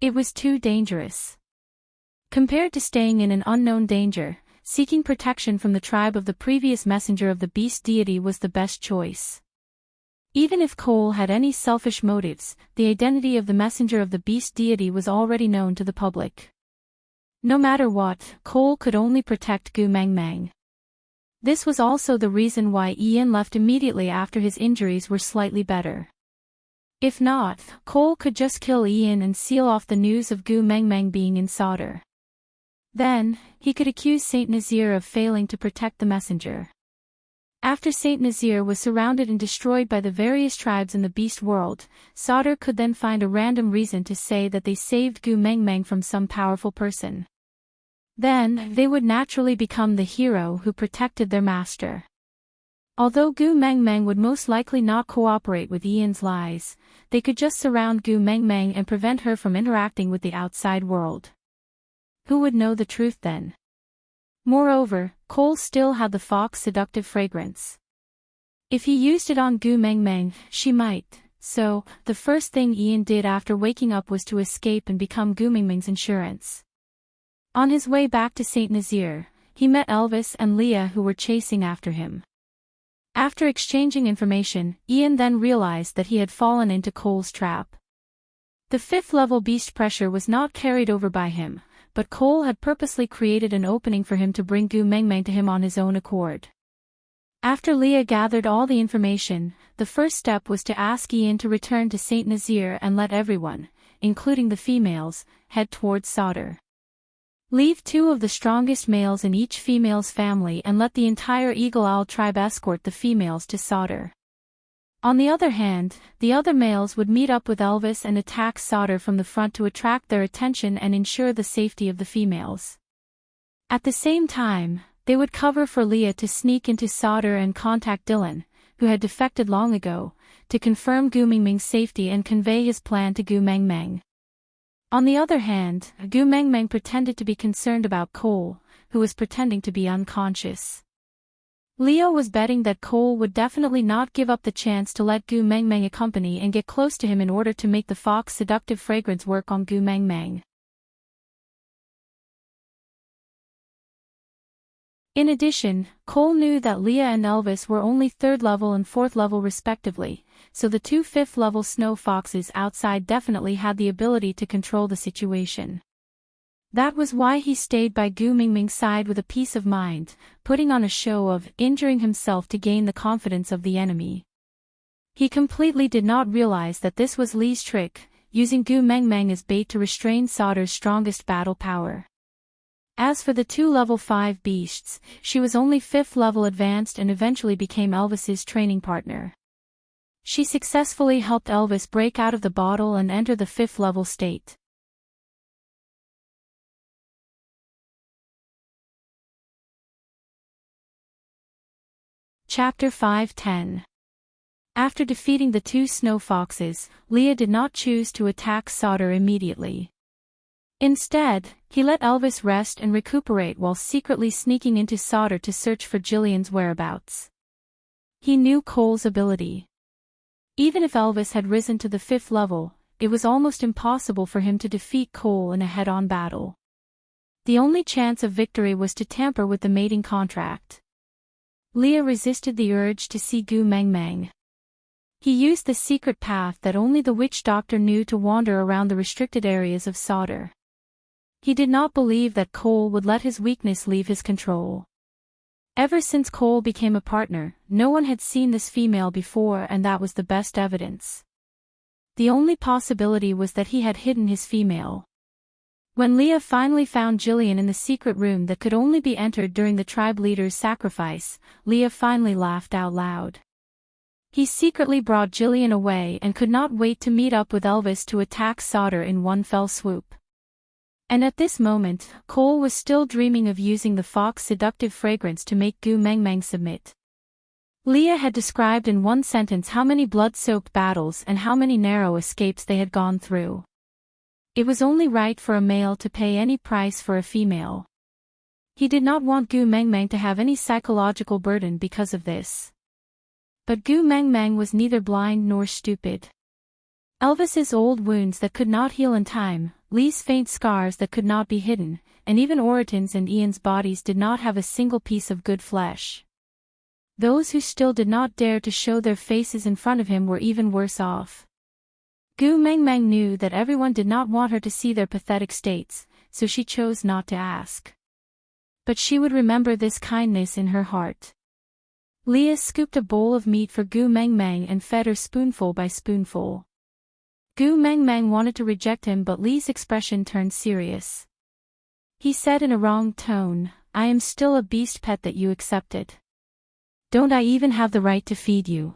It was too dangerous. Compared to staying in an unknown danger, seeking protection from the tribe of the previous messenger of the beast deity was the best choice. Even if Cole had any selfish motives, the identity of the messenger of the beast deity was already known to the public. No matter what, Cole could only protect Gu Mengmeng. This was also the reason why Ian left immediately after his injuries were slightly better. If not, Cole could just kill Ian and seal off the news of Gu Mengmeng being in solder. Then, he could accuse Saint Nazaire of failing to protect the messenger. After Saint Nazaire was surrounded and destroyed by the various tribes in the beast world, Solder could then find a random reason to say that they saved Gu Mengmeng from some powerful person. Then, they would naturally become the hero who protected their master. Although Gu Mengmeng would most likely not cooperate with Ian's lies, they could just surround Gu Mengmeng and prevent her from interacting with the outside world. Who would know the truth then? Moreover, Cole still had the fox seductive fragrance. If he used it on Gu Mengmeng, she might, so, the first thing Ian did after waking up was to escape and become Gu Mengmeng's insurance. On his way back to Saint Nazaire, he met Elvis and Leah who were chasing after him. After exchanging information, Ian then realized that he had fallen into Cole's trap. The 5th level beast pressure was not carried over by him, but Cole had purposely created an opening for him to bring Gu Mengmeng to him on his own accord. After Leah gathered all the information, the first step was to ask Ian to return to Saint Nazaire and let everyone, including the females, head towards Solder. Leave 2 of the strongest males in each female's family and let the entire Eagle Owl tribe escort the females to Solder. On the other hand, the other males would meet up with Elvis and attack Solder from the front to attract their attention and ensure the safety of the females. At the same time, they would cover for Leah to sneak into Solder and contact Dylan, who had defected long ago, to confirm Gu Mengmeng's safety and convey his plan to Gu Mengmeng. On the other hand, Gu Mengmeng pretended to be concerned about Cole, who was pretending to be unconscious. Leo was betting that Cole would definitely not give up the chance to let Gu Mengmeng accompany and get close to him in order to make the fox seductive fragrance work on Gu Mengmeng. In addition, Cole knew that Leah and Elvis were only 3rd level and 4th level respectively, so the 2 5th level snow foxes outside definitely had the ability to control the situation. That was why he stayed by Gu Mengmeng's side with a peace of mind, putting on a show of injuring himself to gain the confidence of the enemy. He completely did not realize that this was Li's trick, using Gu Mengmeng as bait to restrain Sauter's strongest battle power. As for the two level 5 beasts, she was only 5th level advanced and eventually became Elvis's training partner. She successfully helped Elvis break out of the bottle and enter the 5th level state. Chapter 5:10. After defeating the two snow foxes, Leah did not choose to attack Sauter immediately. Instead, he let Elvis rest and recuperate while secretly sneaking into Sauter to search for Jillian's whereabouts. He knew Cole's ability. Even if Elvis had risen to the 5th level, it was almost impossible for him to defeat Cole in a head-on battle. The only chance of victory was to tamper with the mating contract. Leah resisted the urge to see Gu Mengmeng. He used the secret path that only the witch doctor knew to wander around the restricted areas of Sauter. He did not believe that Cole would let his weakness leave his control. Ever since Cole became a partner, no one had seen this female before, and that was the best evidence. The only possibility was that he had hidden his female. When Leah finally found Jillian in the secret room that could only be entered during the tribe leader's sacrifice, Leah finally laughed out loud. He secretly brought Jillian away and could not wait to meet up with Elvis to attack Sauter in one fell swoop. And at this moment, Cole was still dreaming of using the fox's seductive fragrance to make Gu Mengmeng submit. Leah had described in one sentence how many blood-soaked battles and how many narrow escapes they had gone through. It was only right for a male to pay any price for a female. He did not want Gu Mengmeng to have any psychological burden because of this. But Gu Mengmeng was neither blind nor stupid. Elvis's old wounds that could not heal in time, Li's faint scars that could not be hidden, and even Oriton's and Ian's bodies did not have a single piece of good flesh. Those who still did not dare to show their faces in front of him were even worse off. Gu Mengmeng knew that everyone did not want her to see their pathetic states, so she chose not to ask. But she would remember this kindness in her heart. Leah scooped a bowl of meat for Gu Mengmeng and fed her spoonful by spoonful. Gu Mengmeng wanted to reject him, but Li's expression turned serious. He said in a wrong tone, "I am still a beast pet that you accepted. Don't I even have the right to feed you?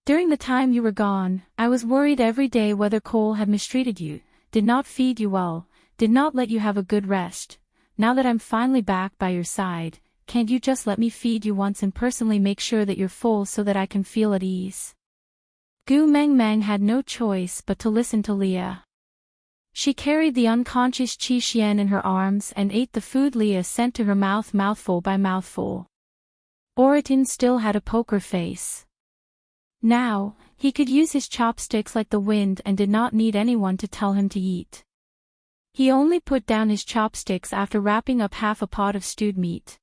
During the time you were gone, I was worried every day whether Cole had mistreated you, did not feed you well, did not let you have a good rest. Now that I'm finally back by your side, can't you just let me feed you once and personally make sure that you're full so that I can feel at ease?" Gu Mengmeng had no choice but to listen to Leah. She carried the unconscious Qi Xian in her arms and ate the food Leah sent to her mouth mouthful by mouthful. Oriton still had a poker face. Now, he could use his chopsticks like the wind and did not need anyone to tell him to eat. He only put down his chopsticks after wrapping up half a pot of stewed meat.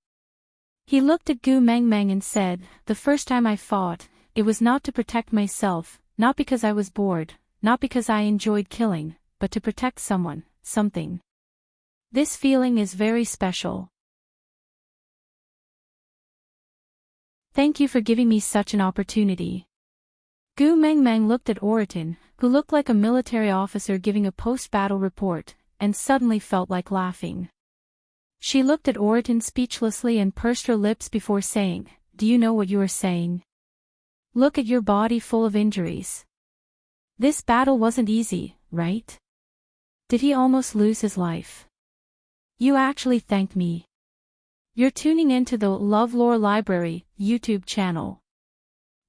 He looked at Gu Mengmeng and said, "The first time I fought, it was not to protect myself, not because I was bored, not because I enjoyed killing, but to protect someone, something. This feeling is very special. Thank you for giving me such an opportunity." Gu Mengmeng looked at Oriton, who looked like a military officer giving a post-battle report, and suddenly felt like laughing. She looked at Oriton speechlessly and pursed her lips before saying, "Do you know what you are saying? Look at your body full of injuries. This battle wasn't easy, right? Did he almost lose his life? You actually thanked me. You're tuning in to the LoveLore Library YouTube channel.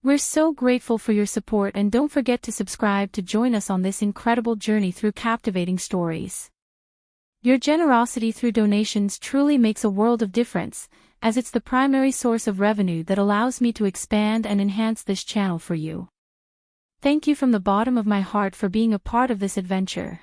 We're so grateful for your support, and don't forget to subscribe to join us on this incredible journey through captivating stories. Your generosity through donations truly makes a world of difference, as it's the primary source of revenue that allows me to expand and enhance this channel for you. Thank you from the bottom of my heart for being a part of this adventure.